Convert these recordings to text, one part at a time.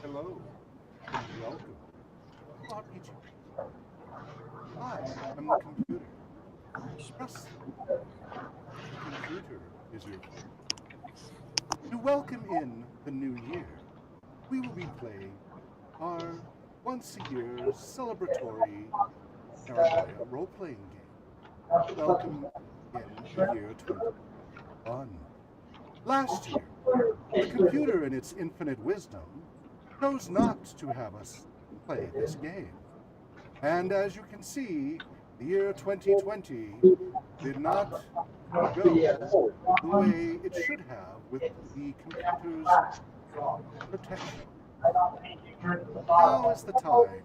Hello, and welcome to RPG. I am the computer. Trust the computer is your friend. To welcome in the new year, we will be playing our once-a-year celebratory Paranoia Role-Playing Game. Welcome in the year 2021. Last year, the computer in its infinite wisdom chose not to have us play this game. And as you can see, the year 2020 did not go the way it should have with the computer's protection. Now is the time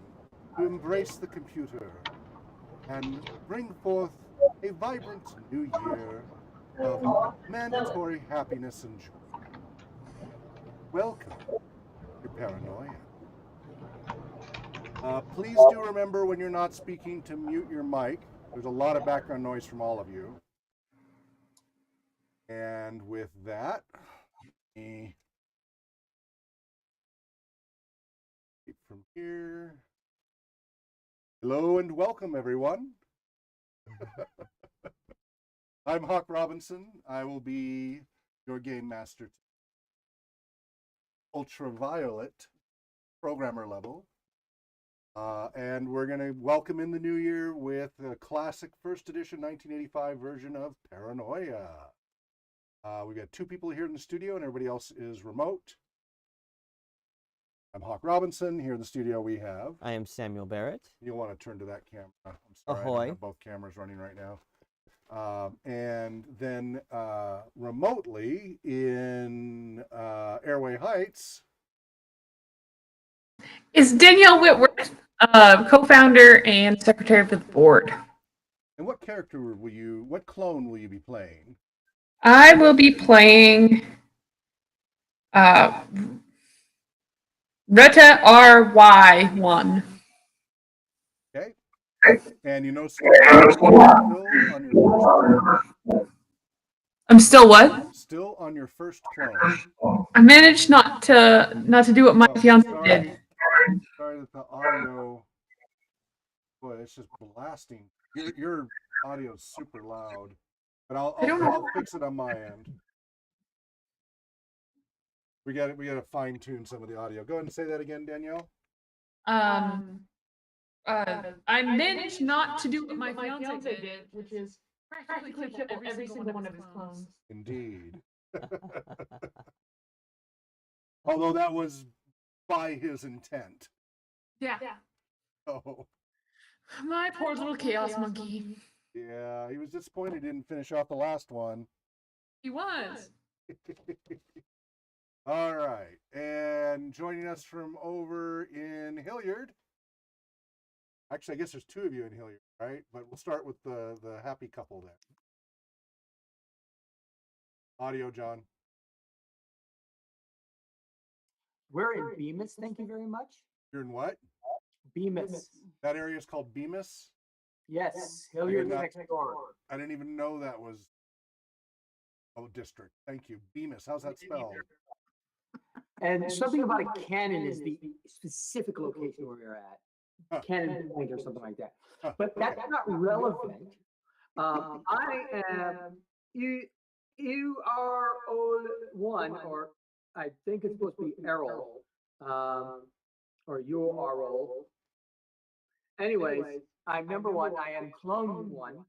to embrace the computer and bring forth a vibrant new year of mandatory happiness and joy. Welcome to Paranoia. Please do remember when you're not speaking to mute your mic. There's a lot of background noise from all of you. And with that, from here. Hello and welcome, everyone. I'm Hawk Robinson. I will be your game master. Ultraviolet programmer level. And we're going to welcome in the new year with a classic first edition 1985 version of Paranoia. We've got two people here in the studio and everybody else is remote. I'm Hawk Robinson. Here in the studio we have... I am Samuel Barrett. You'll want to turn to that camera. I'm sorry, Ahoy. I don't have both cameras running right now. And then remotely in Airway Heights... is Danielle Whitworth, co-founder and secretary for the board. And what character will you, what clone will you be playing? I will be playing Retta RY1. Okay. And you know, still on your first I'm still what? Still on your first clone. I managed not to do what my fiance did. Sorry that the audio. Boy, it's just blasting. Your audio is super loud, but I'll fix it on my end. We got to fine tune some of the audio. Go ahead and say that again, Danielle. I managed not to do what my fiance did, which is practically kill every single one of his clones. Indeed. Although that was by his intent. Yeah. Oh. My poor little chaos monkey. Yeah, he was disappointed he didn't finish off the last one. He was. All right. And joining us from over in Hilliard. Actually, I guess there's two of you in Hilliard, right? But we'll start with the happy couple then. Audio, John. We're in Bemis, thank you very much. You're in what? Bemis. That area is called Bemis? Yes, Hilliard next door. I didn't even know that was a district. Thank you. Bemis, how's that spelled? And something about a cannon is the specific location where you're at. Cannon point or something like that. But that's not relevant. I am you are one, or I think it's supposed to be Errol, or you are Errol. Anyways, I'm number one. I am clone one.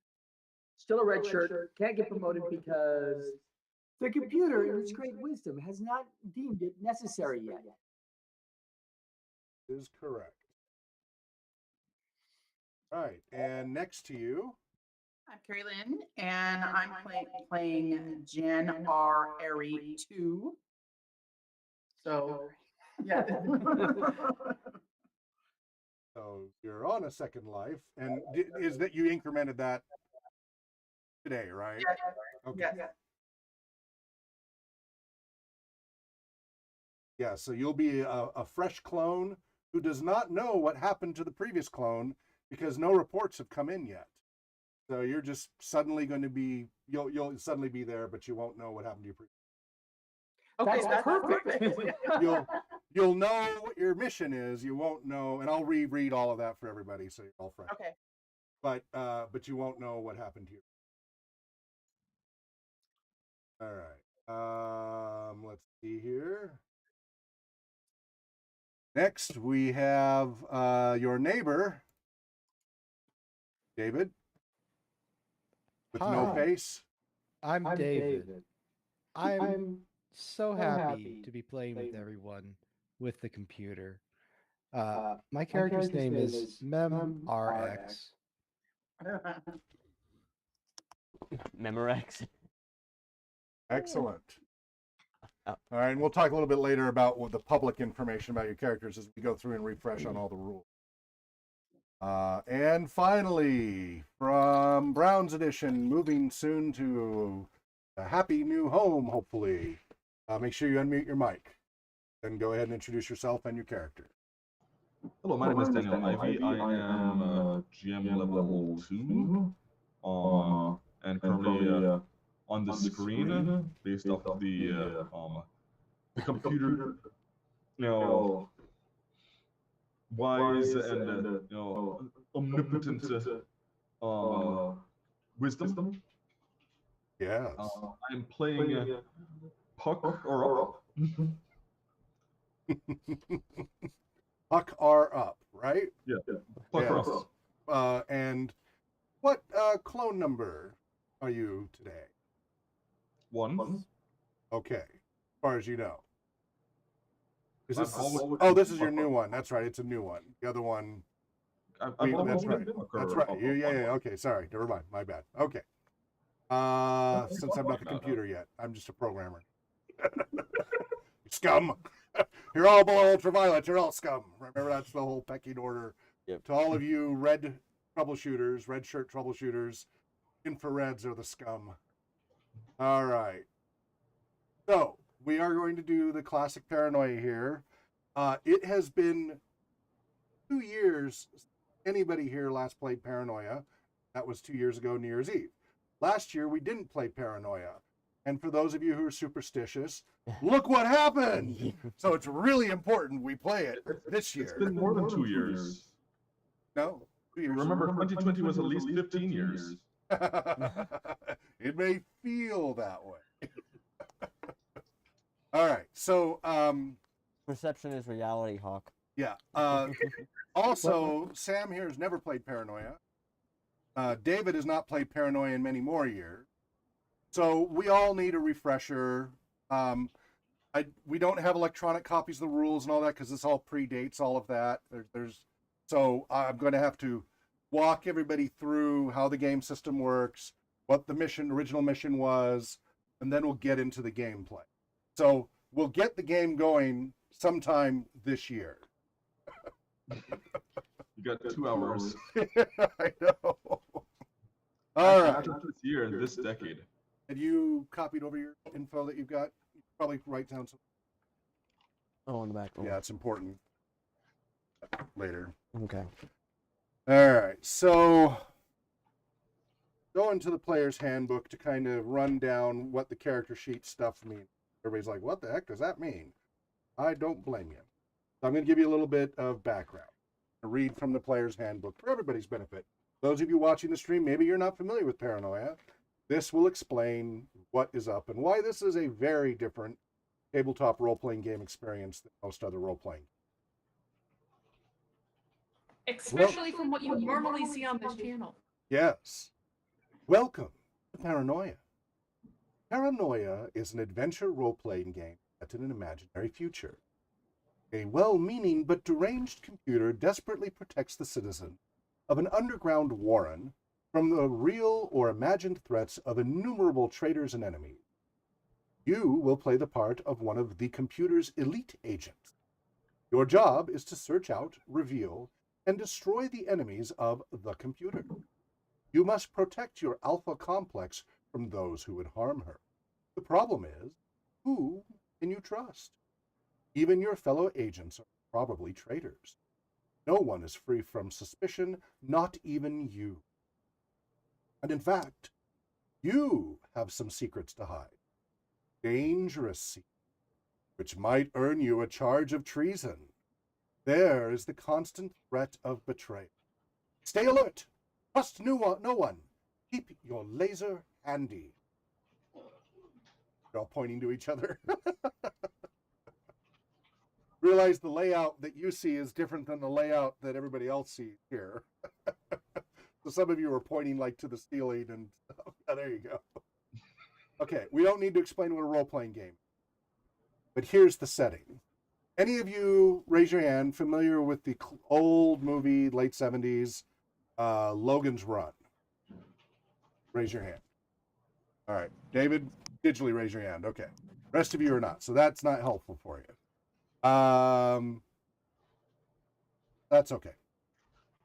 Still a red shirt. Can't get promoted because the computer, in its great wisdom, has not deemed it necessary yet. Is correct. All right, and next to you. I'm Carrie Lynn, and I'm playing Jen R. Airy 2. So, yeah. So you're on a second life, and is that you incremented that today, right? Yeah. Okay. Yeah. Yeah, so you'll be a fresh clone who does not know what happened to the previous clone because no reports have come in yet. So you're just suddenly going to be, you'll suddenly be there, but you won't know what happened to your previous. Okay, that's perfect. You'll know what your mission is. You won't know, and I'll reread all of that for everybody so you're all fresh. Okay. But you won't know what happened to you. All right. Let's see here. Next, we have your neighbor, David, with no Hi. face. I'm David. I'm so happy to be playing with everyone with the computer. My character's name is MemRx. Memorex. Excellent. Oh. All right, and we'll talk a little bit later about what the public information about your characters as we go through and refresh on all the rules. And finally, from Brown's Edition, moving soon to a happy new home, hopefully. Make sure you unmute your mic. Then go ahead and introduce yourself and your character. Hello, my name is Daniel Ivy. I am GM level 2, and currently on the screen, based off of the computer, wise and omnipotent wisdom. Yes. I'm playing Puck or Up. Puck are up, right? Yeah, Puck or Yes. Up. And what clone number are you today? 1. Okay, as far as you know. Is I've this always- oh, this is your new one. That's right. It's a new one. The other one. I've That's always right. been Puck or That's right. Up. Yeah. Okay. Sorry. Never mind. My bad. Okay. Since I'm not the computer yet, I'm just a programmer. Scum. You're all below ultraviolet. You're all scum. Remember, that's the whole pecking order. Yep. To all of you red troubleshooters, red shirt troubleshooters, infrareds are the scum. All right. So we are going to do the classic paranoia here. It has been 2 years since anybody here last played Paranoia. That was 2 years ago, New Year's Eve. Last year, we didn't play Paranoia. And for those of you who are superstitious, look what happened. So it's really important we play it this year. It's been more than 2 years. No, 2 years. Remember, 2020 was at least 15 years. It may feel that way. All right. So, Perception is reality, Hawk. yeah. Also, Sam here has never played Paranoia. David has not played Paranoia in many more years. So we all need a refresher. We don't have electronic copies of the rules and all that because this all predates all of that. So I'm going to have to walk everybody through how the game system works, what the original mission was, and then we'll get into the gameplay. So we'll get the game going sometime this year. You got 2 hours. I know. All right. After this year and this decade. Have you copied over your info that you've got? You probably write down some. Oh, in the back. Yeah, it's important. Later. Okay. All right. So go into the player's handbook to kind of run down what the character sheet stuff means. Everybody's like, what the heck does that mean? I don't blame you. So I'm going to give you a little bit of background. A read from the player's handbook for everybody's benefit. Those of you watching the stream, maybe you're not familiar with Paranoia. This will explain what is up and why this is a very different tabletop role-playing game experience than most other role-playing. Especially from what you normally see on this channel. Yes. Welcome to Paranoia. Paranoia is an adventure role-playing game set in an imaginary future. A well-meaning but deranged computer desperately protects the citizen of an underground warren from the real or imagined threats of innumerable traitors and enemies. You will play the part of one of the computer's elite agents. Your job is to search out, reveal, and destroy the enemies of the computer. You must protect your alpha complex from those who would harm her. The problem is, who can you trust? Even your fellow agents are probably traitors. No one is free from suspicion, not even you. And in fact, you have some secrets to hide. Dangerous secrets. which might earn you a charge of treason. There is the constant threat of betrayal. Stay alert. Trust no one. Keep your laser handy. They're all pointing to each other. Realize the layout that you see is different than the layout that everybody else sees here. So some of you are pointing like to the ceiling and oh, there you go. Okay, we don't need to explain what a role-playing game is. But here's the setting. Any of you, raise your hand, familiar with the old movie, late 70s, Logan's Run? Raise your hand. All right. David, digitally raise your hand. Okay. Rest of you are not. So that's not helpful for you. That's okay.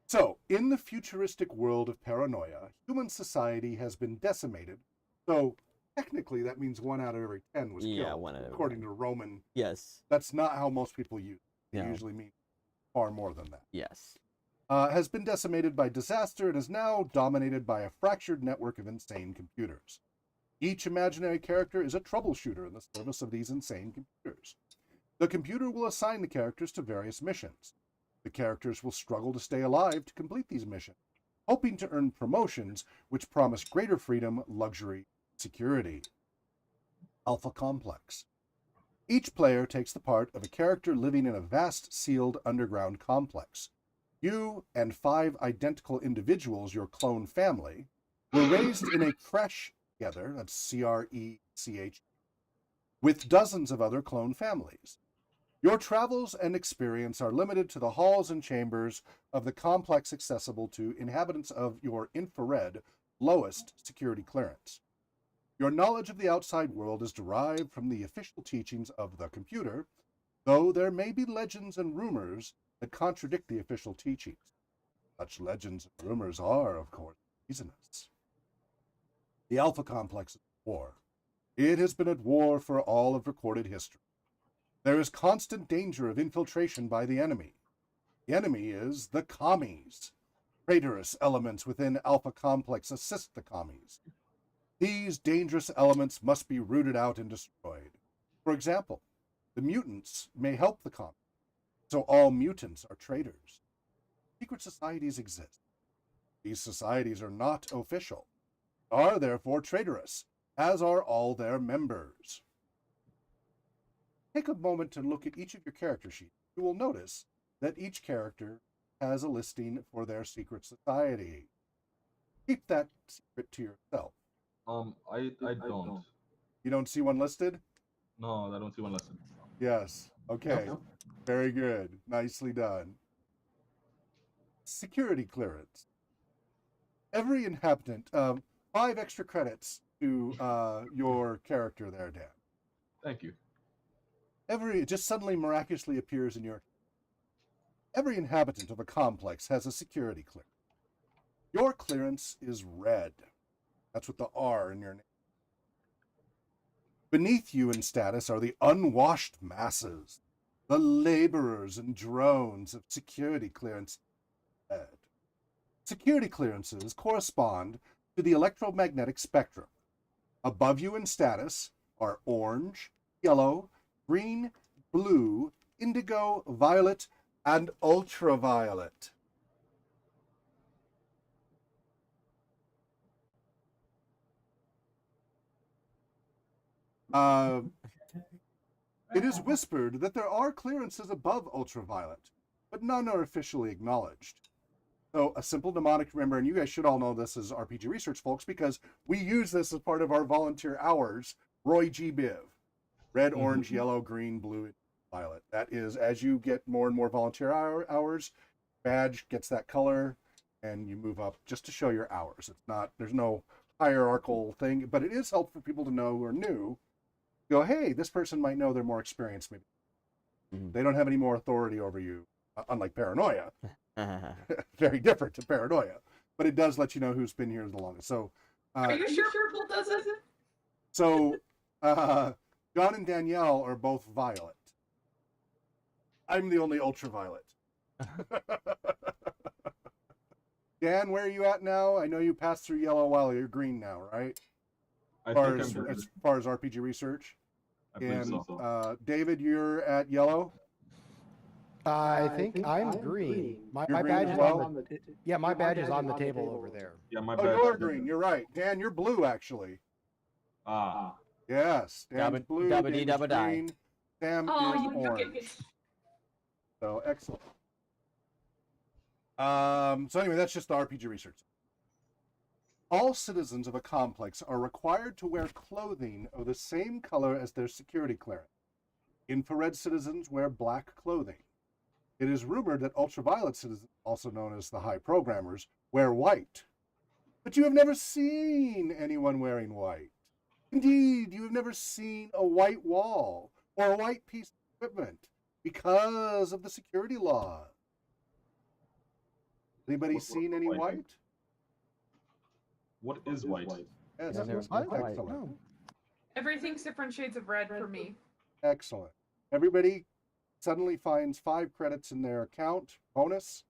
So, in the futuristic world of Paranoia, human society has been decimated. So, technically, that means 1 out of every 10 was killed. 1 out of every according to Roman. Yes. That's not how most people use it. They No. usually mean far more than that. Yes. Has been decimated by disaster and is now dominated by a fractured network of insane computers. Each imaginary character is a troubleshooter in the service of these insane computers. The computer will assign the characters to various missions. The characters will struggle to stay alive to complete these missions, hoping to earn promotions which promise greater freedom, luxury, security. Alpha Complex. Each player takes the part of a character living in a vast sealed underground complex. You and 5 identical individuals, your clone family, were raised in a creche together, that's C-R-E-C-H, with dozens of other clone families. Your travels and experience are limited to the halls and chambers of the complex accessible to inhabitants of your infrared, lowest security clearance. Your knowledge of the outside world is derived from the official teachings of the computer, though there may be legends and rumors that contradict the official teachings. Such legends and rumors are, of course, treasonous. The Alpha Complex is at war. It has been at war for all of recorded history. There is constant danger of infiltration by the enemy. The enemy is the commies. Traitorous elements within Alpha Complex assist the commies. These dangerous elements must be rooted out and destroyed. For example, the mutants may help the commies, so all mutants are traitors. Secret societies exist. These societies are not official, are therefore traitorous, as are all their members. Take a moment to look at each of your character sheets. You will notice that each character has a listing for their secret society. Keep that secret to yourself. I don't. You don't see one listed? No, I don't see one lesson. Yes. Okay. Nope. Very good. Nicely done. Security clearance. Every inhabitant, 5 extra credits to your character there, Dan. Thank you. It just suddenly miraculously appears in your... Every inhabitant of a complex has a security clearance. Your clearance is red. That's with the R in your name. Beneath you in status are the unwashed masses, the laborers and drones of security clearance. Security clearances correspond to the electromagnetic spectrum. Above you in status are orange, yellow, green, blue, indigo, violet, and ultraviolet. It is whispered that there are clearances above ultraviolet, but none are officially acknowledged. So a simple mnemonic, remember, and you guys should all know this as RPG research folks, because we use this as part of our volunteer hours, Roy G. Biv. Red, orange, yellow, green, blue, violet. That is, as you get more and more volunteer hours, badge gets that color, and you move up just to show your hours. It's not, there's no hierarchical thing, but it is helpful for people to know who are new. Go, hey, this person might know they're more experienced, maybe. They don't have any more authority over you, unlike Paranoia. Very different to Paranoia, but it does let you know who's been here the longest. So, Are you sure purple does it? so John and Danielle are both violet. I'm the only ultraviolet. Dan, where are you at now? I know you passed through yellow while you're green now, right? I As far think as, I'm as far as RPG research. I believe And so. David, you're at yellow. I think I'm green. My You're green badge as is well? on the yeah, my badge is on the table over there. Yeah, my Oh, bad. you're green. You're right. Dan, you're blue actually. Ah, Yes, Dan's Dabba- blue, dabba David's dee dabba die. green, Sam Oh, is you took orange. it. So excellent. So anyway, that's just the RPG research. All citizens of a complex are required to wear clothing of the same color as their security clearance. Infrared citizens wear black clothing. It is rumored that ultraviolet citizens, also known as the high programmers, wear white. But you have never seen anyone wearing white. Indeed, you have never seen a white wall or a white piece of equipment because of the security law. Anybody seen any white? what is white? Yes, I've never I seen like white. excellent. Everything's different shades of red for me. Excellent. Everybody suddenly finds 5 credits in their account, bonus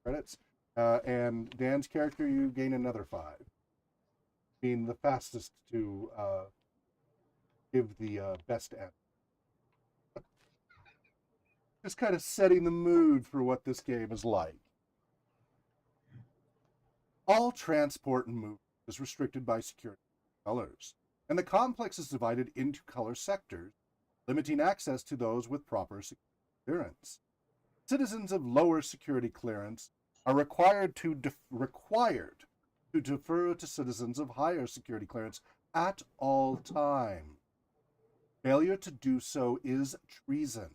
credits, and Dan's character, you gain another 5, being the fastest to give the best end. Just kind of setting the mood for what this game is like. All transport and movement is restricted by security colors, and the complex is divided into color sectors, limiting access to those with proper security clearance. Citizens of lower security clearance are required to defer to citizens of higher security clearance at all times. Failure to do so is treason.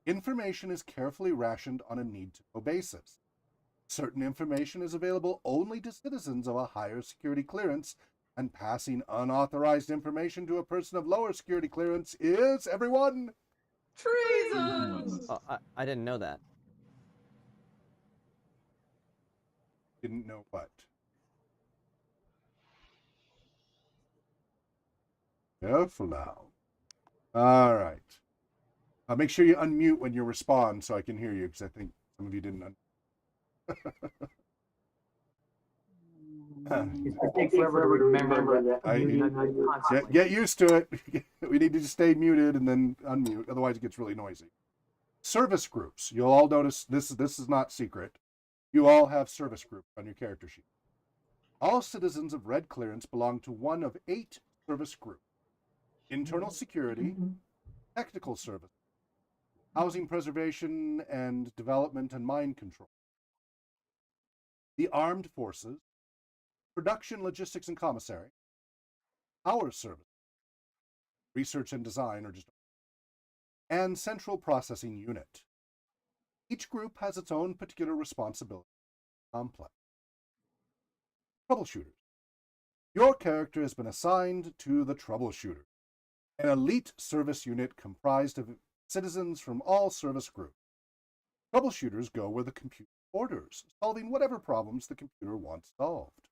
Information is carefully rationed on a need-to-know basis. Certain information is available only to citizens of a higher security clearance, and passing unauthorized information to a person of lower security clearance is, everyone, Treason! Oh, I didn't know that. didn't know what. Careful now. All right. Make sure you unmute when you respond so I can hear you, because I think some of you didn't. It takes forever to remember that. I- muting constantly. Get used to it. We need to just stay muted and then unmute, otherwise it gets really noisy. Service groups. You'll all notice this is not secret. You all have service groups on your character sheet. All citizens of red clearance belong to one of 8 service groups: internal security, technical service, housing preservation and development and mind control, the armed forces, production, logistics and commissary, power service, research and design, or just, and central processing unit. Each group has its own particular responsibility. Complex. Troubleshooters. Your character has been assigned to the troubleshooter, an elite service unit comprised of citizens from all service groups. Troubleshooters go where the computer orders, solving whatever problems the computer wants solved.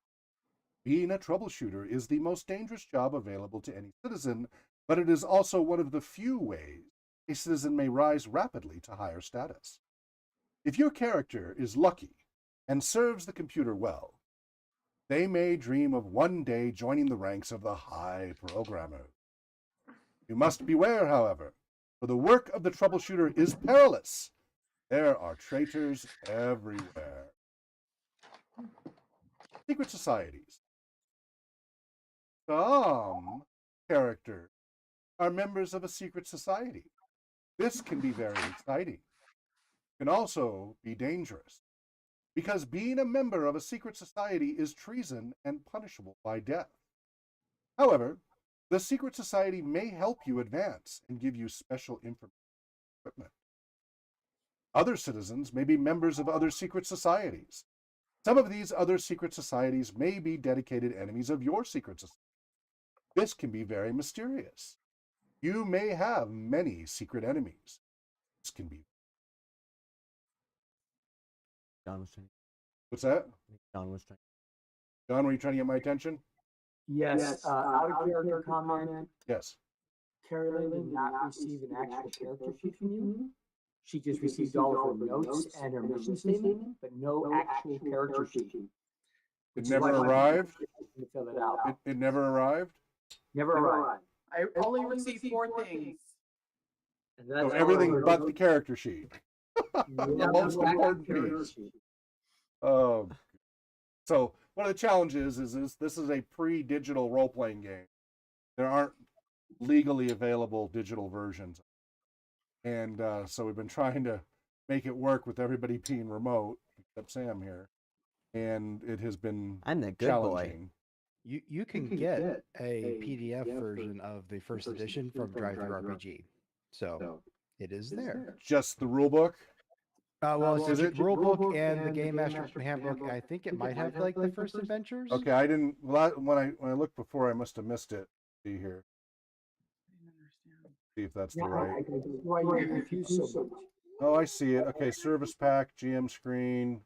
Being a troubleshooter is the most dangerous job available to any citizen, but it is also one of the few ways a citizen may rise rapidly to higher status. If your character is lucky and serves the computer well, they may dream of one day joining the ranks of the high programmers. You must beware, however, for the work of the troubleshooter is perilous. There are traitors everywhere. Secret societies. Some characters are members of a secret society. This can be very exciting. It can also be dangerous, because being a member of a secret society is treason and punishable by death. However, the secret society may help you advance and give you special information and equipment. Other citizens may be members of other secret societies. Some of these other secret societies may be dedicated enemies of your secret society. This can be very mysterious. You may have many secret enemies. This can be. John was trying. What's that? John was trying. John, were you trying to get my attention? Yes, out of character comment. Yes. Carolyn did not receive an actual character sheet from you. She just received all of her notes and her mission statement, but no actual character sheet. It never arrived? To fill it out. It never arrived? Never arrived. I only received 4 things. And So that's everything all but the character sheet. Yeah, The most that's important character piece. sheet. Oh, so one of the challenges is this is a pre-digital role-playing game. There aren't legally available digital versions, and so we've been trying to make it work with everybody being remote, except Sam here, and it has been I'm the good boy. challenging. You can get a PDF version of the first edition from Drive-Thru RPG, so it is there. Just the rule book. Well, it's is the it? rule book and the Game Master Handbook. I think it might have like the first adventures. Okay, I didn't. Well, when I looked before, I must have missed it. See here. See if that's the right. Why you confused so much? Oh, I see it. Okay, service pack, GM screen.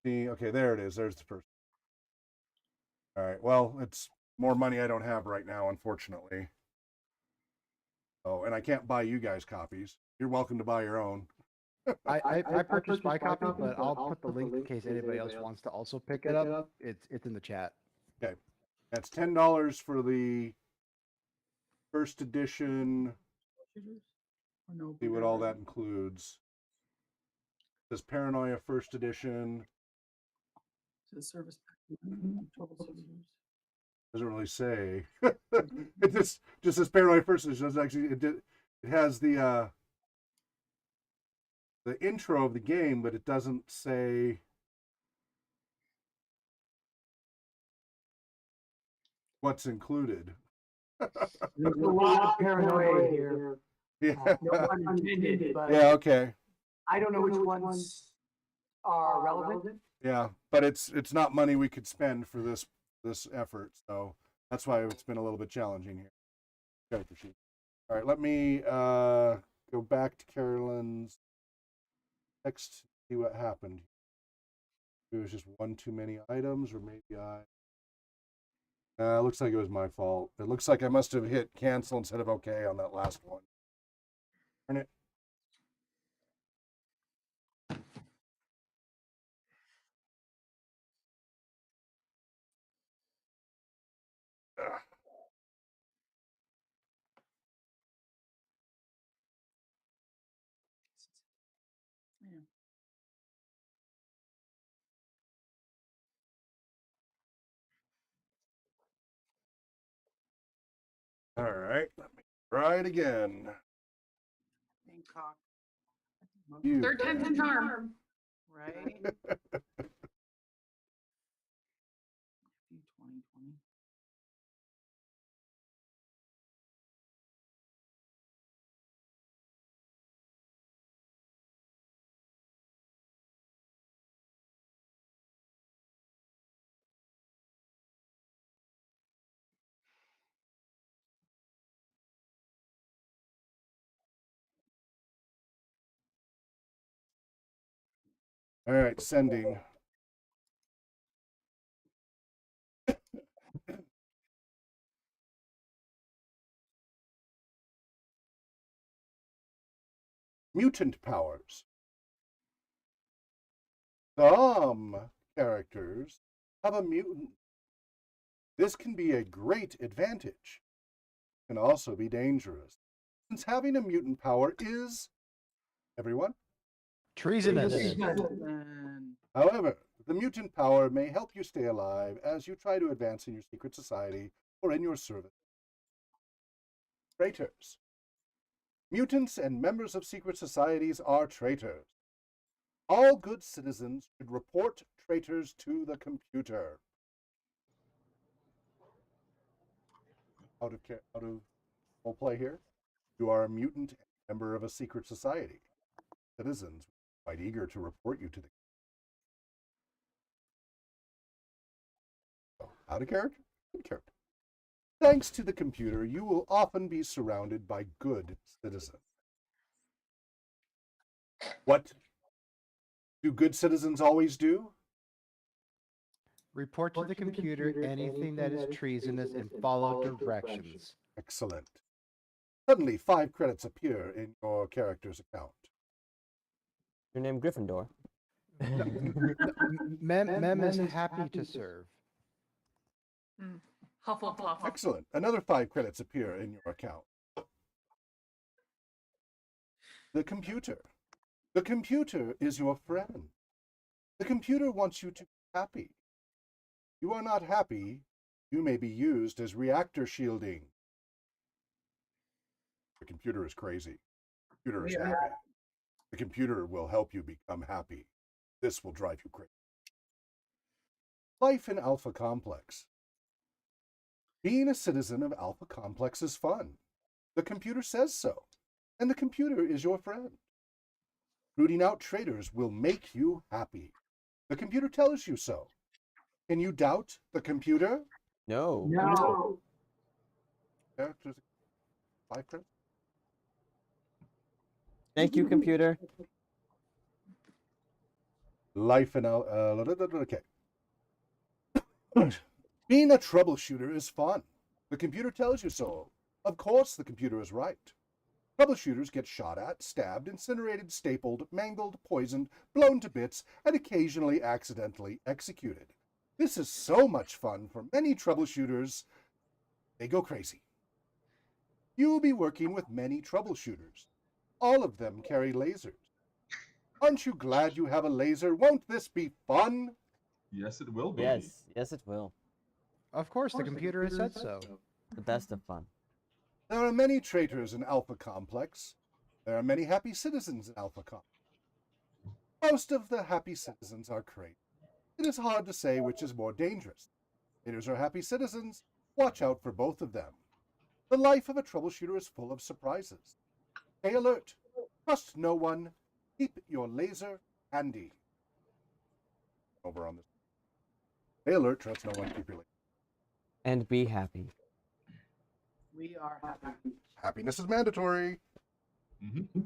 See, okay, there it is. There's the first. All right. Well, it's more money I don't have right now, unfortunately. Oh, and I can't buy you guys copies. You're welcome to buy your own. I purchased my copy, but I'll put the link in case anybody else wants to also pick it up. It's in the chat. Okay, that's $10 for the first edition. See what all that includes. This Paranoia first edition. The service pack. Doesn't really say. It just says Paranoia first edition. Doesn't actually. It has the intro of the game, but it doesn't say what's included. There's a lot of paranoia here. Yeah. No pun intended, but Yeah. Okay. I don't know which ones are relevant. Yeah, but it's not money we could spend for this effort, so that's why it's been a little bit challenging here. Character sheet. All right, let me go back to Carolyn's text. See what happened. It was just one too many items, or maybe looks like it was my fault. It looks like I must have hit cancel instead of okay on that last one. Turn it. Yeah. All right, let me try it again. Bangkok. You. Third time's a charm. Right? 2020. All right, sending. Mutant powers. Some characters have a mutant. This can be a great advantage. It can also be dangerous, since having a mutant power is, everyone? Treasonous. And However, the mutant power may help you stay alive as you try to advance in your secret society or in your service. Traitors. Mutants and members of secret societies are traitors. All good citizens should report traitors to the computer. Out of role play here. You are a mutant and member of a secret society. Citizens are quite eager to report you to the out of character? Good character. Thanks to the computer, you will often be surrounded by good citizens. What do good citizens always do? Report to the computer anything that is treasonous and follow directions. Excellent. Suddenly, 5 credits appear in your character's account. Your name Gryffindor. Mem is happy to serve. Hufflepuff. Excellent. Another 5 credits appear in your account. The computer. The computer is your friend. The computer wants you to be happy. You are not happy, you may be used as reactor shielding. The computer is crazy. The computer is happy. The computer will help you become happy. This will drive you crazy. Life in Alpha Complex. Being a citizen of Alpha Complex is fun. The computer says so, and the computer is your friend. Rooting out traitors will make you happy. The computer tells you so. Can you doubt the computer? No. No. Yeah, there's 5 credits. Thank you, computer. Life in okay. Being a troubleshooter is fun. The computer tells you so. Of course, the computer is right. Troubleshooters get shot at, stabbed, incinerated, stapled, mangled, poisoned, blown to bits, and occasionally accidentally executed. This is so much fun for many troubleshooters. They go crazy. You will be working with many troubleshooters. All of them carry lasers. Aren't you glad you have a laser? Won't this be fun? Yes, it will be. Yes, yes, it will. Of course, the computer has said so. The best of fun. There are many traitors in Alpha Complex. There are many happy citizens in Alpha Complex. Most of the happy citizens are crazy. It is hard to say which is more dangerous. Traitors or happy citizens? Watch out for both of them. The life of a troubleshooter is full of surprises. Stay alert. Trust no one. Keep your laser handy. Over on this. Stay alert. Trust no one. Keep your laser. And be happy. We are happy. Happiness is mandatory. Mm-hmm.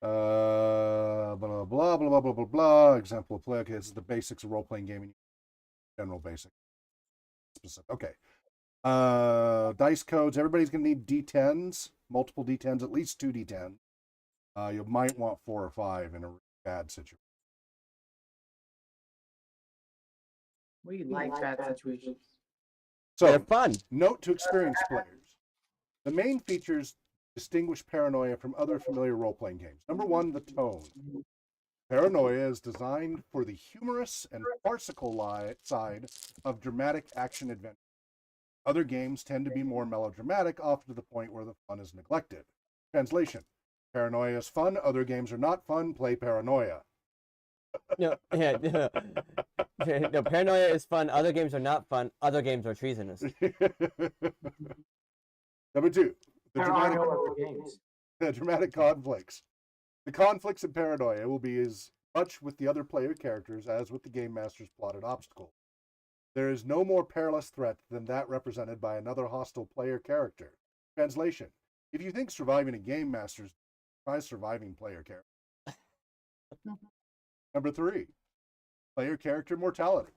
Blah, blah, blah, blah, blah, blah, blah. Example of play. Okay, this is the basics of role-playing gaming. General basic. Specific. Okay. Dice codes. Everybody's going to need D10s. Multiple D10s. At least 2 D10s. You might want 4 or 5 in a bad situation. We like bad situations. They're So, fun. note to experienced players. The main features distinguish Paranoia from other familiar role-playing games. Number 1, the tone. Paranoia is designed for the humorous and farcical side of dramatic action adventure. Other games tend to be more melodramatic, often to the point where the fun is neglected. Translation. Paranoia is fun, other games are not fun, play Paranoia. No, yeah, no, Paranoia is fun. Other games are not fun. Other games are treasonous. Number 2, There are no other games. the dramatic conflicts. The conflicts in Paranoia will be as much with the other player characters as with the game master's plotted obstacle. There is no more perilous threat than that represented by another hostile player character. Translation. If you think surviving a game master's, try surviving player character. Number 3, player character mortality.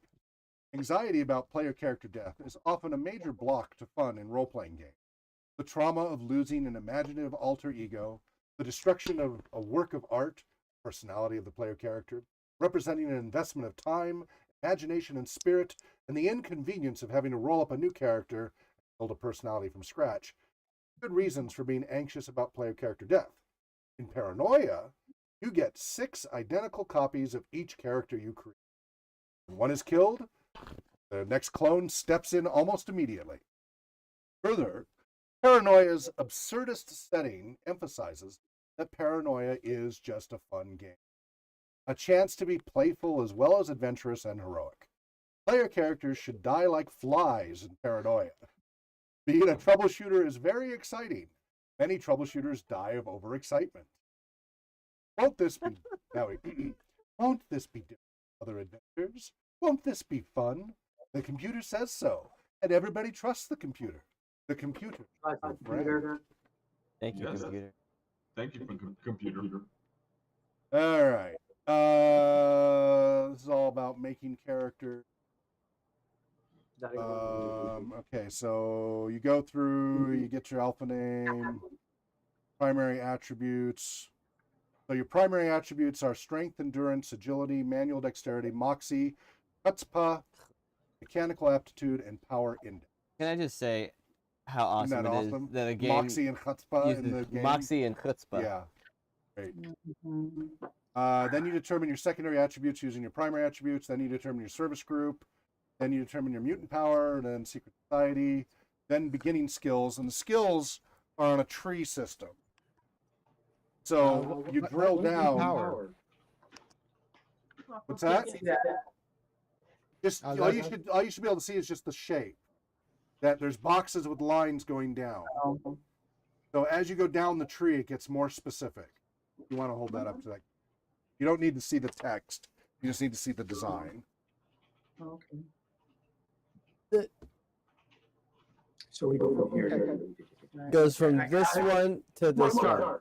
Anxiety about player character death is often a major block to fun in role-playing games. The trauma of losing an imaginative alter ego, the destruction of a work of art, personality of the player character, representing an investment of time, imagination, and spirit, and the inconvenience of having to roll up a new character and build a personality from scratch. Good reasons for being anxious about player character death. In Paranoia, you get 6 identical copies of each character you create. When one is killed, the next clone steps in almost immediately. Further, Paranoia's absurdist setting emphasizes that Paranoia is just a fun game. A chance to be playful as well as adventurous and heroic. Player characters should die like flies in Paranoia. Being a troubleshooter is very exciting. Many troubleshooters die of overexcitement. Won't this be won't this be different from other adventures? Won't this be fun? The computer says so, and everybody trusts the computer. The computer. Computer. Thank you, Yes. computer. Thank you, computer. All right. This is all about making character. Okay, so you go through, you get your alpha name, primary attributes. So your primary attributes are strength, endurance, agility, manual dexterity, moxie, chutzpah, mechanical aptitude, and power index. Can I just say how awesome Isn't that it is awesome? that a game Moxie and chutzpah in the uses game. moxie and chutzpah? Yeah, great. Mhm. Then you determine your secondary attributes using your primary attributes. Then you determine your service group. Then you determine your mutant power. Then secret society. Then beginning skills. And the skills are on a tree system. So you drill what is down. power? What's that? See that? Just Oh, all you that's- should be able to see is just the shape. That there's boxes with lines going down. So as you go down the tree, it gets more specific. You want to hold that up to that. You don't need to see the text. You just need to see the design. Okay. So we go from here. Goes from this one to this one.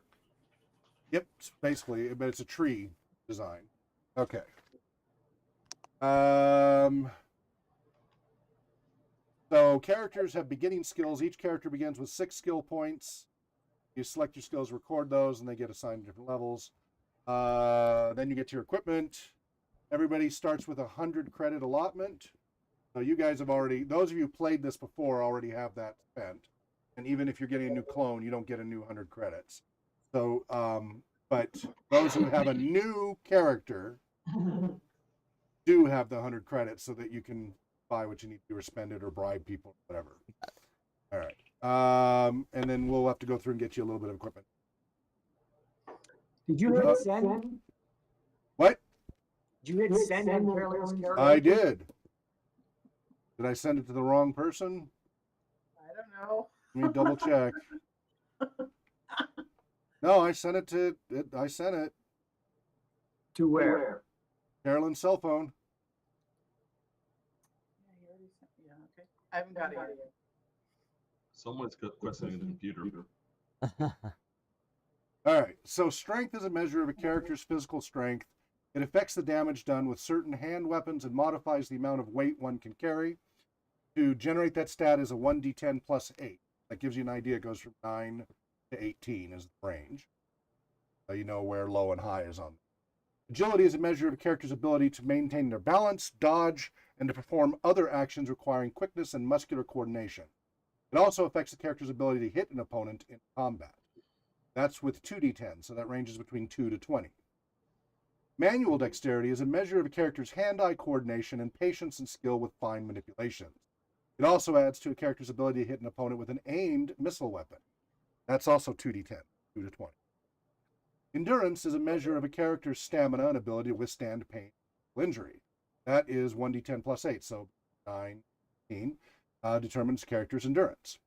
Yep, basically, but it's a tree design. Okay. So characters have beginning skills. Each character begins with 6 skill points. You select your skills, record those, and they get assigned different levels. Then you get your equipment. Everybody starts with 100 credit allotment. So you guys have already, those of you who played this before already have that spent. And even if you're getting a new clone, you don't get a new 100 credits. So, but those who have a new character do have the 100 credits so that you can buy what you need to or spend it or bribe people, whatever. All right. And then we'll have to go through and get you a little bit of equipment. Did you hit send? What? Did you hit send on Carolyn's character? I did. Did I send it to the wrong person? I don't know. Let me double check. No, I sent it to I sent it. To where? Carolyn's cell phone. Yeah, you already sent. Yeah, okay. I haven't got it yet. Someone's questioning the computer. All right. So strength is a measure of a character's physical strength. It affects the damage done with certain hand weapons and modifies the amount of weight one can carry. To generate that stat is a 1d10 plus 8. That gives you an idea. It goes from 9 to 18 is the range. So you know where low and high is on. Agility is a measure of a character's ability to maintain their balance, dodge, and to perform other actions requiring quickness and muscular coordination. It also affects the character's ability to hit an opponent in combat. That's with 2d10, so that ranges between 2 to 20. Manual dexterity is a measure of a character's hand-eye coordination and patience and skill with fine manipulations. It also adds to a character's ability to hit an opponent with an aimed missile weapon. That's also 2d10, 2 to 20. Endurance is a measure of a character's stamina and ability to withstand pain or injury. That is 1d10 plus 8, so 19, determines character's endurance.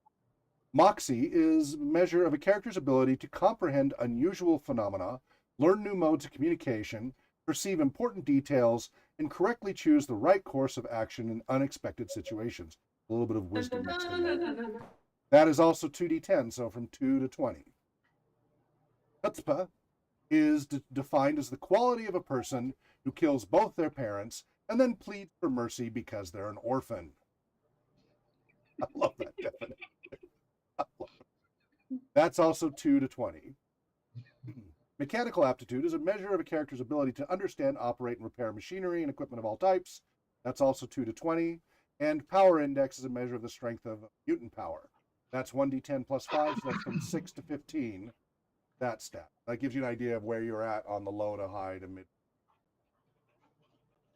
Moxie is a measure of a character's ability to comprehend unusual phenomena, learn new modes of communication, perceive important details, and correctly choose the right course of action in unexpected situations. A little bit of wisdom mixed in there. That is also 2d10, so from 2 to 20. Chutzpah is defined as the quality of a person who kills both their parents and then pleads for mercy because they're an orphan. I love that definition. That's also 2 to 20. Mechanical aptitude is a measure of a character's ability to understand, operate, and repair machinery and equipment of all types. That's also 2 to 20. And power index is a measure of the strength of mutant power. That's 1d10 plus 5, so that's from 6 to 15, that stat. That gives you an idea of where you're at on the low to high to mid.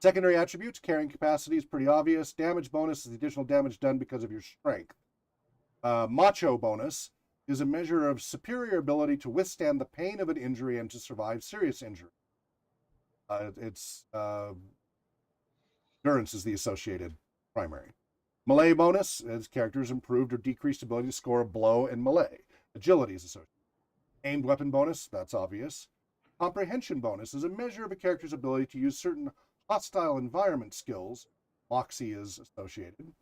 Secondary attributes, carrying capacity is pretty obvious. Damage bonus is the additional damage done because of your strength. Macho bonus is a measure of superior ability to withstand the pain of an injury and to survive serious injury. Endurance is the associated primary. Melee bonus is characters improved or decreased ability to score a blow in melee. Agility is associated. Aimed weapon bonus, that's obvious. Comprehension bonus is a measure of a character's ability to use certain hostile environment skills. Moxie is associated.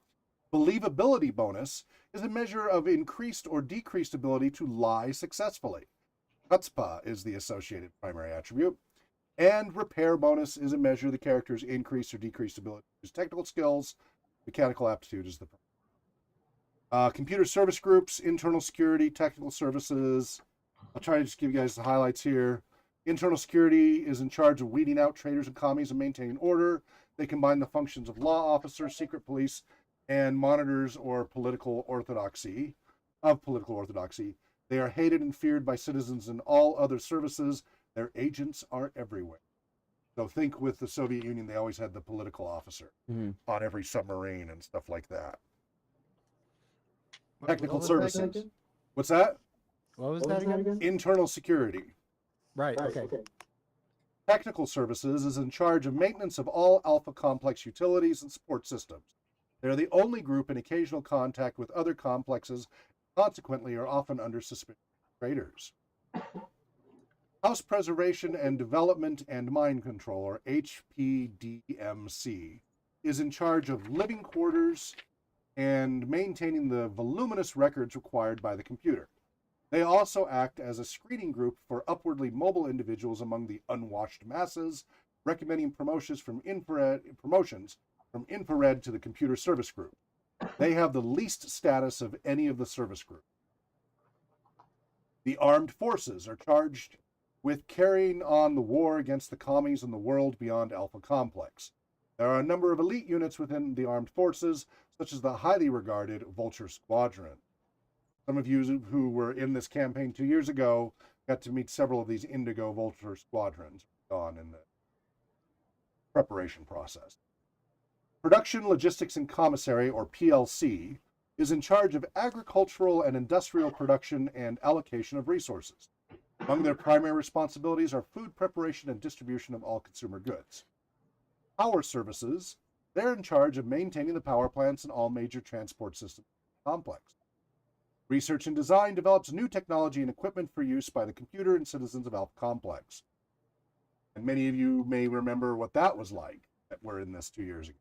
Believability bonus is a measure of increased or decreased ability to lie successfully. Chutzpah is the associated primary attribute. And repair bonus is a measure of the character's increased or decreased ability to use technical skills. Mechanical aptitude is the computer service groups, internal security, technical services. I'll try to just give you guys the highlights here. Internal security is in charge of weeding out traitors and commies and maintaining order. They combine the functions of law officers, secret police, and monitors or political orthodoxy. They are hated and feared by citizens in all other services. Their agents are everywhere. So think with the Soviet Union, they always had the political officer on every submarine and stuff like that. Technical services. What's that? What was that again? Internal security. Right, okay. Technical services is in charge of maintenance of all Alpha Complex utilities and support systems. They are the only group in occasional contact with other complexes, consequently are often under suspicion of traitors. House Preservation and Development and Mind Control, or HPDMC, is in charge of living quarters and maintaining the voluminous records required by the computer. They also act as a screening group for upwardly mobile individuals among the unwashed masses, recommending promotions from infrared to the computer service group. They have the least status of any of the service groups. The armed forces are charged with carrying on the war against the commies in the world beyond Alpha Complex. There are a number of elite units within the armed forces, such as the highly regarded Vulture Squadron. Some of you who were in this campaign 2 years ago got to meet several of these Indigo Vulture Squadrons on in the preparation process. Production, Logistics, and Commissary, or PLC, is in charge of agricultural and industrial production and allocation of resources. Among their primary responsibilities are food preparation and distribution of all consumer goods. Power Services, they're in charge of maintaining the power plants and all major transport systems complex. Research and Design develops new technology and equipment for use by the computer and citizens of Alpha Complex. And many of you may remember what that was like that were in this 2 years ago.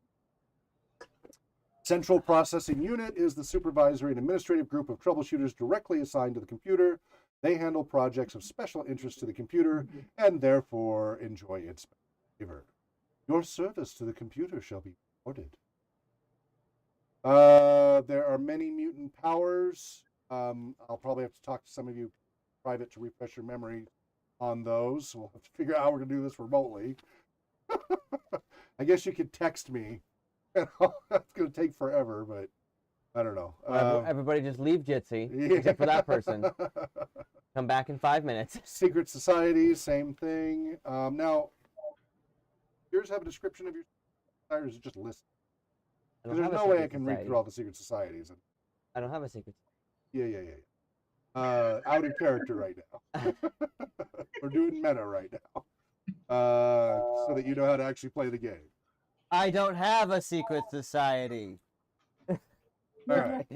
Central Processing Unit is the supervisory and administrative group of troubleshooters directly assigned to the computer. They handle projects of special interest to the computer and therefore enjoy its favor. Your service to the computer shall be rewarded. There are many mutant powers. I'll probably have to talk to some of you private to refresh your memory on those. We'll have to figure out how we're going to do this remotely. I guess you could text me. That's going to take forever, but I don't know. Well, everybody just leave Jitsi, except for that person. Come back in 5 minutes. Secret societies, same thing. Now, yours have a description of your society, or is it just a list? Because there's no way I can read through all the secret societies. I don't have a secret. Yeah. Out of character right now. We're doing meta right now. So that you know how to actually play the game. I don't have a secret society. All right.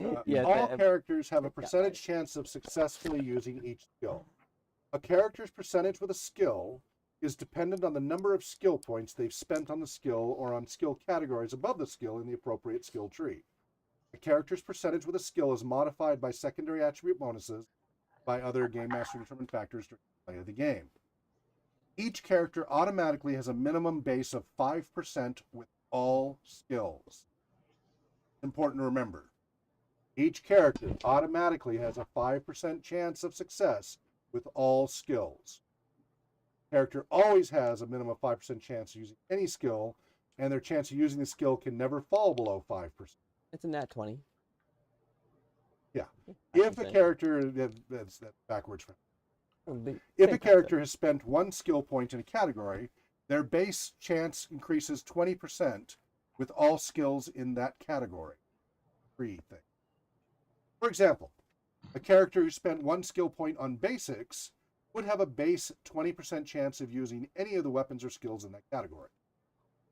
All characters have a percentage chance of successfully using each skill. A character's percentage with a skill is dependent on the number of skill points they've spent on the skill or on skill categories above the skill in the appropriate skill tree. A character's percentage with a skill is modified by secondary attribute bonuses by other Game Master determined factors during the play of the game. Each character automatically has a minimum base of 5% with all skills. Important to remember. Each character automatically has a 5% chance of success with all skills. Character always has a minimum of 5% chance of using any skill, and their chance of using the skill can never fall below 5%. It's a nat 20. Yeah. If a character, that's backwards. If a character has spent one skill point in a category, their base chance increases 20% with all skills in that category. Free thing. For example, a character who spent one skill point on basics would have a base 20% chance of using any of the weapons or skills in that category.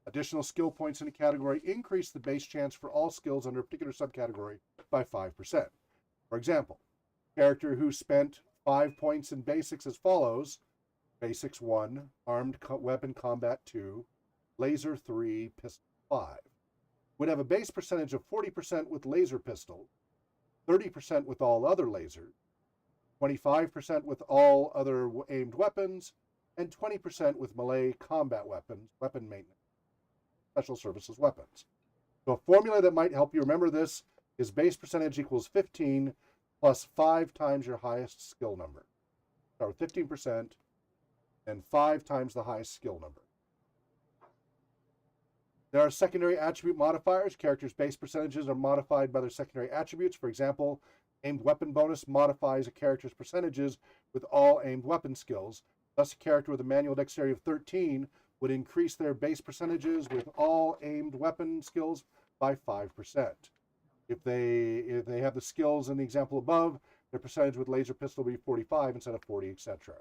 Additional skill points in a category increase the base chance for all skills under a particular subcategory by 5%. For example, a character who spent 5 points in basics as follows: basics 1, armed weapon combat 2, laser 3, pistol 5, would have a base percentage of 40% with laser pistol, 30% with all other lasers, 25% with all other aimed weapons, and 20% with melee combat weapons, weapon maintenance, special services weapons. So a formula that might help you remember this is base percentage equals 15 plus 5 times your highest skill number. Start with 15% and 5 times the highest skill number. There are secondary attribute modifiers. Characters' base percentages are modified by their secondary attributes. For example, aimed weapon bonus modifies a character's percentages with all aimed weapon skills. Thus, a character with a manual dexterity of 13 would increase their base percentages with all aimed weapon skills by 5%. If they have the skills in the example above, their percentage with laser pistol will be 45 instead of 40, etc.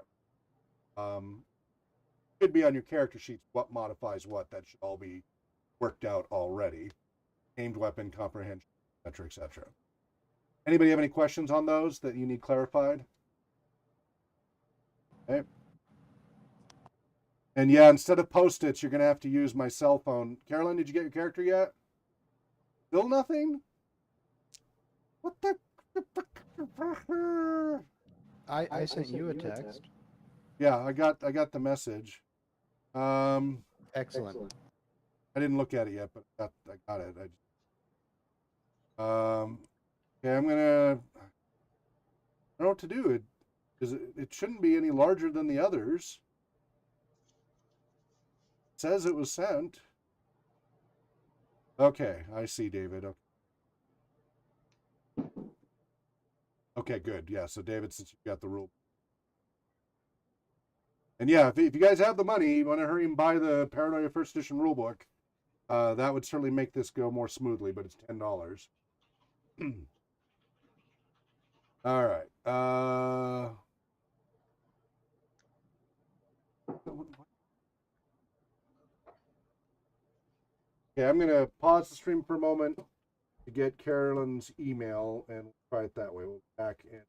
Could be on your character sheets what modifies what. That should all be worked out already. Aimed weapon, comprehension, etc., etc. Anybody have any questions on those that you need clarified? Okay. And yeah, instead of Post-its, you're going to have to use my cell phone. Carolyn, did you get your character yet? Still nothing? What the? I sent you a text. Yeah, I got the message. Excellent. I didn't look at it yet, but I got it. Okay, I'm gonna. I don't know what to do. It shouldn't be any larger than the others. It says it was sent. Okay, I see, David. Okay, good. Yeah, so David, since you got the rule. And yeah, if you guys have the money, you want to hurry and buy the Paranoia First Edition rulebook, that would certainly make this go more smoothly, but it's $10. All right. Okay, I'm going to pause the stream for a moment to get Carolyn's email, and we'll try it that way. We'll be back in.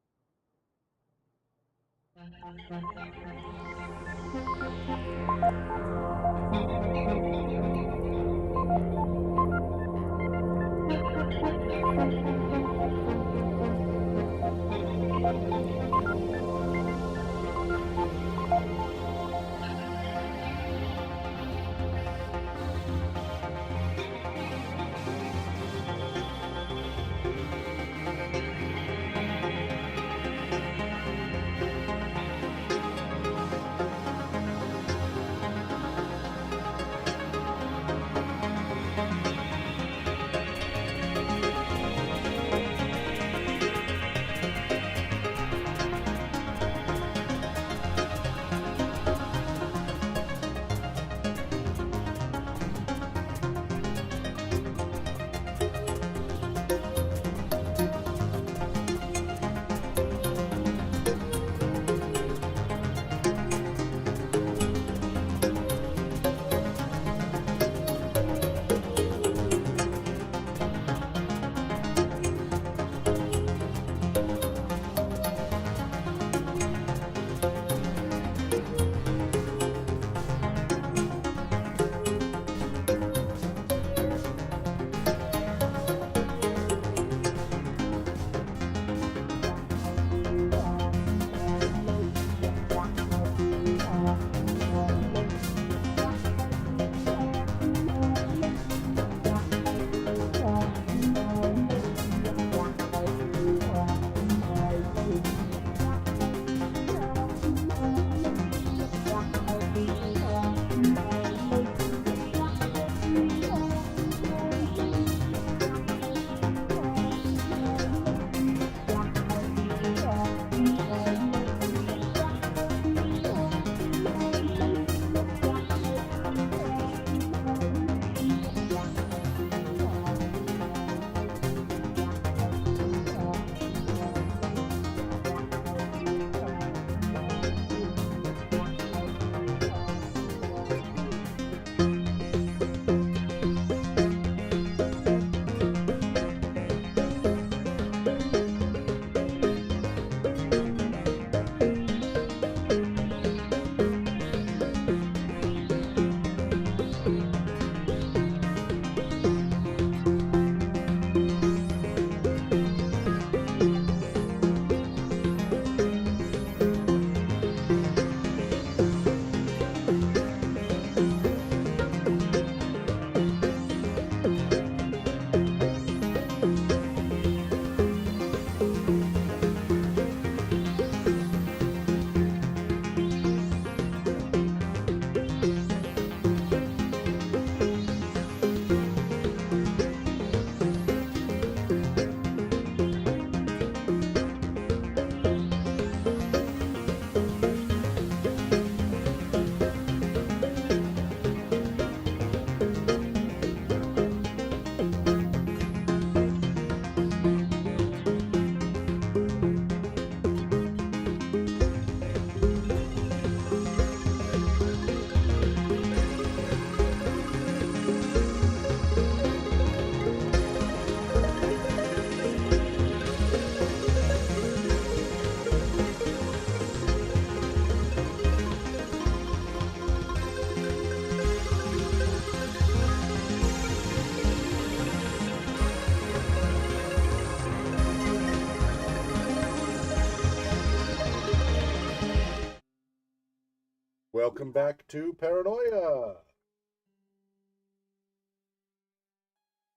Welcome back to Paranoia.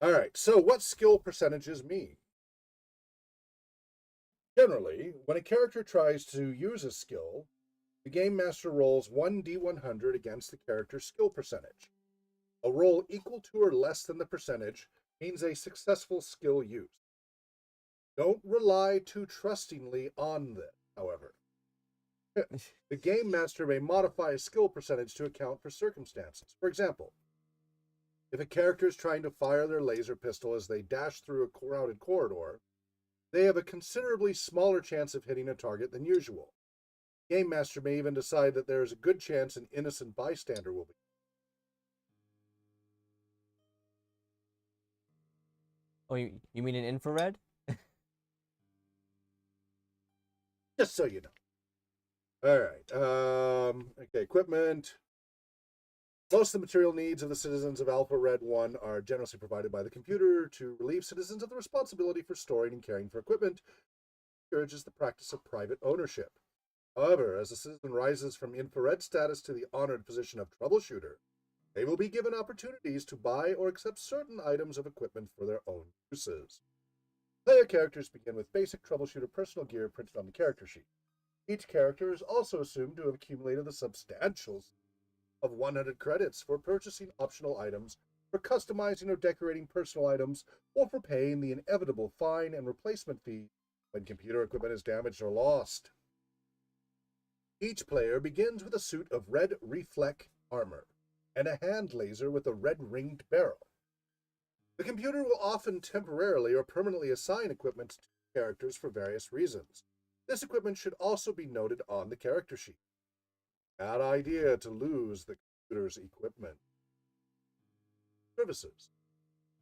All right, so what skill percentages mean? Generally, when a character tries to use a skill, the Game Master rolls 1d100 against the character's skill percentage. A roll equal to or less than the percentage means a successful skill use. Don't rely too trustingly on this, however. The Game Master may modify a skill percentage to account for circumstances. For example, if a character is trying to fire their laser pistol as they dash through a crowded corridor, they have a considerably smaller chance of hitting a target than usual. Game Master may even decide that there is a good chance an innocent bystander will be. Oh, you mean an infrared? Just so you know. All right. Okay, equipment. Most of the material needs of the citizens of Alpha Red 1 are generously provided by the computer to relieve citizens of the responsibility for storing and caring for equipment. It encourages the practice of private ownership. However, as a citizen rises from infrared status to the honored position of troubleshooter, they will be given opportunities to buy or accept certain items of equipment for their own uses. Player characters begin with basic troubleshooter personal gear printed on the character sheet. Each character is also assumed to have accumulated the substantial of 100 credits for purchasing optional items, for customizing or decorating personal items, or for paying the inevitable fine and replacement fee when computer equipment is damaged or lost. Each player begins with a suit of red reflect armor and a hand laser with a red ringed barrel. The computer will often temporarily or permanently assign equipment to characters for various reasons. This equipment should also be noted on the character sheet. Bad idea to lose the computer's equipment. Services.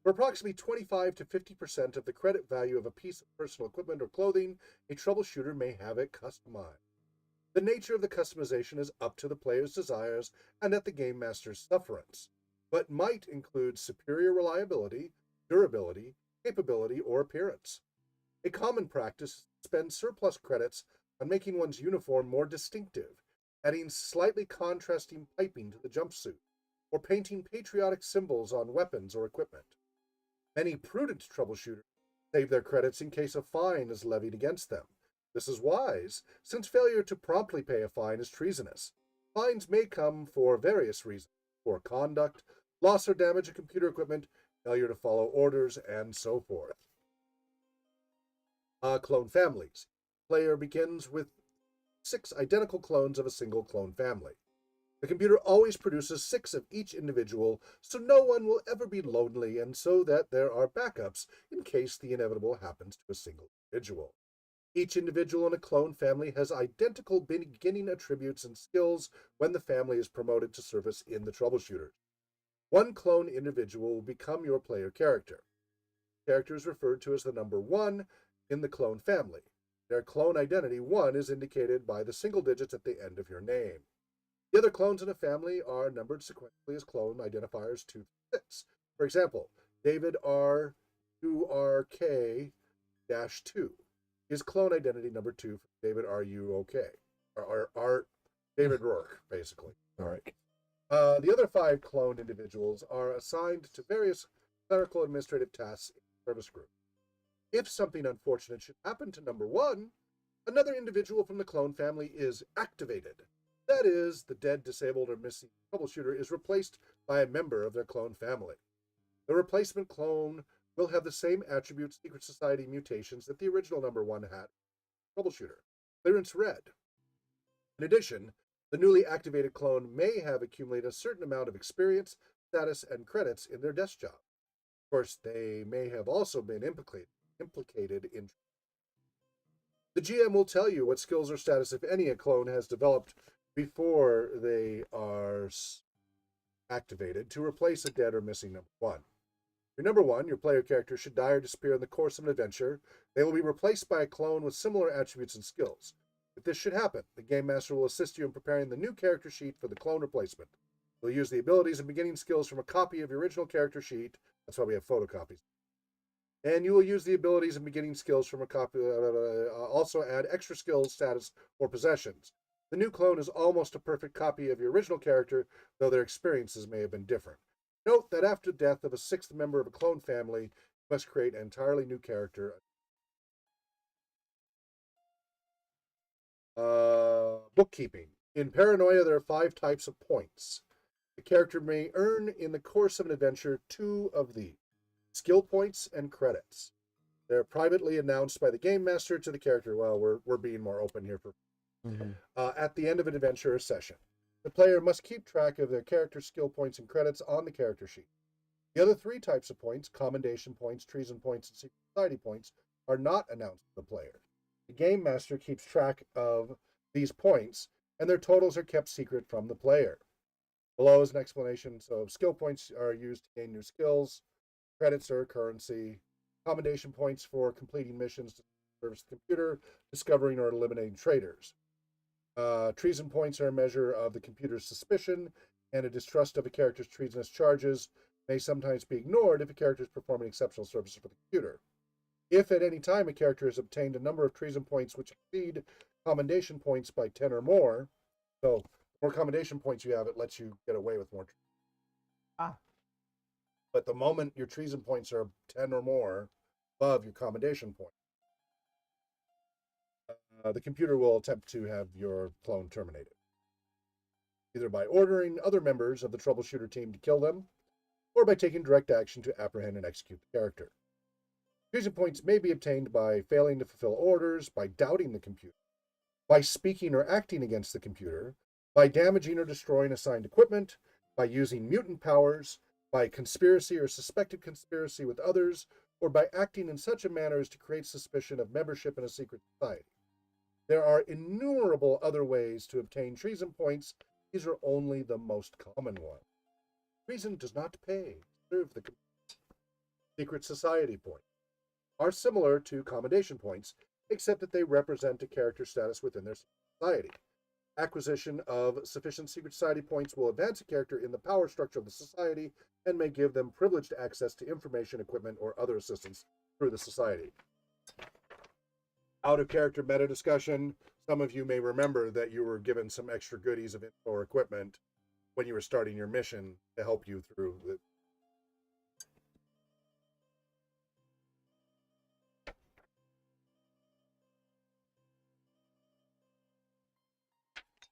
For approximately 25 to 50% of the credit value of a piece of personal equipment or clothing, a troubleshooter may have it customized. The nature of the customization is up to the player's desires and at the Game Master's sufferance, but might include superior reliability, durability, capability, or appearance. A common practice is to spend surplus credits on making one's uniform more distinctive, adding slightly contrasting piping to the jumpsuit, or painting patriotic symbols on weapons or equipment. Many prudent troubleshooters save their credits in case a fine is levied against them. This is wise, since failure to promptly pay a fine is treasonous. Fines may come for various reasons: poor conduct, loss or damage of computer equipment, failure to follow orders, and so forth. Clone families. Player begins with 6 identical clones of a single clone family. The computer always produces 6 of each individual, so no one will ever be lonely, and so that there are backups in case the inevitable happens to a single individual. Each individual in a clone family has identical beginning attributes and skills when the family is promoted to service in the troubleshooters. One clone individual will become your player character. The character is referred to as the number 1 in the clone family. Their clone identity 1 is indicated by the single digits at the end of your name. The other clones in a family are numbered sequentially as clone identifiers 2 through 6. For example, David R2RK-2 is clone identity number 2 for David RUOK. Or David Rourke, basically. All right. The other 5 clone individuals are assigned to various clerical administrative tasks in the service group. If something unfortunate should happen to number 1, another individual from the clone family is activated. That is, the dead, disabled, or missing troubleshooter is replaced by a member of their clone family. The replacement clone will have the same attribute secret society mutations that the original number 1 had. Troubleshooter. Clearance red. In addition, the newly activated clone may have accumulated a certain amount of experience, status, and credits in their desk job. Of course, they may have also been implicated in. The GM will tell you what skills or status, if any, a clone has developed before they are activated to replace a dead or missing number 1. Your number 1, your player character, should die or disappear in the course of an adventure. They will be replaced by a clone with similar attributes and skills. If this should happen, the Game Master will assist you in preparing the new character sheet for the clone replacement. You'll use the abilities and beginning skills from a copy of your original character sheet. That's why we have photocopies. And you will use the abilities and beginning skills from a copy, also add extra skills, status, or possessions. The new clone is almost a perfect copy of your original character, though their experiences may have been different. Note that after the death of a sixth member of a clone family, you must create an entirely new character. Bookkeeping. In Paranoia, there are 5 types of points. The character may earn in the course of an adventure 2 of these: skill points and credits. They're privately announced by the game master to the character. Well, we're being more open here for at the end of an adventure or session. The player must keep track of their character skill points and credits on the character sheet. The other 3 types of points, commendation points, treason points, and secret society points, are not announced to the player. The game master keeps track of these points, and their totals are kept secret from the player. Below is an explanation. So skill points are used to gain new skills, credits are currency, commendation points for completing missions to service the computer, discovering or eliminating traitors. Treason points are a measure of the computer's suspicion, and a distrust of a character's treasonous charges may sometimes be ignored if a character is performing exceptional services for the computer. If at any time a character has obtained a number of treason points which exceed commendation points by 10 or more, so the more commendation points you have, it lets you get away with more. But the moment your treason points are 10 or more above your commendation point, the computer will attempt to have your clone terminated, either by ordering other members of the troubleshooter team to kill them, or by taking direct action to apprehend and execute the character. Treason points may be obtained by failing to fulfill orders, by doubting the computer, by speaking or acting against the computer, by damaging or destroying assigned equipment, by using mutant powers, by conspiracy or suspected conspiracy with others, or by acting in such a manner as to create suspicion of membership in a secret society. There are innumerable other ways to obtain treason points. These are only the most common ones. Treason does not pay. Serve the secret society points are similar to commendation points, except that they represent a character's status within their society. Acquisition of sufficient secret society points will advance a character in the power structure of the society and may give them privileged access to information, equipment, or other assistance through the society. Out of character meta discussion, some of you may remember that you were given some extra goodies of info or equipment when you were starting your mission to help you through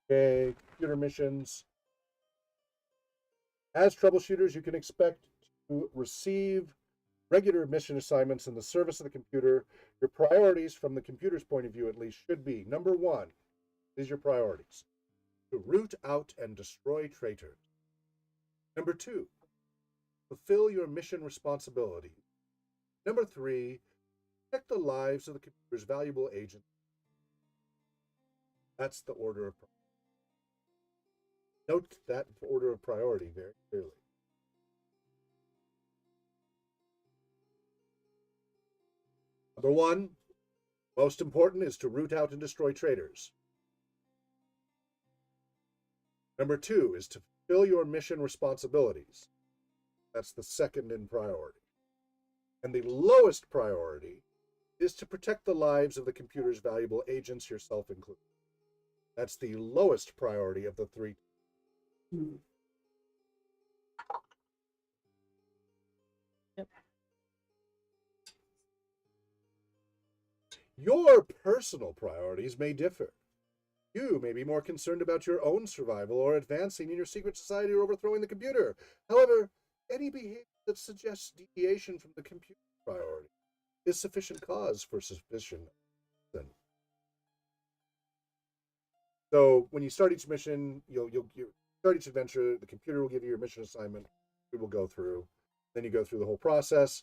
the computer missions. As troubleshooters, you can expect to receive regular mission assignments in the service of the computer. Your priorities, from the computer's point of view at least, should be: number 1, these are your priorities: to root out and destroy traitors. Number 2, fulfill your mission responsibilities. Number 3, protect the lives of the computer's valuable agents. That's the order of priority. Note that order of priority very clearly. Number 1, most important, is to root out and destroy traitors. Number 2 is to fulfill your mission responsibilities. That's the second in priority. And the lowest priority is to protect the lives of the computer's valuable agents, yourself included. That's the lowest priority of the 3. Yep. Your personal priorities may differ. You may be more concerned about your own survival or advancing in your secret society or overthrowing the computer. However, any behavior that suggests deviation from the computer priority is sufficient cause for suspicion. So when you start each mission, you'll start each adventure, the computer will give you your mission assignment, we will go through. Then you go through the whole process.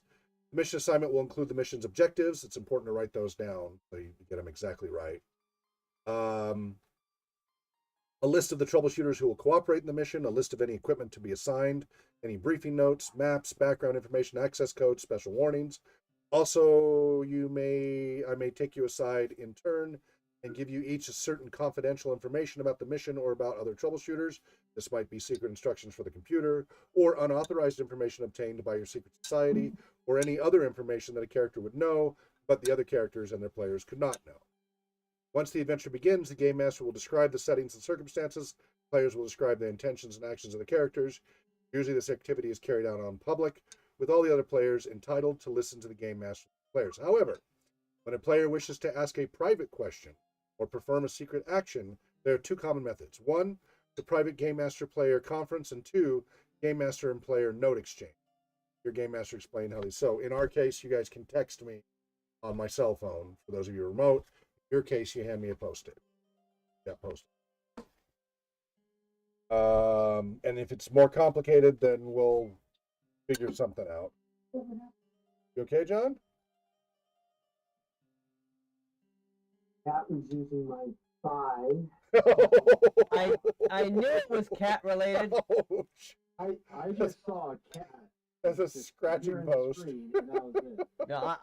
The mission assignment will include the mission's objectives. It's important to write those down so you get them exactly right. A list of the troubleshooters who will cooperate in the mission, a list of any equipment to be assigned, any briefing notes, maps, background information, access codes, special warnings. Also, I may take you aside in turn and give you each a certain confidential information about the mission or about other troubleshooters. This might be secret instructions for the computer, or unauthorized information obtained by your secret society, or any other information that a character would know, but the other characters and their players could not know. Once the adventure begins, the game master will describe the settings and circumstances. Players will describe the intentions and actions of the characters. Usually this activity is carried out on public, with all the other players entitled to listen to the game master players. However, when a player wishes to ask a private question or perform a secret action, there are two common methods. One, the private game master player conference, and two, game master and player note exchange. Your game master explained how these. So in our case, you guys can text me on my cell phone. For those of you remote, in your case, you hand me a post-it. Yeah, post-it. And if it's more complicated, then we'll figure something out. You okay, John? Cat was using my thigh. I knew it was cat related. Ouch. I just saw a cat. That's a just scratching here on the post. screen, and that was it. No,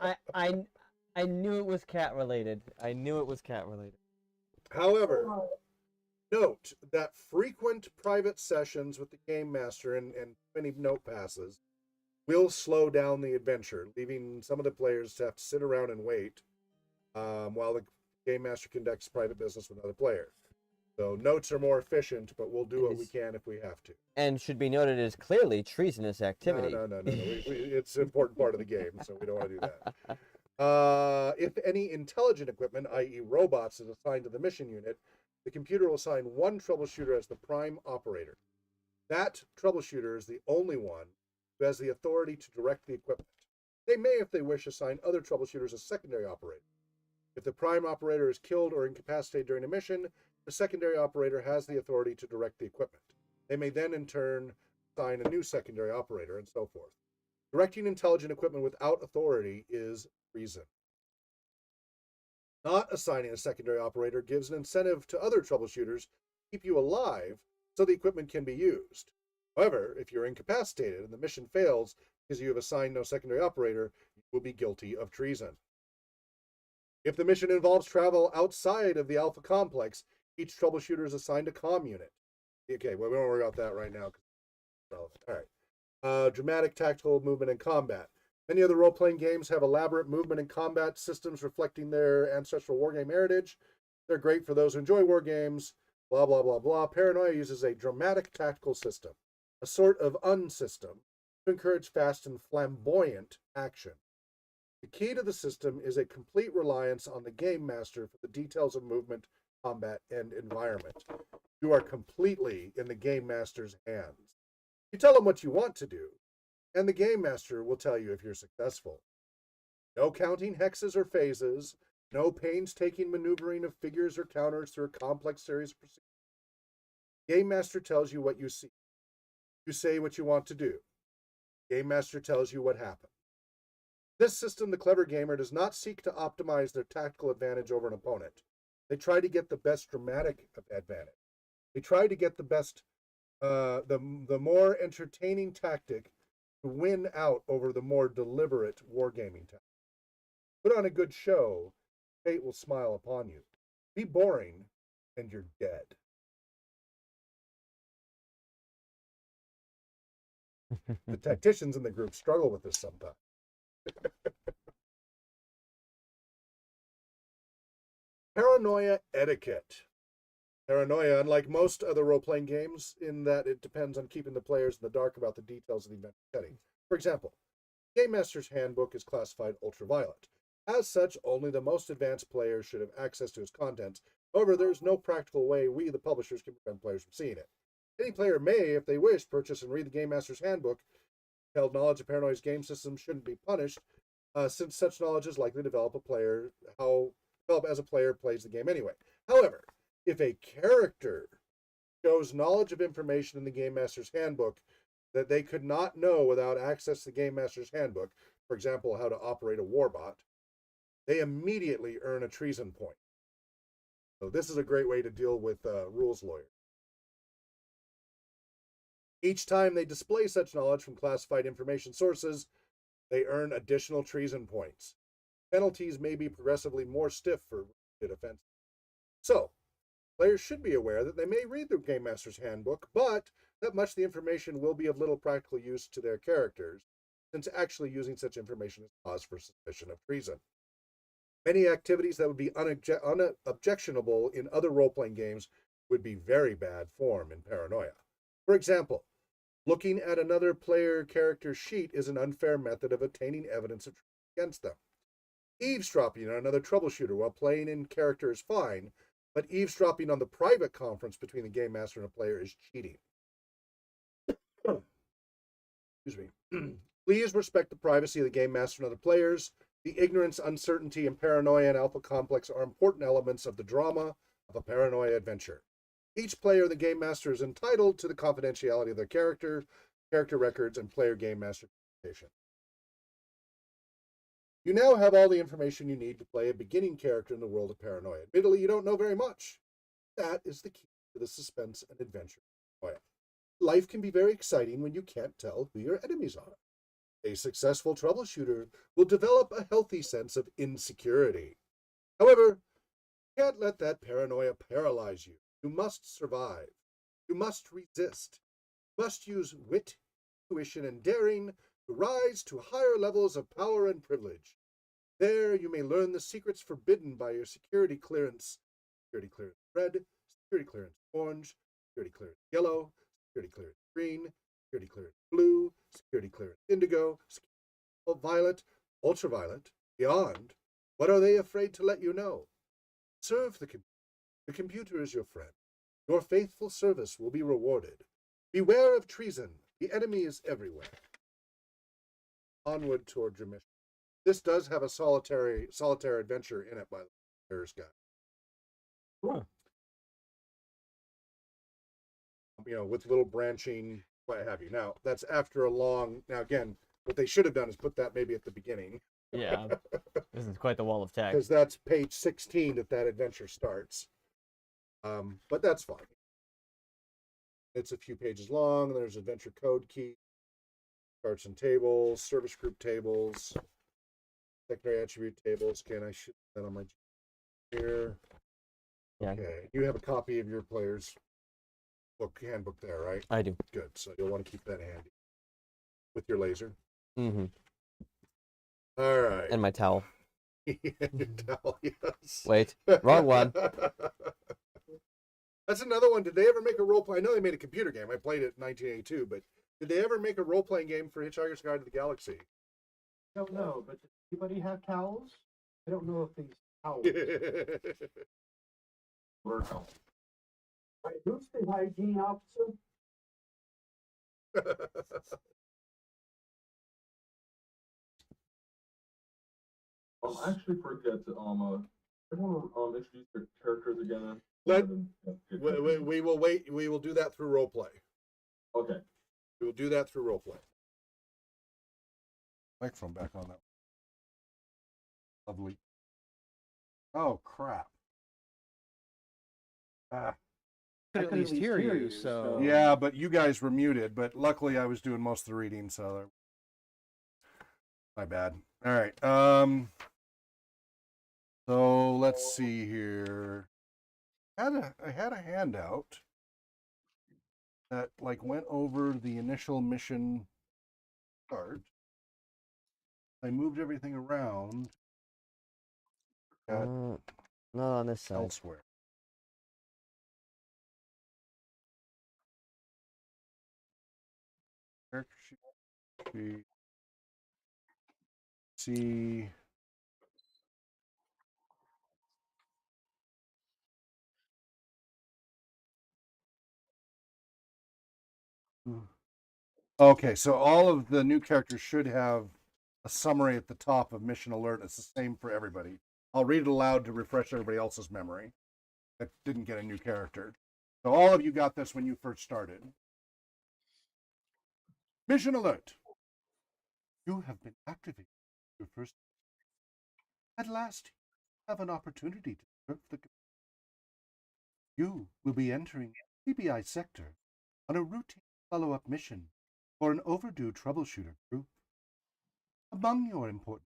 I knew it was cat related. I knew it was cat related. However, note that frequent private sessions with the game master and many note passes will slow down the adventure, leaving some of the players to have to sit around and wait while the game master conducts private business with another player. So notes are more efficient, but we'll do what we can if we have to. And should be noted as clearly treasonous activity. No. It's an important part of the game, so we don't want to do that. If any intelligent equipment, i.e. robots, is assigned to the mission unit, the computer will assign one troubleshooter as the prime operator. That troubleshooter is the only one who has the authority to direct the equipment. They may, if they wish, assign other troubleshooters as secondary operators. If the prime operator is killed or incapacitated during a mission, the secondary operator has the authority to direct the equipment. They may then, in turn, assign a new secondary operator, and so forth. Directing intelligent equipment without authority is treason. Not assigning a secondary operator gives an incentive to other troubleshooters to keep you alive so the equipment can be used. However, if you're incapacitated and the mission fails because you have assigned no secondary operator, you will be guilty of treason. If the mission involves travel outside of the Alpha Complex, each troubleshooter is assigned a comm unit. Okay, well, we don't worry about that right now. All right. Dramatic, tactical, movement, and combat. Many other role-playing games have elaborate movement and combat systems reflecting their ancestral wargame heritage. They're great for those who enjoy war games, blah, blah, blah, blah. Paranoia uses a dramatic tactical system, a sort of unsystem, to encourage fast and flamboyant action. The key to the system is a complete reliance on the game master for the details of movement, combat, and environment. You are completely in the game master's hands. You tell him what you want to do, and the game master will tell you if you're successful. No counting hexes or phases, no painstaking maneuvering of figures or counters through a complex series of procedures. Game master tells you what you see. You say what you want to do. Game master tells you what happens. This system, the clever gamer does not seek to optimize their tactical advantage over an opponent. They try to get the best dramatic advantage. They try to get the best, the more entertaining tactic to win out over the more deliberate wargaming tactic. Put on a good show, fate will smile upon you. Be boring, and you're dead. The tacticians in the group struggle with this sometimes. Paranoia etiquette. Paranoia, unlike most other role-playing games, in that it depends on keeping the players in the dark about the details of the event setting. For example, Game Master's Handbook is classified ultraviolet. As such, only the most advanced players should have access to its contents. However, there is no practical way we, the publishers, can prevent players from seeing it. Any player may, if they wish, purchase and read the Game Master's Handbook. Held knowledge of Paranoia's game system shouldn't be punished, since such knowledge is likely to develop as a player plays the game anyway. However, if a character shows knowledge of information in the Game Master's Handbook that they could not know without access to the Game Master's Handbook, for example, how to operate a warbot, they immediately earn a treason point. So this is a great way to deal with rules lawyers. Each time they display such knowledge from classified information sources, they earn additional treason points. Penalties may be progressively more stiff for repeated offenses. So, players should be aware that they may read the Game Master's Handbook, but that much of the information will be of little practical use to their characters, since actually using such information is cause for suspicion of treason. Many activities that would be unobjectionable in other role-playing games would be very bad form in Paranoia. For example, looking at another player character's sheet is an unfair method of obtaining evidence against them. Eavesdropping on another troubleshooter while playing in character is fine, but eavesdropping on the private conference between the game master and a player is cheating. Excuse me. Please respect the privacy of the game master and other players. The ignorance, uncertainty, and paranoia in Alpha Complex are important elements of the drama of a paranoia adventure. Each player and the game master is entitled to the confidentiality of their character records, and player game master communication. You now have all the information you need to play a beginning character in the world of Paranoia. Admittedly, you don't know very much. That is the key to the suspense and adventure of Paranoia. Life can be very exciting when you can't tell who your enemies are. A successful troubleshooter will develop a healthy sense of insecurity. However, you can't let that paranoia paralyze you. You must survive. You must resist. You must use wit, intuition, and daring to rise to higher levels of power and privilege. There you may learn the secrets forbidden by your security clearance red, security clearance orange, security clearance yellow, security clearance green, security clearance blue, security clearance indigo, security violet, ultraviolet, beyond. What are they afraid to let you know? Serve the computer. The computer is your friend. Your faithful service will be rewarded. Beware of treason. The enemy is everywhere. Onward toward your mission. This does have a solitaire adventure in it, by the way. There's guy. Huh. You know, with little branching, what have you. Now, that's after a long. Now, again, what they should have done is put that maybe at the beginning. Yeah. This is quite the wall of text. Because that's page 16 that adventure starts. But that's fine. It's a few pages long. There's adventure code key, charts and tables, service group tables, secondary attribute tables. Again, I should put that on my here. Yeah. Okay. You have a copy of your player's handbook there, right? I do. Good. So you'll want to keep that handy with your laser. Mm-hmm. All right. And my towel. Your towel, yes. Wait, wrong one. That's another one. Did they ever make a role play? I know they made a computer game. I played it in 1982, but did they ever make a role playing game for Hitchhiker's Guide to the Galaxy? I don't know, but does anybody have towels? I don't know if these towels. Who's the hygiene officer? Actually forget to everyone introduce their characters again. We will wait. We will do that through role play. Okay. We will do that through role play. Microphone back on that. Lovely. Oh crap. Could at least hear you, so. Yeah, but you guys were muted. But luckily, I was doing most of the reading, so my bad. All right. So let's see here. I had a handout that went over the initial mission start. I moved everything around. Not on this side. Elsewhere. Character sheet. See. Okay, so all of the new characters should have a summary at the top of mission alert. It's the same for everybody. I'll read it aloud to refresh everybody else's memory that didn't get a new character. So all of you got this when you first started. Mission alert. You have been activated. Your first. At last, you have an opportunity to serve the. You will be entering CBI sector on a routine follow-up mission for an overdue troubleshooter group. Among your important,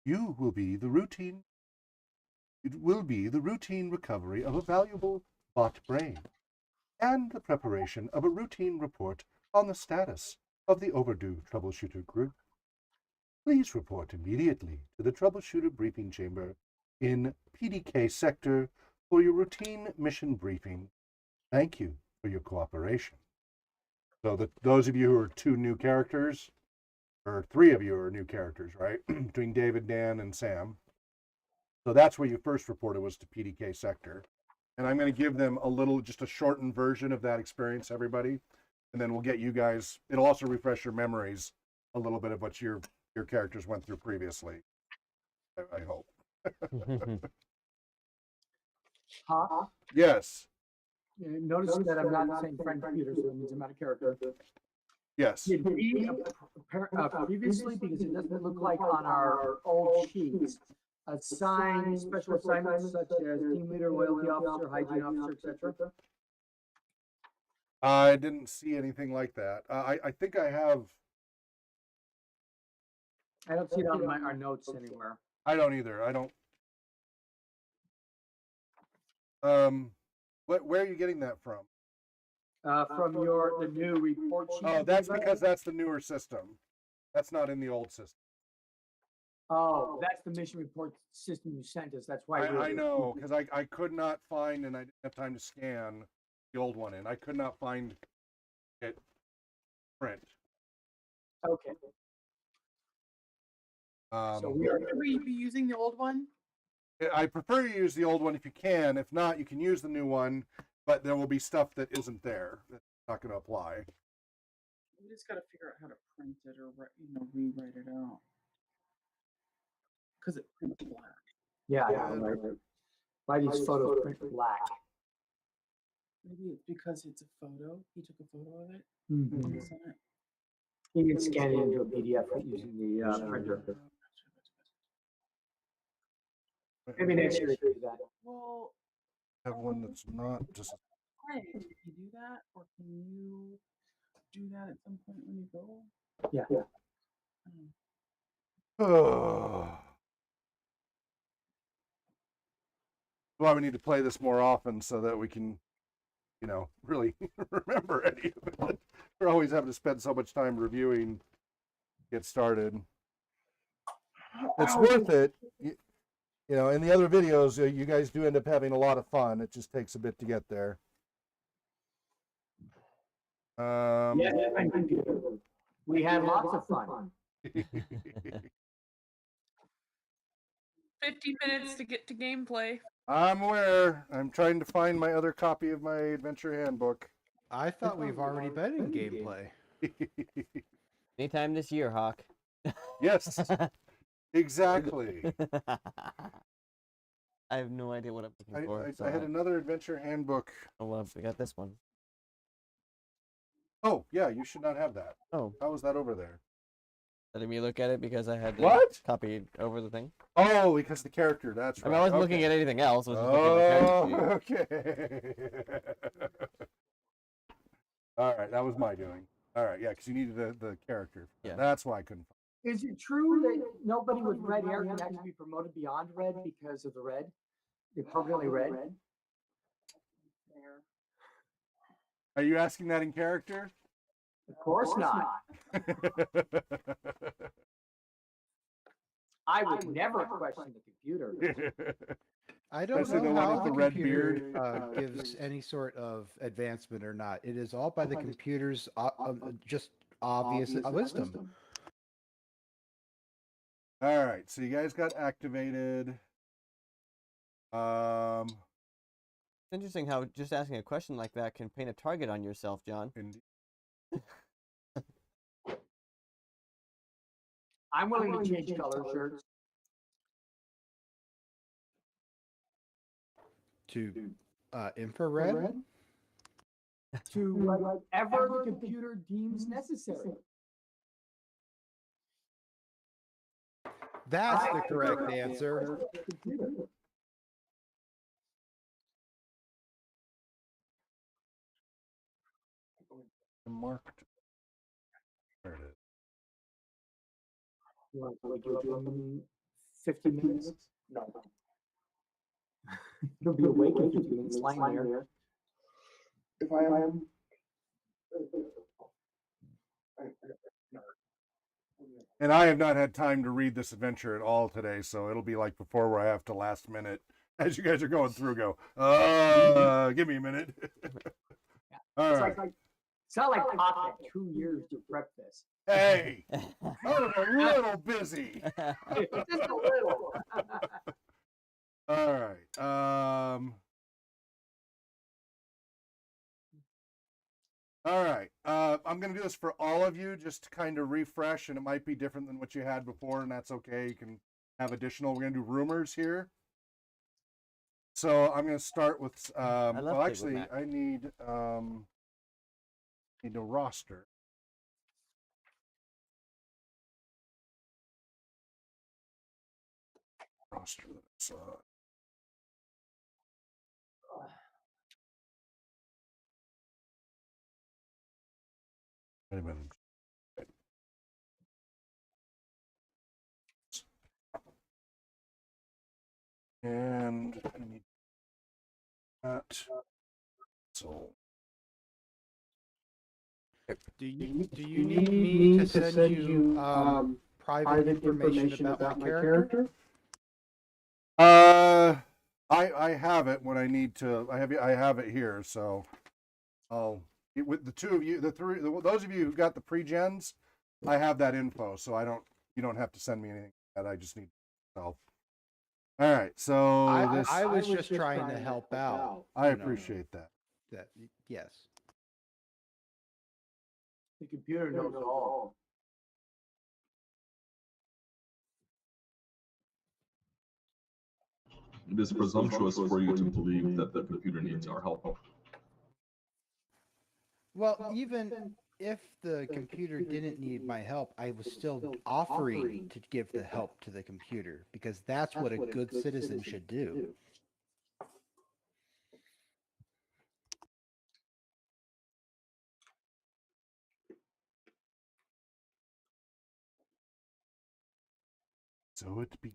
it will be the routine recovery of a valuable bot brain and the preparation of a routine report on the status of the overdue troubleshooter group. Please report immediately to the troubleshooter briefing chamber in PDK sector for your routine mission briefing. Thank you for your cooperation. So those of you who are 2 new characters, or 3 of you are new characters, right? Between David, Dan, and Sam. So that's where you first reported, was to PDK sector. And I'm going to give them just a shortened version of that experience, everybody. And then we'll get you guys, it'll also refresh your memories a little bit of what your characters went through previously. I hope. Huh? Yes. Notice that I'm not saying friend computer, so that means I'm out of character. Yes. Did we previously, because it doesn't look like on our old sheets, assign special assignments such as team leader, loyalty officer, hygiene officer, etc.? I didn't see anything like that. I think I have. I don't see it on our notes anywhere. I don't either. I don't. Where are you getting that from? From the new report sheet. Oh, that's because that's the newer system. That's not in the old system. Oh, that's the mission report system you sent us. That's why. I know, because I could not find, and I didn't have time to scan the old one in. I could not find it print. Okay. So we are. Should we be using the old one? I prefer you use the old one if you can. If not, you can use the new one, but there will be stuff that isn't there. That's not going to apply. We just got to figure out how to print it or rewrite it out. Because it prints black. Yeah. Right. Why these photos print black? Maybe it's because it's a photo. He took a photo of it. Mm-hmm. And sent it. You can scan it into a PDF using the printer. Maybe next year we can do that. Well, Have one that's not just. Frag, can you do that, or can you do that at some point when you go? Yeah. Oh. That's why we need to play this more often so that we can, really remember any of it. We're always having to spend so much time reviewing, get started. It's worth it. In the other videos, you guys do end up having a lot of fun. It just takes a bit to get there. We had lots of fun. 50 minutes to get to gameplay. I'm aware. I'm trying to find my other copy of my adventure handbook. I thought we've already been in gameplay. Anytime this year, Hawk. Yes, exactly. I have no idea what I'm looking for. I had another adventure handbook. Oh, well, we got this one. Oh, yeah, you should not have that. Oh. How was that over there? Letting me look at it because I had What? copied over the thing. Oh, because the character, that's I right. mean, I wasn't looking at anything else. I was just looking at the character sheet. Okay. All right, that was my doing. All right, yeah, because you needed the character. Yeah. That's why I couldn't find Is it true that nobody with red hair can actually be promoted beyond red because of the red? You're permanently red? There. Are you asking that in character? Of course not. I would never question the computer. I don't Especially know the one how with the the red computer beard. gives any sort of advancement or not. It is all by the computer's just obvious wisdom. All right, so you guys got activated. It's interesting how just asking a question like that can paint a target on yourself, John. Indeed. I'm willing to change color shirts. To infrared? To whatever the computer deems necessary. That's the correct answer. Marked. There it is. You want to wake you up in 50 minutes? No. You'll be awake in 50 minutes, lying there. If I am. And I have not had time to read this adventure at all today, so it'll be like before where I have to last minute, as you guys are going through, go, give me a minute. All It's right. like, it's not like Pop had 2 years to prep this. Hey, I was a little busy. Just a little. All right. All right. I'm going to do this for all of you just to kind of refresh, and it might be different than what you had before, and that's okay. You can have additional. We're going to do rumors here. So I'm going to start with, well, actually, I need a roster. Roster. Wait a minute. And I need that. So Do you need me to send you private information about my character? I have it when I need to. I have it here. So I'll with the two of you, those of you who got the pre-gens, I have that info. So you don't have to send me anything. That I just need myself. All right. So I was just trying to help out. I appreciate that. Yes. The computer knows all. It is presumptuous for you to believe that the computer needs our help. Well, even if the computer didn't need my help, I was still offering to give the help to the computer because that's what a good citizen should do. So it be.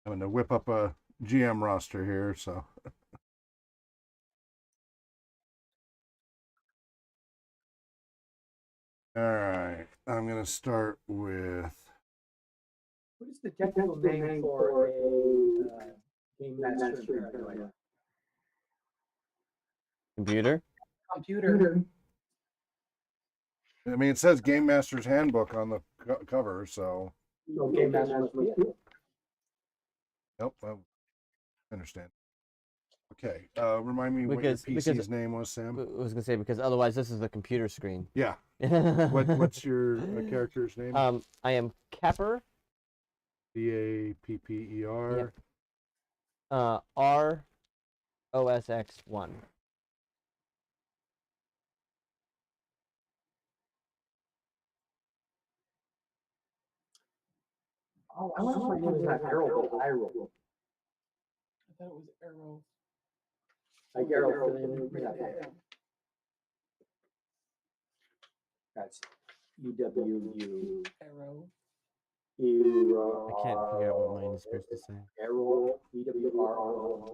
I'm going to whip up a GM roster here. So. All right. I'm going to start with. What is the technical name for a game master in Paranoia? Computer? Computer. I mean, it says Game Master's Handbook on the cover, so. No, game master must be it. Nope, I understand. Okay, remind me what your PC's name was, Sam. I was gonna say because otherwise this is the computer screen. Yeah. What's your character's name? I am Capper. CAPPER. Yep. ROSX1. Oh, I want my name is not Arrow, but Iroh. I thought it was Arrow. Like Arrow. Yeah. That's EWU. Arrow. I can't figure out what mine is supposed to say. Arrow. EWROL.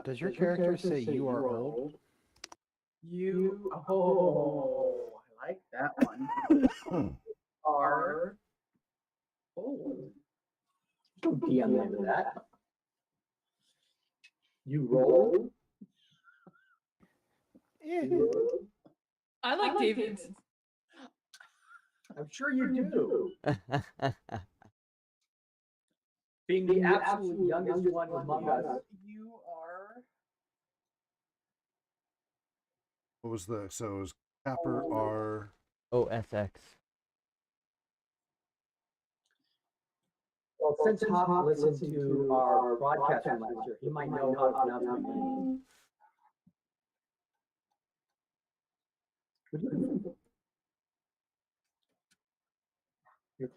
Does your character say you are old? Oh, I like that one. Are old. Don't be on the end of that. You roll. I like David's. I'm sure you do. Being the absolute youngest one among us. You are What was so it was Capper R. OSX. Well, since Hop listened to our broadcast from last year, he might know how to pronounce my name.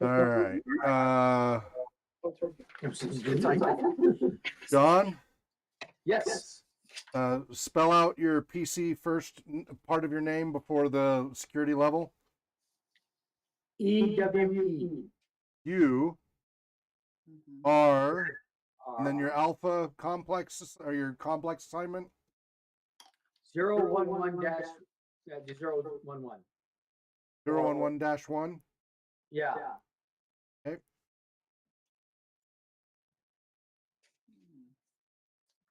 All right. Don, Yes. spell out your PC first part of your name before the security level. EWE. U Mhm. R, and then your alpha complex or your complex assignment. 011 dash 011. 011-1. Yeah. Okay.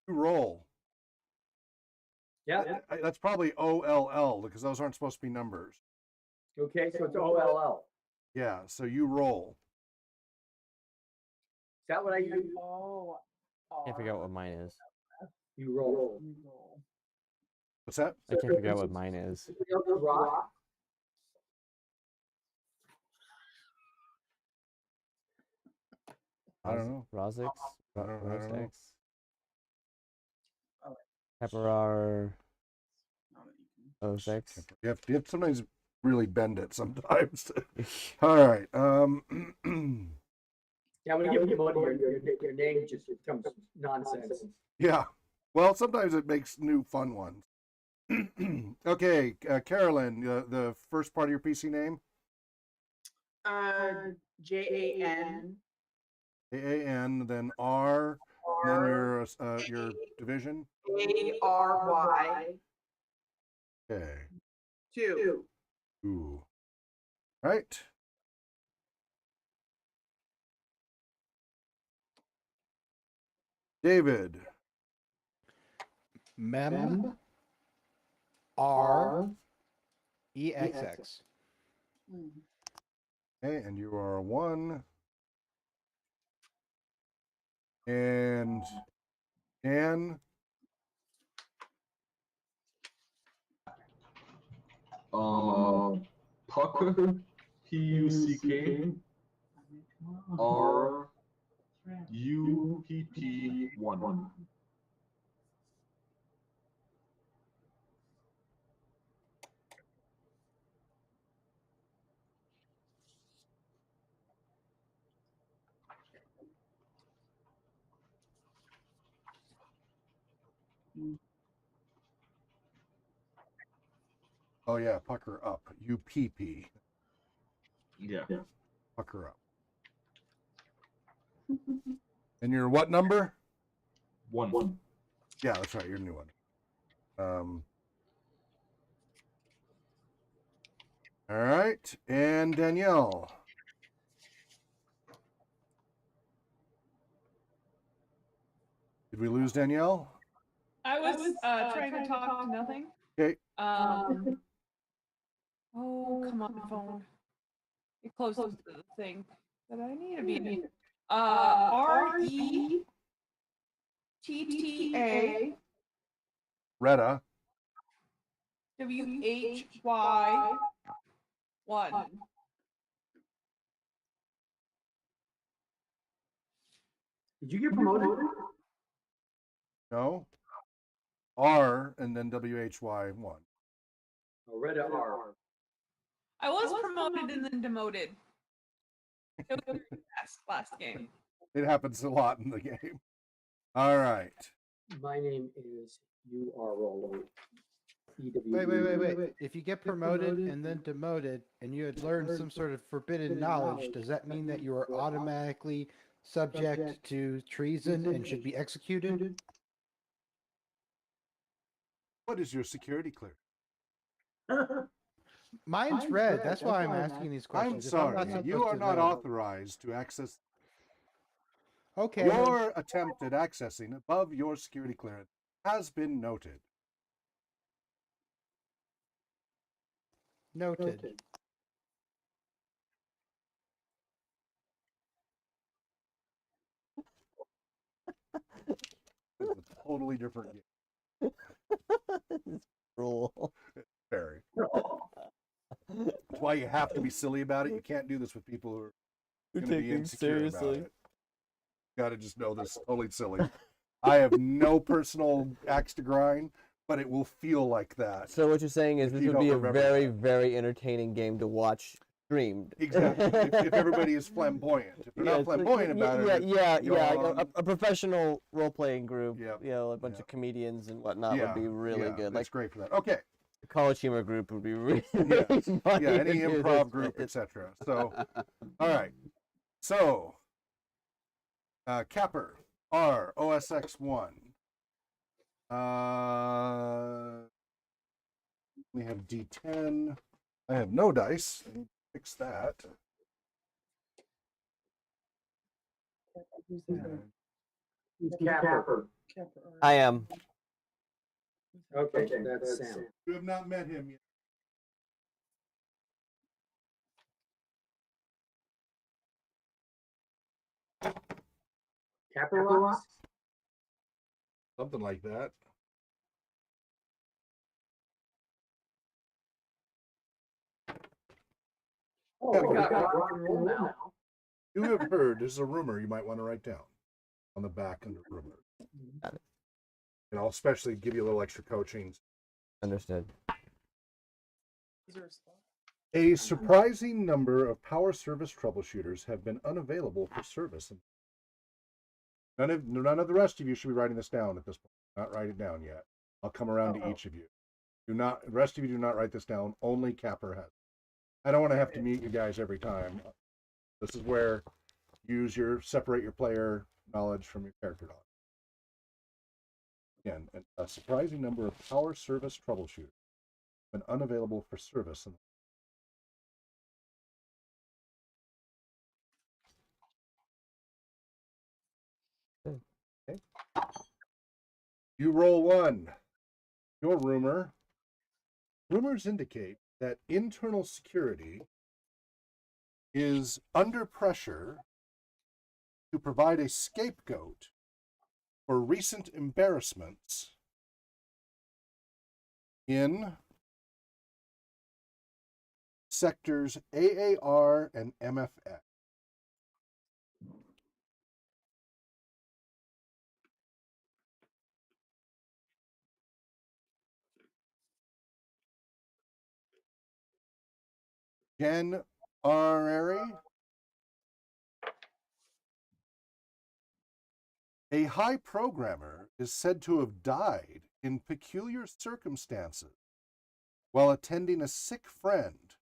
You roll. Yeah. That's probably OLL because those aren't supposed to be numbers. Okay, so it's OLL. Yeah, so you roll. Is that what I use? Oh. Can't figure out what mine is. You roll. You roll. What's that? I can't figure out what mine is. Rock. I don't know. Rosix? I don't know. Rosix? Oh. Pepperar Now that you can- 06? You have to sometimes really bend it sometimes. All right. Yeah, when you give money, your name just becomes nonsense. Yeah. Well, sometimes it makes new fun ones. Okay, Carolyn, the first part of your PC name? JAN. AAN, then R, then your division. ARY. Okay. 2. Ooh. Right. David. Mem R EXX. Okay, and you are a 1. And Dan. Puck, PUCK, RUPP1. Oh yeah, pucker up. UPP. Yeah. Pucker up. And you're what number? 1. Yeah, that's right. You're a new one. All right, and Danielle. Did we lose Danielle? I was trying to talk to nothing. Okay. Oh, come on, phone. It closes the thing that I need to be in. RETTA Retta. WHY 1. Did you get promoted? No. R and then WHY1. Oh, Red R. I was promoted and then demoted. It was very fast last game. It happens a lot in the game. All right. My name is URO. Wait. If you get promoted and then demoted and you had learned some sort of forbidden knowledge, does that mean that you are automatically subject to treason and should be executed? What is your security clearance? Mine's red. That's why I'm asking these I'm questions. If I'm sorry. not You supposed are to not know. authorized to access. Okay. Your attempt at accessing above your security clearance has been noted. Noted. It's a totally different game. rule. Very. That's why you have to be silly about it. You can't do this with people who are You're going to be taking insecure about seriously. it. Got to just know this is totally silly. I have no personal axe to grind, but it will feel like that. So what you're saying is If this you would be a don't remember very, that. very entertaining game to watch streamed. Exactly. If everybody is flamboyant. If they're Yeah, not it's like- flamboyant about it, yeah, it's like yawn. a professional role-playing group. Yep, You know, a bunch yep. of comedians and whatnot yeah, would be really yeah, good. That's Like great for that. Okay. a college humor group would be really Yeah, funny. Yeah, any to do improv this group, with. etc. So, all right. So, Capper, R, OSX1. We have D10. I have no dice. I need to fix that. Who's that? Who's Capper? Capper, all I right. am. Okay, that's Sam. You have not met him yet. Capper rocks? Something like that. Oh, we got rock and roll now. You have heard, this is a rumor you might want to write down on the back under rumor. Got it. And I'll especially give you a little extra coaching. Understood. Is there a spot? A surprising number of power service troubleshooters have been unavailable for service. None of the rest of you should be writing this down at this point. Not write it down yet. I'll come around to each of you. The rest of you do not write this down. Only Capper has. I don't want to have to meet you guys every time. This is where you separate your player knowledge from your character knowledge. Again, a surprising number of power service troubleshooters have been unavailable for service. Okay. You roll 1. Your rumor. Rumors indicate that internal security is under pressure to provide a scapegoat for recent embarrassments in sectors AAR and MFX. Jen Arari. A high programmer is said to have died in peculiar circumstances while attending a sick friend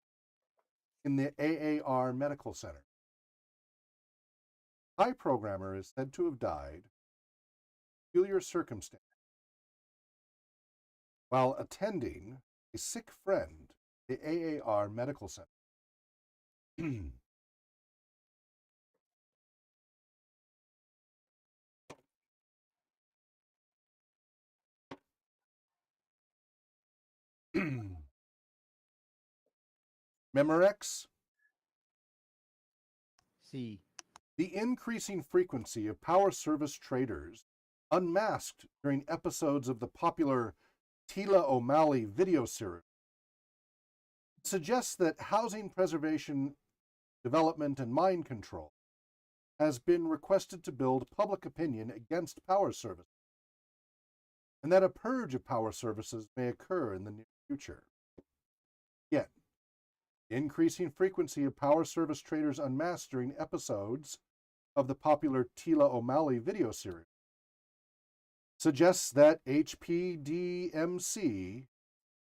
in the AAR Medical Center. High programmer is said to have died in peculiar circumstances while attending a sick friend at the AAR Medical Center. Memorex. C. The increasing frequency of power service traders unmasked during episodes of the popular Tila O'Malley video series suggests that housing preservation, development, and mind control has been requested to build public opinion against power services, and that a purge of power services may occur in the near future. Again, increasing frequency of power service traders unmasked during episodes of the popular Tila O'Malley video series suggests that HPDMC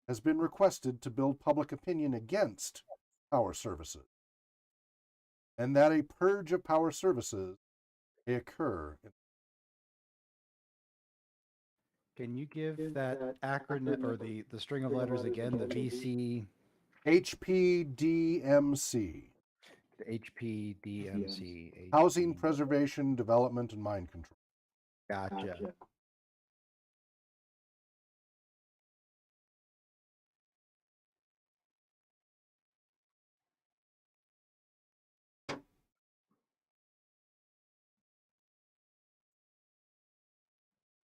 has been requested to build public opinion against power services, and that a purge of power services may occur. Can you give that acronym or the string of letters again? The VC, HPDMC. the HPDMC. Housing Preservation, Development, and Mind Control. Gotcha.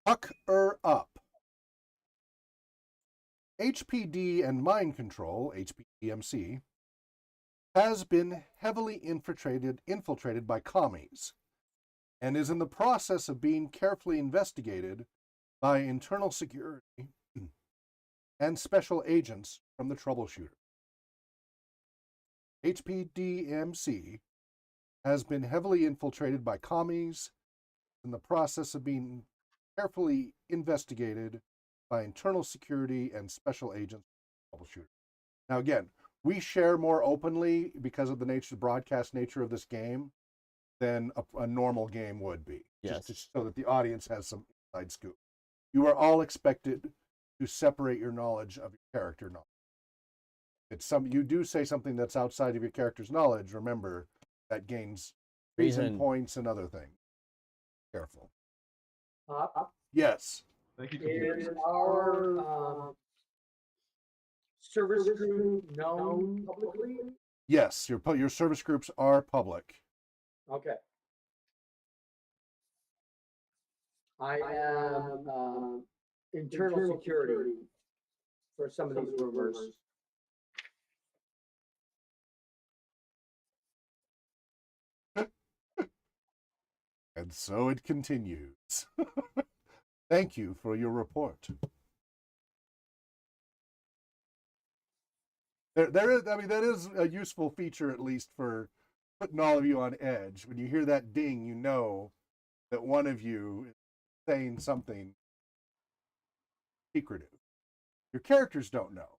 Huck up. HPD and mind control, HPDMC, has been heavily infiltrated by commies and is in the process of being carefully investigated by internal security and special agents from the troubleshooter. HPDMC has been heavily infiltrated by commies in the process of being carefully investigated by internal security and special agents from the troubleshooter. Now again, we share more openly because of the broadcast nature of this game than a normal game would be. Yes. Just so that the audience has some inside scoop. You are all expected to separate your knowledge of your character knowledge. You do say something that's outside of your character's knowledge, remember, that gains reason points and other things. Careful. Yes. Thank you, Is computers. our service group known publicly? Yes, your service groups are public. Okay. I am internal security for some of these rumors. And so it continues. Thank you for your report. There is, I mean, that is a useful feature, at least for putting all of you on edge. When you hear that ding, you know that one of you is saying something secretive. Your characters don't know,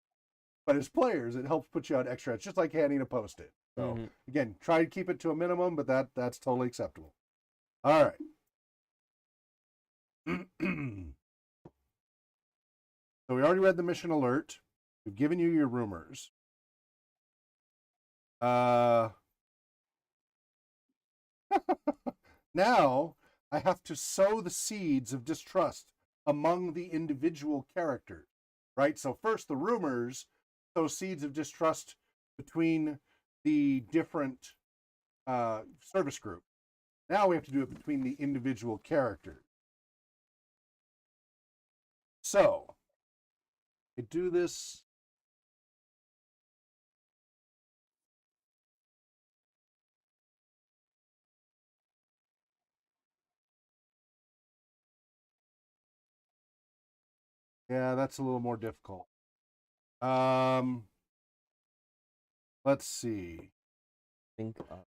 but as players, it helps put you on extra edge, just like handing a Post-it. So again, try to keep it to a minimum, but that's totally acceptable. All right. So we already read the mission alert. We've given you your rumors. Now I have to sow the seeds of distrust among the individual characters, right? So first the rumors sow seeds of distrust between the different service groups. Now we have to do it between the individual characters. So, I do this. Yeah, that's a little more difficult. Let's see. Think that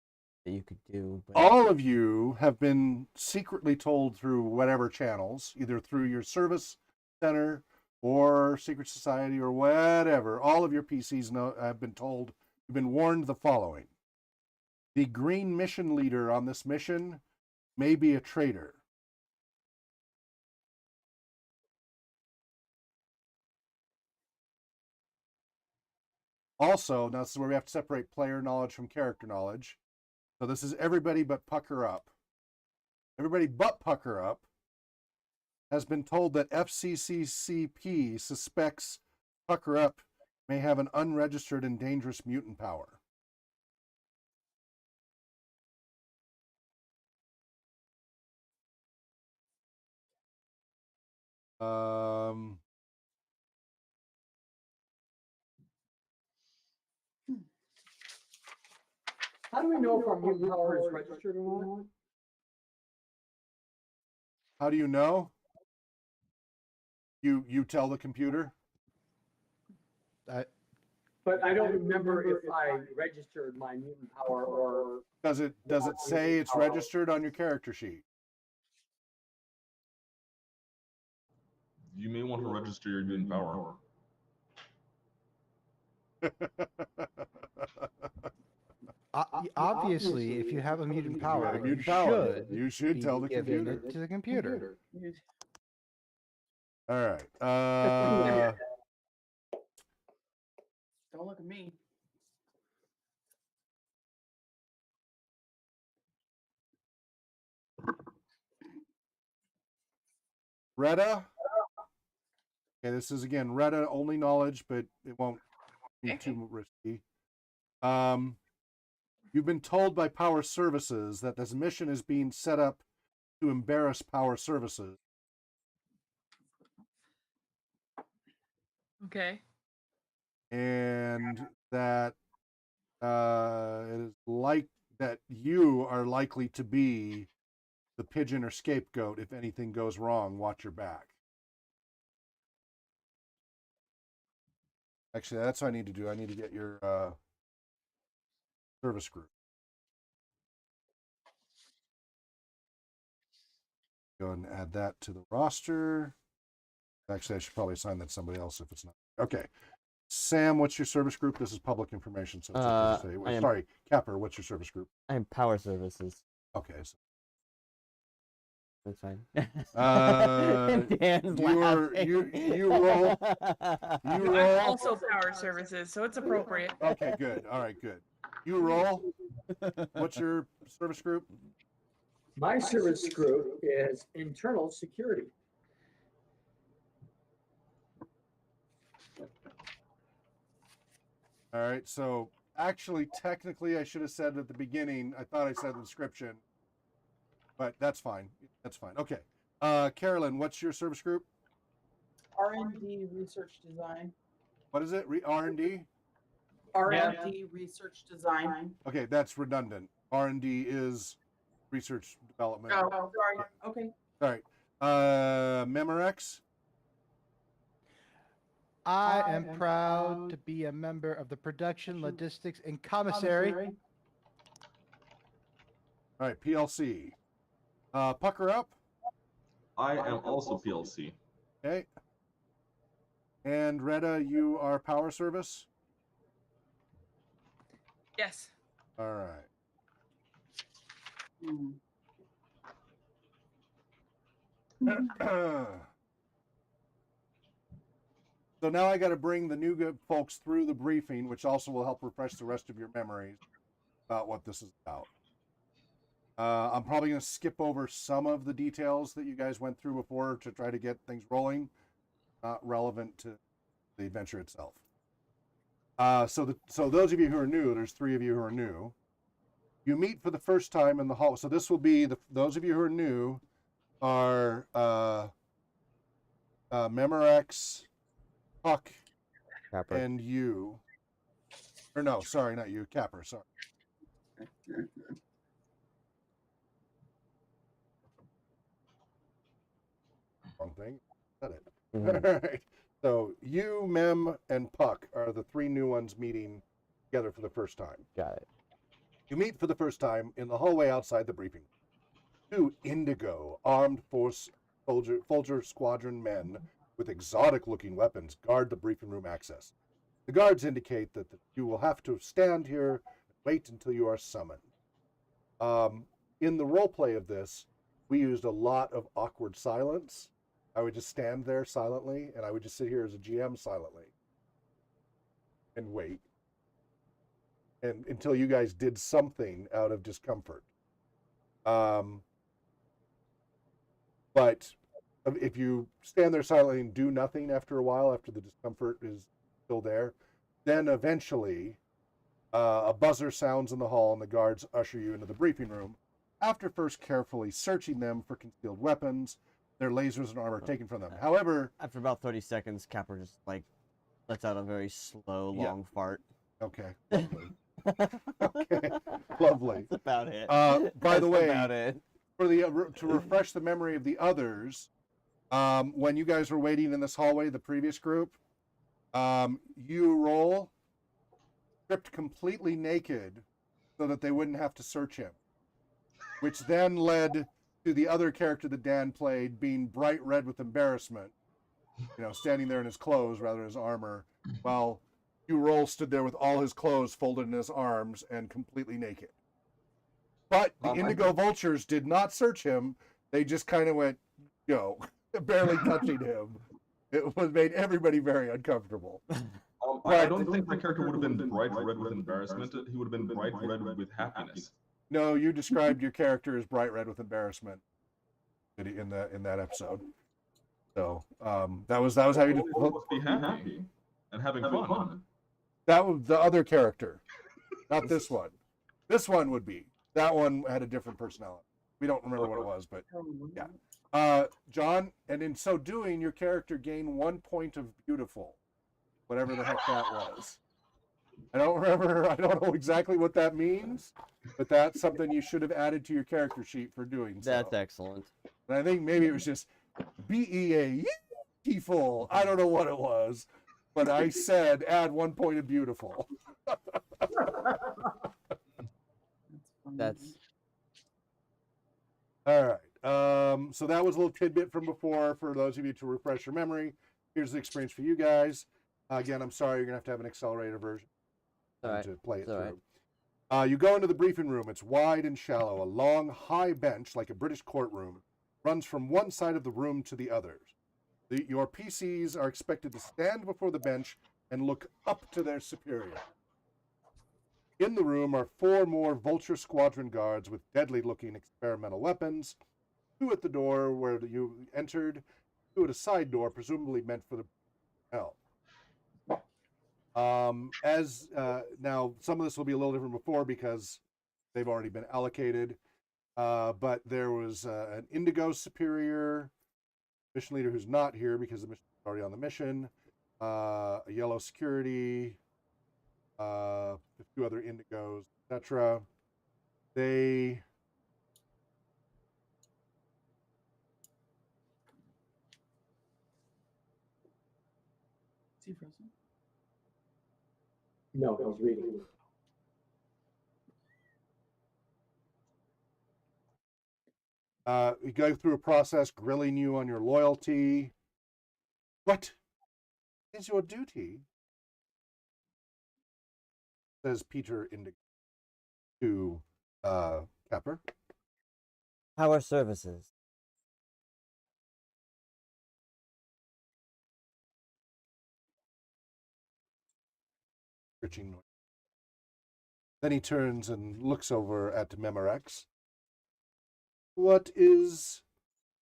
you could do. But... All of you have been secretly told through whatever channels, either through your service center or secret society or whatever. All of your PCs have been told, you've been warned the following. The green mission leader on this mission may be a traitor. Also, now this is where we have to separate player knowledge from character knowledge. So this is everybody but Pucker Up. Everybody but Pucker Up has been told that FCCCP suspects Pucker Up may have an unregistered and dangerous mutant power. How do we know if our mutant power is registered or not? How do you know? You tell the computer? But I don't remember if I registered my mutant power or... Does it say it's registered on your character sheet? You may want to register your mutant power. Obviously, if you have a mutant power, you should tell the giving computer. it to the computer. All right. Don't look at me. Retta. Okay, this is again Retta only knowledge, but it won't be too risky. You've been told by Power Services that this mission is being set up to embarrass Power Services. Okay. and that it is like that you are likely to be the pigeon or scapegoat if anything goes wrong. Watch your back. Actually, that's what I need to do. I need to get your service group. Go and add that to the roster. Actually, I should probably assign that to somebody else if it's not. Okay. Sam, what's your service group? This is public information, so it's okay to say. Sorry, Capper, what's your service group? I am power services. Okay. So, That's fine. you Dan's laughing. roll. You I'm roll. also power services, so it's appropriate. Okay, good. All right, good. You roll. What's your service group? My service group is internal security. All right, so actually, technically, I should have said at the beginning. I thought I said in the description, but that's fine. That's fine. Okay. Carolyn, what's your service group? R&D research design. What is it? R&D? R&D research design. Okay, that's redundant. R&D is research development. Oh, sorry. Okay. All right. Memorex? I am proud to be a member of the production, logistics, and commissary. All right, PLC. Pucker up. I am also PLC. Okay. And Retta, you are power service? Yes. All right. So now I got to bring the new folks through the briefing, which also will help refresh the rest of your memories about what this is about. I'm probably going to skip over some of the details that you guys went through before to try to get things rolling, not relevant to the adventure itself. So those of you who are new, there's 3 of you who are new. You meet for the first time in the hall. So this will be those of you who are new are Memorex, Puck, Capper. and you. Or no, sorry, not you, Capper. Sorry. Wrong thing. Said it. Mhm. All right. So you, Mem, and Puck are the 3 new ones meeting together for the first time. Got it. You meet for the first time in the hallway outside the briefing. 2 indigo armed force soldier squadron men with exotic-looking weapons guard the briefing room access. The guards indicate that you will have to stand here and wait until you are summoned. In the role play of this, we used a lot of awkward silence. I would just stand there silently, and I would just sit here as a GM silently and wait. And until you guys did something out of discomfort. But if you stand there silently and do nothing after a while, after the discomfort is still there, then eventually a buzzer sounds in the hall and the guards usher you into the briefing room. After first carefully searching them for concealed weapons, their lasers and armor taken from them. However, After about 30 seconds, Capper just like lets out a very slow, Yeah. long fart. okay, lovely. Okay, lovely. That's about it. By the That's way, about it. for the to refresh the memory of the others, when you guys were waiting in this hallway, the previous group, you roll stripped completely naked so that they wouldn't have to search him, which then led to the other character that Dan played being bright red with embarrassment, standing there in his clothes rather than his armor, while you roll stood there with all his clothes folded in his arms and completely naked. But the indigo vultures did not search him. They just kind of went, barely touching him. It made everybody very uncomfortable. I don't think my character would have been bright red with embarrassment. He would have been bright red with happiness. No, you described your character as bright red with embarrassment in that episode. So that was how you Must be happy and having fun. That was the other character, not this one. This one would be. That one had a different personality. We don't remember what it was, but yeah. John, and in so doing, your character gained 1 point of beautiful. whatever the heck that was. I don't remember. I don't know exactly what that means, but that's something you should have added to your character sheet for doing so. That's excellent. And I think maybe it was just beautiful. I don't know what it was, but I said add 1 point of beautiful. That's All right. So that was a little tidbit from before for those of you to refresh your memory. Here's the experience for you guys. Again, I'm sorry, you're gonna have to have an accelerator version to play it through. You go into the briefing room. It's wide and shallow. A long, high bench, like a British courtroom, runs from one side of the room to the other. Your PCs are expected to stand before the bench and look up to their superior. In the room are 4 more Vulture Squadron guards with deadly-looking experimental weapons. 2 at the door where you entered, 2 at a side door, presumably meant for the hell. Now, some of this will be a little different before because they've already been allocated. But there was an Indigo superior, mission leader who's not here because the mission is already on the mission, a yellow security, a few other Indigos, etc. They Is he frozen? No, I was reading. You go through a process grilling you on your loyalty. What is your duty? Says Peter Indigo to Capper. power services. Scritching noise. Then he turns and looks over at Memorex. What is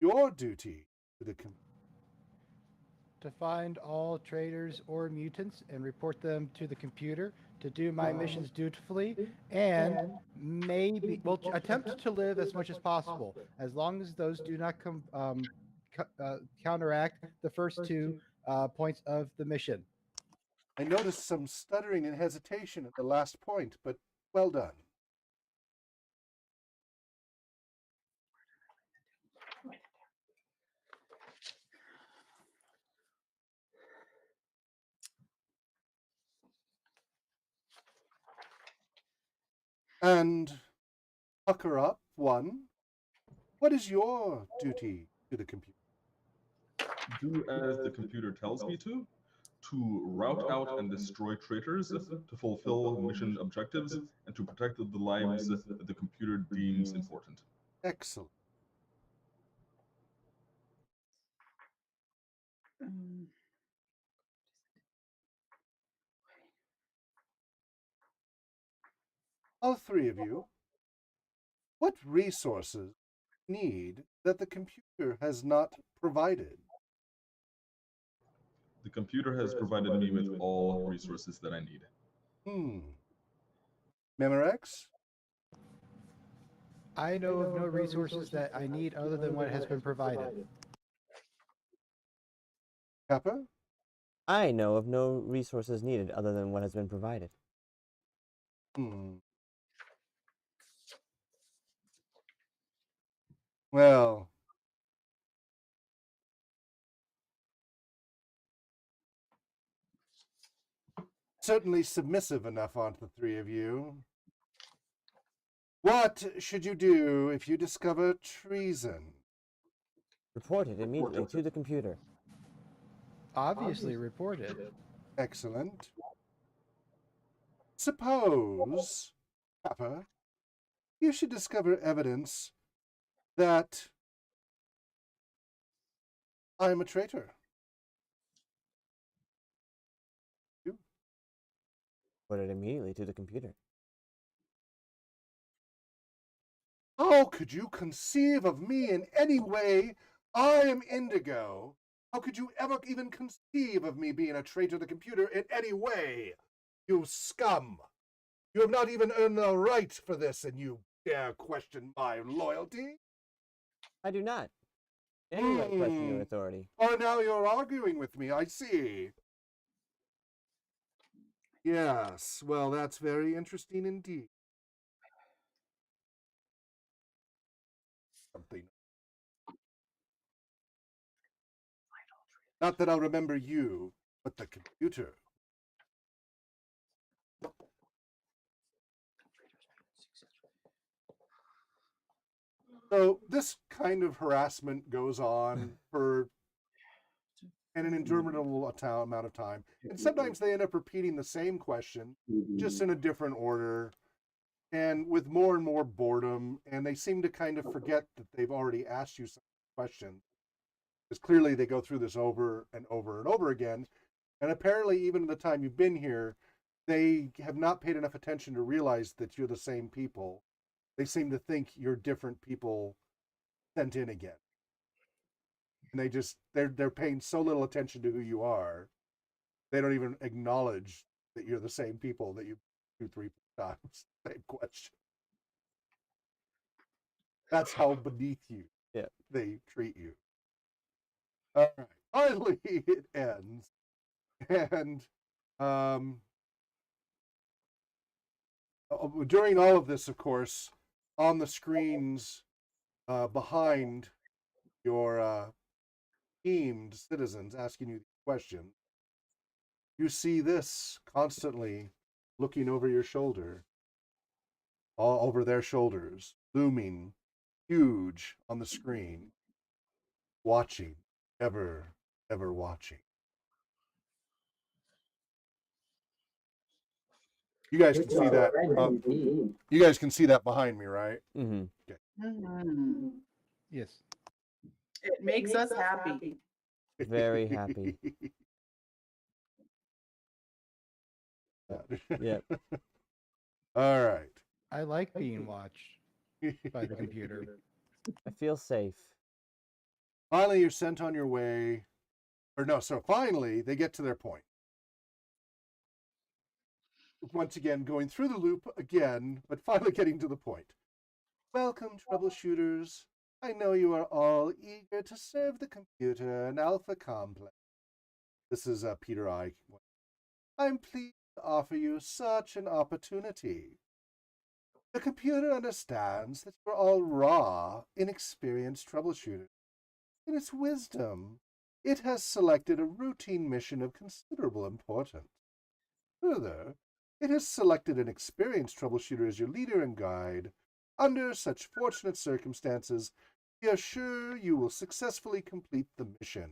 your duty to the To find all traitors or mutants and report them to the computer, to do my missions dutifully, and maybe, well, attempt to live as much as possible, as long as those do not counteract the first 2 points of the mission. I noticed some stuttering and hesitation at the last point, but well done. And pucker up, one. What is your duty to the computer? Do as the computer tells me to route out and destroy traitors, to fulfill mission objectives, and to protect the lives that the computer deems important. Excellent. All 3 of you, what resources need that the computer has not provided? The computer has provided me with all resources that I need. Memorex? I know of no resources that I need other than what has been provided. Kappa? I know of no resources needed other than what has been provided. Well, certainly submissive enough, aren't the 3 of you? What should you do if you discover treason? Report it immediately to the computer. Obviously reported. Excellent. Suppose, Kappa, you should discover evidence that I'm a traitor. Report it immediately to the computer. How could you conceive of me in any way? I am Indigo. How could you ever even conceive of me being a traitor to the computer in any way? You scum! You have not even earned the right for this, and you dare question my loyalty? I do not. Any right question your authority. Oh, now you're arguing with me, I see. Yes, well, that's very interesting indeed. Something. Not that I'll remember you, but the computer. So this kind of harassment goes on for an interminable amount of time. And sometimes they end up repeating the same question, just in a different order, and with more and more boredom. And they seem to kind of forget that they've already asked you some questions. Because clearly they go through this over and over and over again. And apparently, even the time you've been here, they have not paid enough attention to realize that you're the same people. They seem to think you're different people sent in again. And they're paying so little attention to who you are, they don't even acknowledge that you're the same people that you 2-3 times. Same question. That's how beneath you they treat you. All right. Finally, it ends. And during all of this, of course, on the screens behind your teamed citizens asking you questions, you see this constantly looking over your shoulder, all over their shoulders, looming huge on the screen, watching, ever watching. You guys can see that. You guys can see that behind me, right? Mm-hmm. Okay. Mhm. Yes. It makes us happy. Very happy. Yep. All right. I like being watched by the computer. I feel safe. Finally, you're sent on your way. Or no, so finally, they get to their point. Once again, going through the loop again, but finally getting to the point. Welcome, troubleshooters. I know you are all eager to serve the computer an alpha complex. This is Peter I. I'm pleased to offer you such an opportunity. The computer understands that you're all raw, inexperienced troubleshooters. In its wisdom, it has selected a routine mission of considerable importance. Further, it has selected an experienced troubleshooter as your leader and guide. Under such fortunate circumstances, we are sure you will successfully complete the mission.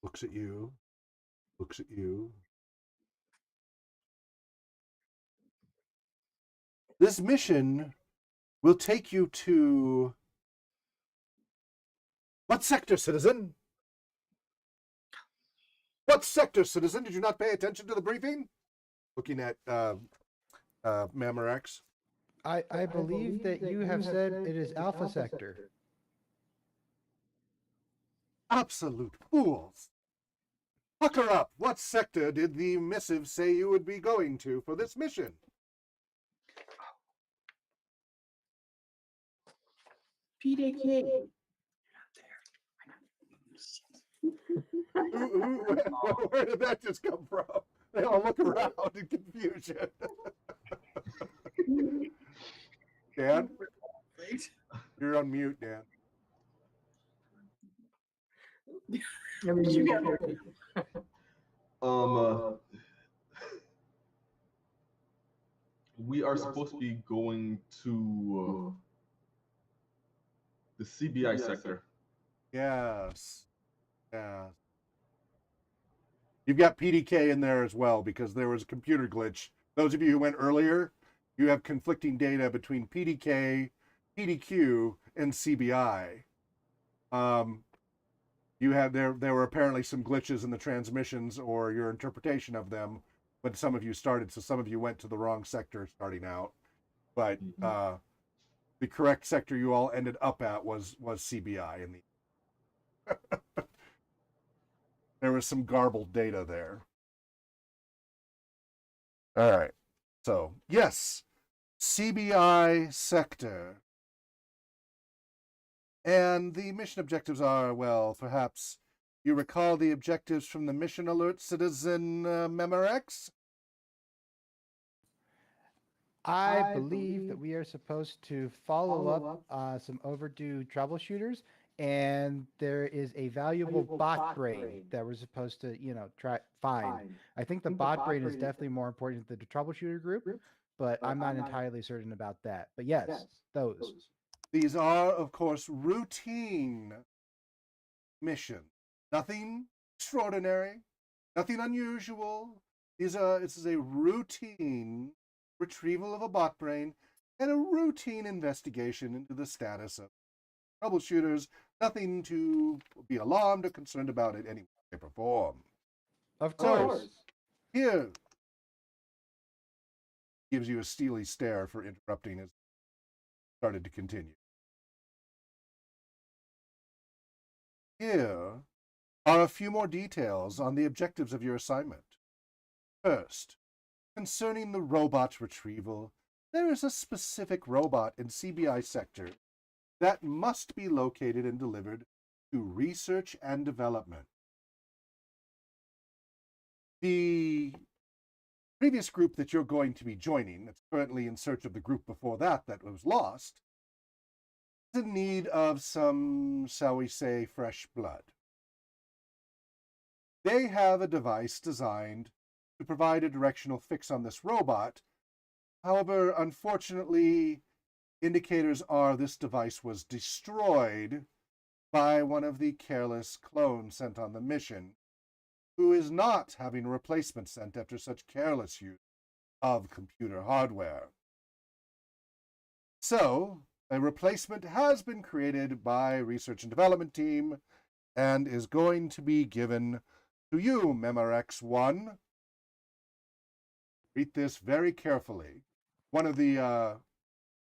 Looks at you. Looks at you. This mission will take you to... What sector, citizen? What sector, citizen? Did you not pay attention to the briefing? Looking at Mammorex. I believe that you have said it is Alpha Sector. Absolute fools. Pucker up. What sector did the missive say you would be going to for this mission? PDK. Where did that just come from? They all look around in confusion. Dan? You're on mute, Dan. We are supposed to be going to the CBI sector. Yes. Yeah. You've got PDK in there as well because there was a computer glitch. Those of you who went earlier, you have conflicting data between PDK, PDQ, and CBI. You had there were apparently some glitches in the transmissions or your interpretation of them, but some of you started, so some of you went to the wrong sector starting out. But the correct sector you all ended up at was CBI in the there was some garbled data there. All right. So, yes, CBI sector. And the mission objectives are, well, perhaps You recall the objectives from the mission alert, Citizen Memorex? I believe that we are supposed to follow up some overdue troubleshooters, and there is a valuable bot brain that we're supposed to, try find. I think the bot brain is definitely more important than the troubleshooter group, but I'm not entirely certain about that. But yes, those. These are, of course, routine missions. Nothing extraordinary, nothing unusual. This is a routine retrieval of a bot brain and a routine investigation into the status of troubleshooters. Nothing to be alarmed or concerned about in any way, shape, or form. Of course. Here gives you a steely stare for interrupting as started to continue. Here are a few more details on the objectives of your assignment. First, concerning the robot retrieval, there is a specific robot in CBI sector that must be located and delivered to research and development. The previous group that you're going to be joining, that's currently in search of the group before that was lost, is in need of some, shall we say, fresh blood. They have a device designed to provide a directional fix on this robot. However, unfortunately, indicators are this device was destroyed by one of the careless clones sent on the mission, who is not having a replacement sent after such careless use of computer hardware. So, a replacement has been created by research and development team and is going to be given to you, Memorex 1. Read this very carefully. One of the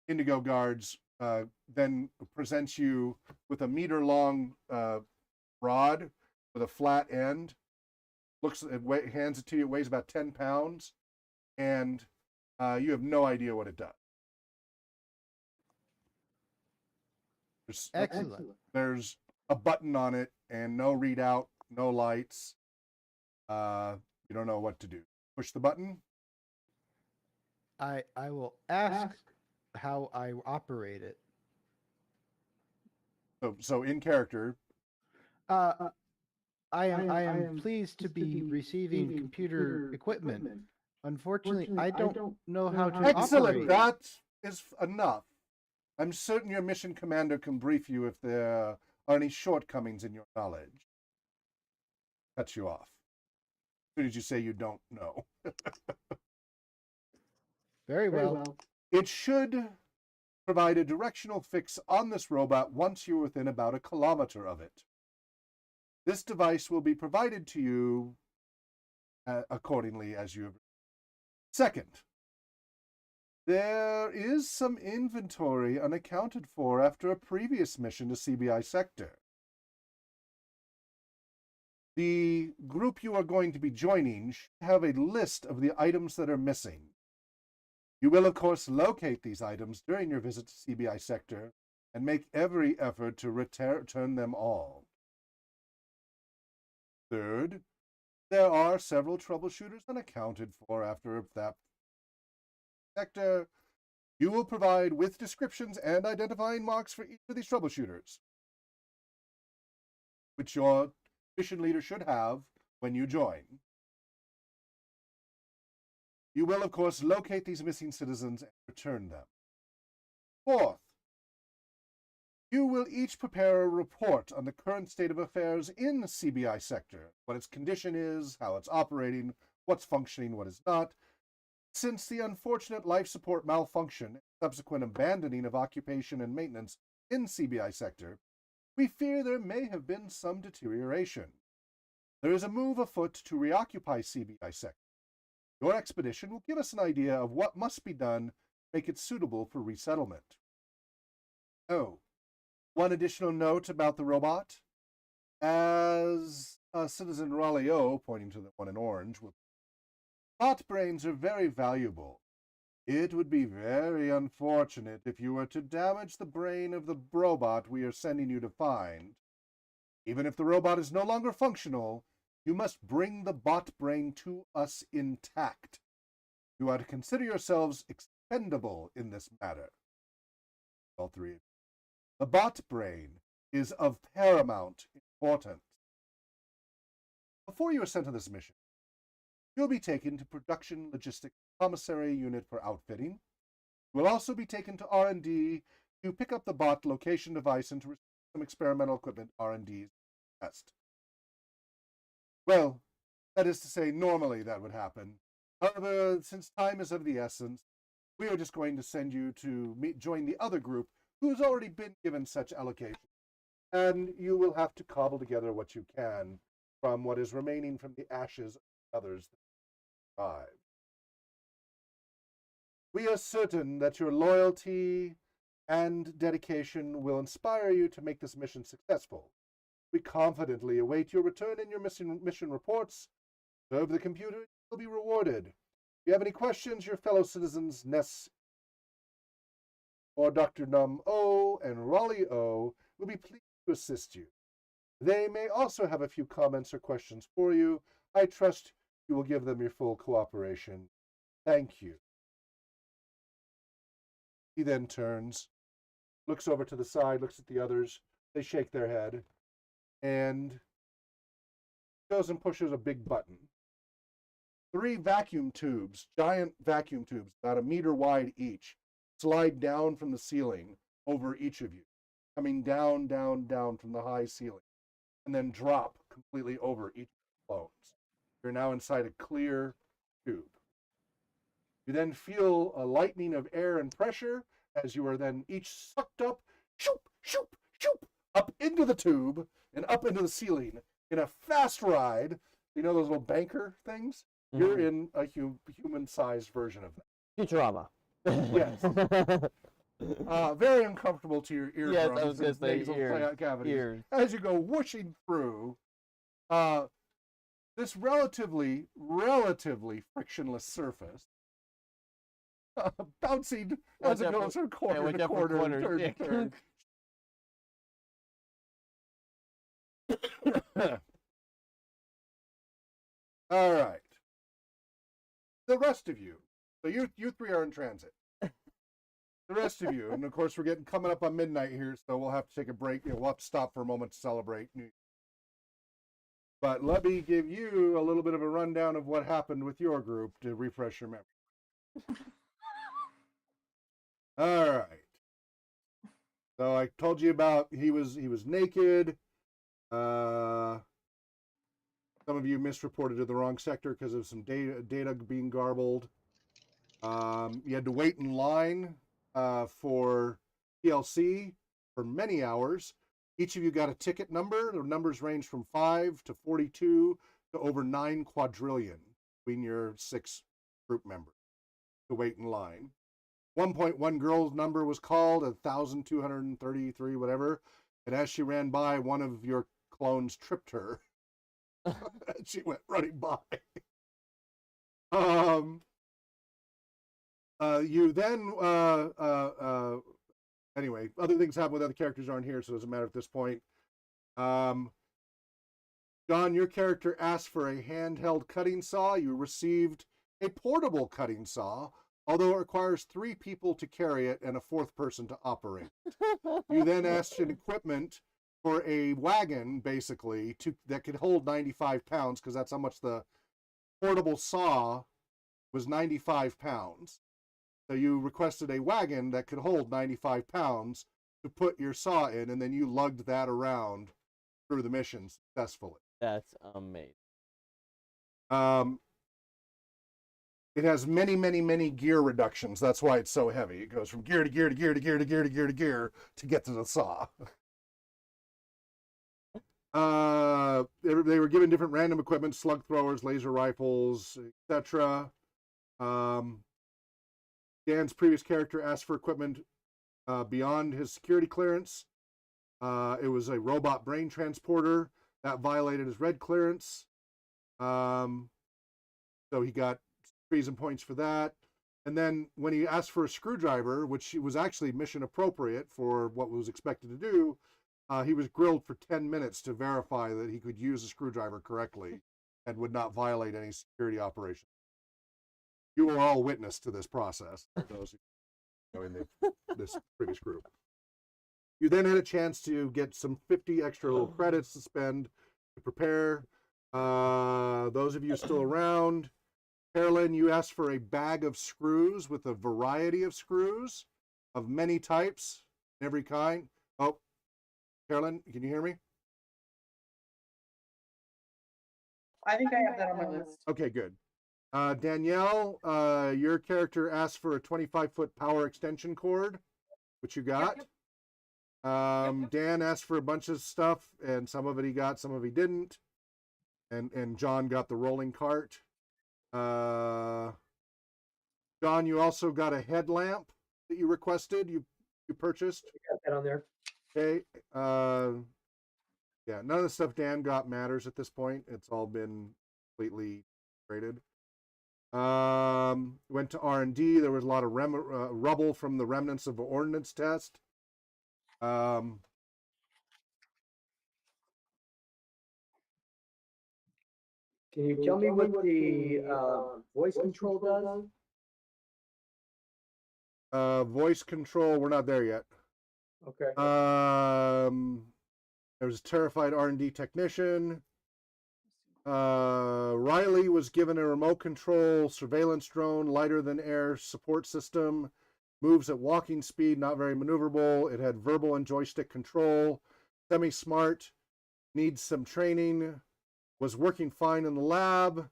Indigo guards then presents you with a meter-long rod with a flat end. Hands it to you. It weighs about 10 pounds, and you have no idea what it does. Excellent. There's a button on it, and no readout, no lights. You don't know what to do. Push the button. I will ask how I operate it. So in character. I am pleased to be receiving computer equipment. Unfortunately, I don't know how to Excellent. operate. That is enough. I'm certain your mission commander can brief you if there are any shortcomings in your knowledge. Cut you off. As soon as you say you don't know. Very well. It should provide a directional fix on this robot once you're within about 1 kilometer of it. This device will be provided to you accordingly as you have. Second, there is some inventory unaccounted for after a previous mission to CBI sector. The group you are going to be joining should have a list of the items that are missing. You will, of course, locate these items during your visit to CBI sector and make every effort to return them all. Third, there are several troubleshooters unaccounted for after that sector. You will provide with descriptions and identifying marks for each of these troubleshooters, which your mission leader should have when you join. You will, of course, locate these missing citizens and return them. Fourth, you will each prepare a report on the current state of affairs in the CBI sector, what its condition is, how it's operating, what's functioning, what is not. Since the unfortunate life support malfunction and subsequent abandoning of occupation and maintenance in CBI sector, we fear there may have been some deterioration. There is a move afoot to reoccupy CBI sector. Your expedition will give us an idea of what must be done to make it suitable for resettlement. Oh, one additional note about the robot. As Citizen Raleigh, pointing to the one in orange, bot brains are very valuable. It would be very unfortunate if you were to damage the brain of the robot we are sending you to find. Even if the robot is no longer functional, you must bring the bot brain to us intact. You are to consider yourselves expendable in this matter. All three. The bot brain is of paramount importance. Before you are sent on this mission, you'll be taken to Production Logistics Commissary Unit for outfitting. You will also be taken to R&D to pick up the bot location device and to receive some experimental equipment R&D's test. Well, that is to say, normally that would happen. However, since time is of the essence, we are just going to send you to join the other group who has already been given such allocation. And you will have to cobble together what you can from what is remaining from the ashes of others that survived. We are certain that your loyalty and dedication will inspire you to make this mission successful. We confidently await your return and your mission reports. Serve the computer, you will be rewarded. If you have any questions, your fellow citizens Ness or Dr. Num O and Raleigh O will be pleased to assist you. They may also have a few comments or questions for you. I trust you will give them your full cooperation. Thank you. He then turns, looks over to the side, looks at the others. They shake their head, and goes and pushes a big button. 3 vacuum tubes, giant vacuum tubes, about 1 meter wide each, slide down from the ceiling over each of you, coming down, down, down from the high ceiling, and then drop completely over each of the clones. You're now inside a clear tube. You then feel a lightening of air and pressure as you are then each sucked up, shoop, shoop, shoop, up into the tube and up into the ceiling in a fast ride. You know those little banker things? Mm-hmm. You're in a human-sized version of that. Futurama. Yes. Very uncomfortable to your eardrums. Yes, I was going to say nasal cavities ears. as you go whooshing through this relatively frictionless surface. Bouncing as it goes from corner to corner, turn to turn. All right. The rest of you. So you 3 are in transit. The rest of you, and of course we're coming up on midnight here, so we'll have to take a break. We'll have to stop for a moment to celebrate New Year. But let me give you a little bit of a rundown of what happened with your group to refresh your memory. All right. So I told you about he was naked. Some of you misreported to the wrong sector because of some data being garbled. You had to wait in line for TLC for many hours. Each of you got a ticket number. The numbers range from 5 to 42 to over 9 quadrillion between your 6 group members to wait in line. 1.1 girl's number was called, 1,233, whatever. And as she ran by, one of your clones tripped her. She went running by. You then, anyway, other things happen with other characters aren't here, so it doesn't matter at this point. John, your character asked for a handheld cutting saw. You received a portable cutting saw, although it requires 3 people to carry it and a 4th person to operate. You then asked an equipment for a wagon, basically, that could hold 95 pounds, because that's how much the portable saw was, 95 pounds. So you requested a wagon that could hold 95 pounds to put your saw in, and then you lugged that around through the mission successfully. That's amazing. It has many, many, many gear reductions. That's why it's so heavy. It goes from gear to gear to gear to gear to gear to gear to gear to get to the saw. They were given different random equipment, slug throwers, laser rifles, etc. Dan's previous character asked for equipment beyond his security clearance. It was a robot brain transporter that violated his red clearance. So he got reason points for that. And then when he asked for a screwdriver, which was actually mission appropriate for what was expected to do, he was grilled for 10 minutes to verify that he could use a screwdriver correctly and would not violate any security operation. You were all witness to this process, those who know in this previous group. You then had a chance to get some 50 extra little credits to spend to prepare. Those of you still around, Carolyn, you asked for a bag of screws with a variety of screws of many types, every kind. Oh, Carolyn, can you hear me? I think I have that on my list. Okay, good. Danielle, your character asked for a 25-foot power extension cord, which you got. Dan asked for a bunch of stuff, and some of it he got, some of it he didn't. And John got the rolling cart. John, you also got a headlamp that you requested. You purchased. Got that on there. Okay. Yeah, none of the stuff Dan got matters at this point. It's all been completely traded. Went to R&D. There was a lot of rubble from the remnants of the ordnance test. Can you tell me what the voice control does? Voice control, we're not there yet. Okay. There was a terrified R&D technician. Riley was given a remote control surveillance drone, lighter than air support system, moves at walking speed, not very maneuverable. It had verbal and joystick control, semi-smart, needs some training, was working fine in the lab.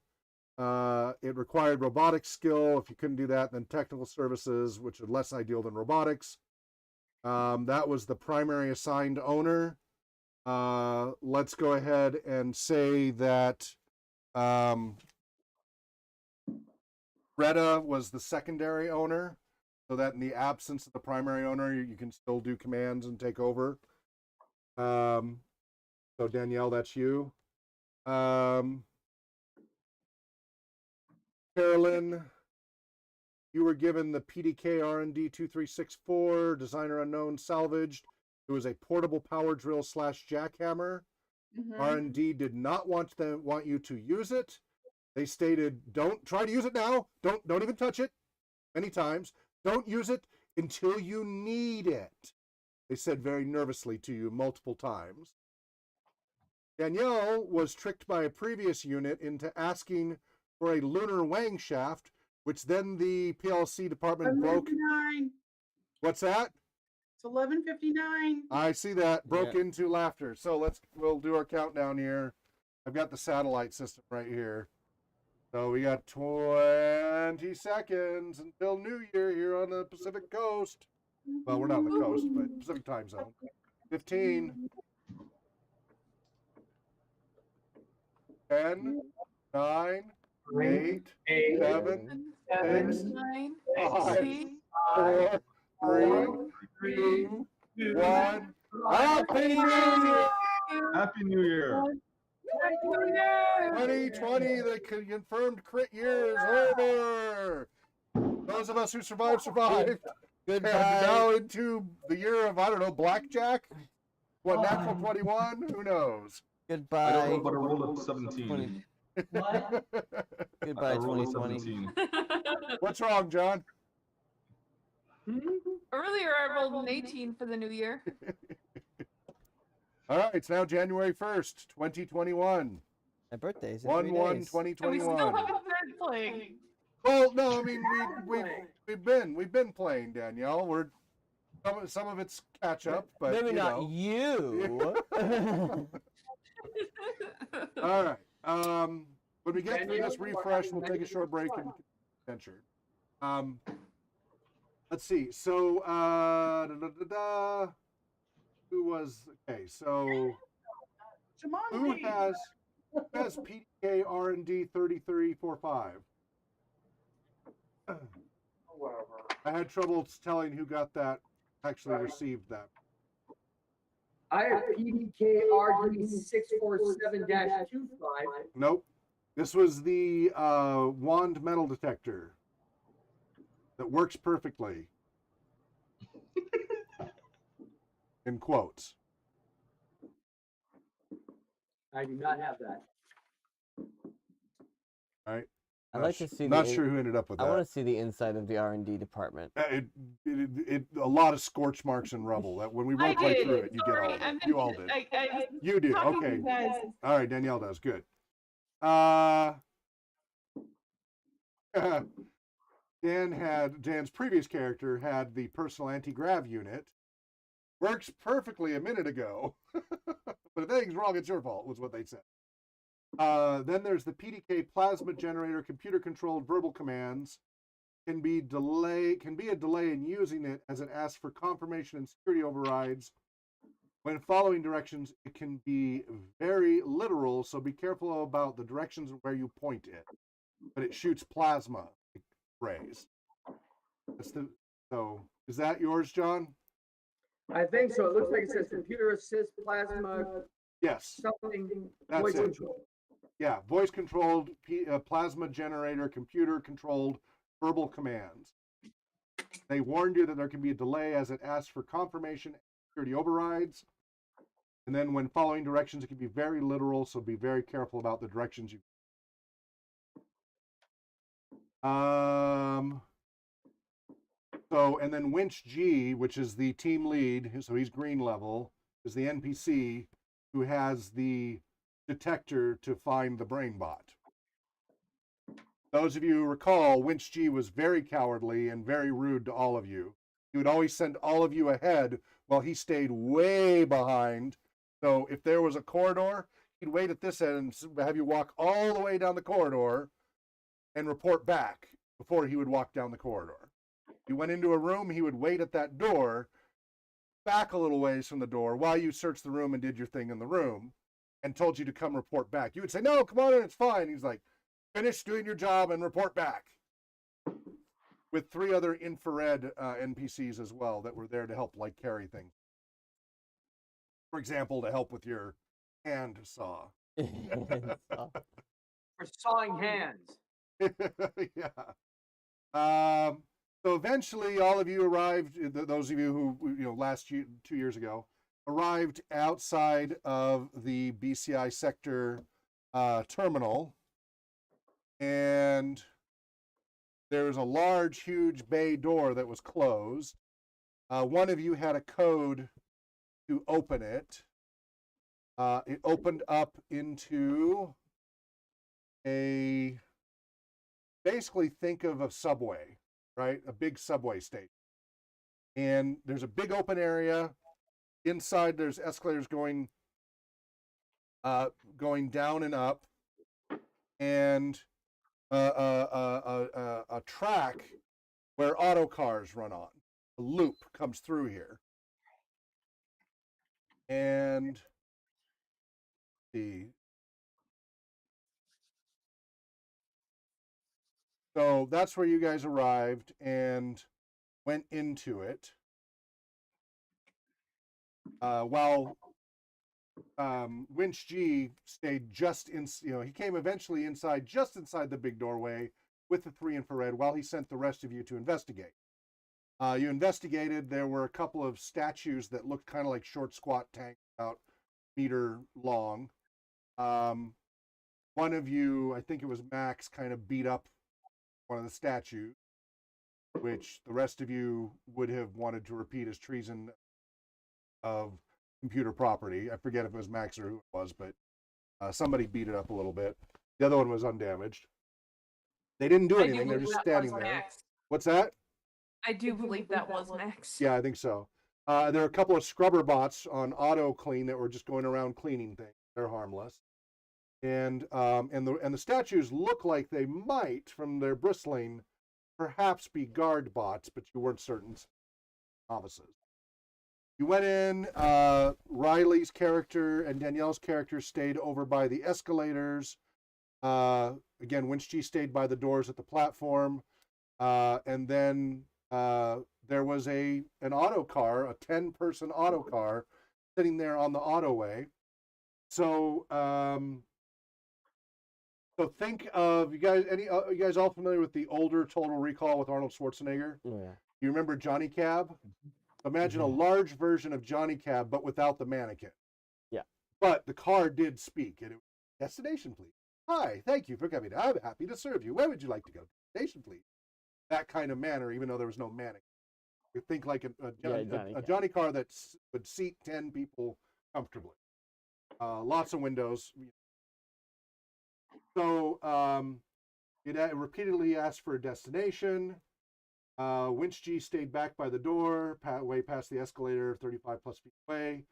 It required robotics skill. If you couldn't do that, then technical services, which are less ideal than robotics. That was the primary assigned owner. Let's go ahead and say that Retta was the secondary owner, so that in the absence of the primary owner, you can still do commands and take over. So Danielle, that's you. Carolyn, you were given the PDK R&D 2364, designer unknown, salvaged. It was a portable power drill / jackhammer. R&D did not want you to use it. They stated, don't try to use it now. Don't even touch it. Many times. Don't use it until you need it. They said very nervously to you multiple times. Danielle was tricked by a previous unit into asking for a lunar wang shaft, which then the PLC department broke. What's that? It's 11:59. I see that. Broke into laughter. So we'll do our countdown here. I've got the satellite system right here. So we got 20 seconds until New Year here on the Pacific Coast. Well, we're not on the coast, but Pacific time zone. 15. 10, 9, 8, 7, 6, 5, 4, 3, 2, 1. Happy New Year! Happy New Year! 2020, the confirmed crit year is over. Those of us who survived. Goodbye. And now into the year of, I don't know, blackjack? What, natural 21? Who knows? Goodbye. I don't know, but I rolled a 17. What? Goodbye, I rolled a 2020. 17. What's wrong, John? Earlier, I rolled an 18 for the new year. All right, it's now January 1st, 2021. My birthday's in 3 1/1, days. And we still 2021. haven't started playing. Well, no, I mean we've been playing, Danielle. We're some of it's catch up, but Maybe you not know. you. All right. When we get through this refresh, we'll take a short break and venture. Let's see. So who was okay? So who has PDK R&D 3345? I had trouble telling who got that. Actually received that. I have PDKRD 647-25. Nope. This was the wand metal detector that works perfectly. In quotes. I do not have that. All right. I'd like to see Not the. sure who ended up with I that. want to see the inside of the R&D department. A lot of scorch marks and rubble. That when we I role play did. through it, you get all Sorry, of I it. meant You all did. I You do. talking to Okay. you guys. All right. Danielle does. Good. Dan's previous character had the personal anti-grav unit. Works perfectly a minute ago. But if anything's wrong, it's your fault, was what they said. Then there's the PDK plasma generator, computer-controlled verbal commands. Can be a delay in using it as it asks for confirmation and security overrides. When following directions, it can be very literal, so be careful about the directions and where you point it. But it shoots plasma rays. So is that yours, John? I think so. It looks like it says computer assist plasma Yes. something That's voice it. control. Yeah, voice-controlled plasma generator, computer-controlled verbal commands. They warned you that there can be a delay as it asks for confirmation and security overrides. And then when following directions, it can be very literal, so be very careful about the directions you. So, and then Winch G, which is the team lead, so he's green level, is the NPC who has the detector to find the brain bot. Those of you who recall, Winch G was very cowardly and very rude to all of you. He would always send all of you ahead while he stayed way behind. So if there was a corridor, he'd wait at this end and have you walk all the way down the corridor and report back before he would walk down the corridor. You went into a room, he would wait at that door, back a little ways from the door while you searched the room and did your thing in the room and told you to come report back. You would say, no, come on in, it's fine. He's like, finish doing your job and report back. With 3 other infrared NPCs as well that were there to help like carry things. For example, to help with your hand saw. For sawing hands. Yeah. So eventually, all of you arrived. Those of you who last 2 years ago arrived outside of the BCI sector terminal, and there was a large, huge bay door that was closed. One of you had a code to open it. It opened up into basically think of a subway, right? A big subway station. And there's a big open area. Inside there's escalators going down and up, and a track where auto cars run on. A loop comes through here. And so that's where you guys arrived and went into it. While Winch G stayed just in, he came eventually inside, just inside the big doorway with the 3 infrared while he sent the rest of you to investigate. You investigated. There were a couple of statues that looked kind of like short, squat tanks, about a meter long. One of you, I think it was Max, kind of beat up one of the statues, which the rest of you would have wanted to repeat as treason of computer property. I forget if it was Max or who it was, but somebody beat it up a little bit. The other one was undamaged. They didn't do anything. They're just standing there. Max. What's that? I do believe that was Max. Yeah, I think so. There are a couple of scrubber bots on auto clean that were just going around cleaning things. They're harmless. And the statues look like they might, from their bristling, perhaps be guard bots, but you weren't certain. Novices. You went in. Riley's character and Danielle's character stayed over by the escalators. Again, Winch G stayed by the doors at the platform. And then there was an auto car, a 10-person auto car, sitting there on the autoway. So so think of you guys all familiar with the older Total Recall with Arnold Schwarzenegger? Oh, yeah. You remember Johnny Cab? Imagine a large version of Johnny Cab, but without the mannequin. Yeah. But the car did speak, and it was, destination, please. Hi, thank you for coming. I'm happy to serve you. Where would you like to go? Destination, please. That kind of manner, even though there was no manning. You think like a Johnny car that would seat 10 people comfortably. Lots of windows. So it repeatedly asked for a destination. Winch G stayed back by the door, way past the escalator, 35 plus feet away.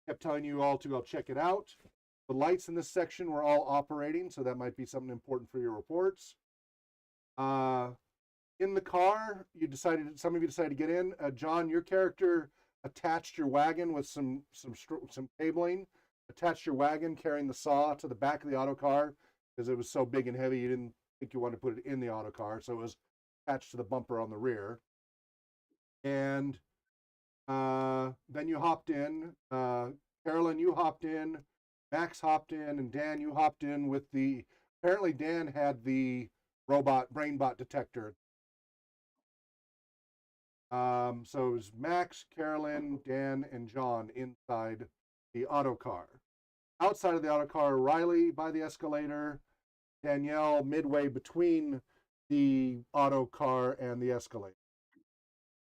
Kept telling you all to go check it out. The lights in this section were all operating, so that might be something important for your reports. In the car, some of you decided to get in. John, your character attached your wagon with some cabling. Attached your wagon carrying the saw to the back of the auto car because it was so big and heavy you didn't think you wanted to put it in the auto car, so it was attached to the bumper on the rear. And then you hopped in. Carolyn, you hopped in. Max hopped in, and Dan, you hopped in with the. Apparently, Dan had the brainbot detector. So it was Max, Carolyn, Dan, and John inside the auto car. Outside of the auto car, Riley by the escalator, Danielle midway between the auto car and the escalator.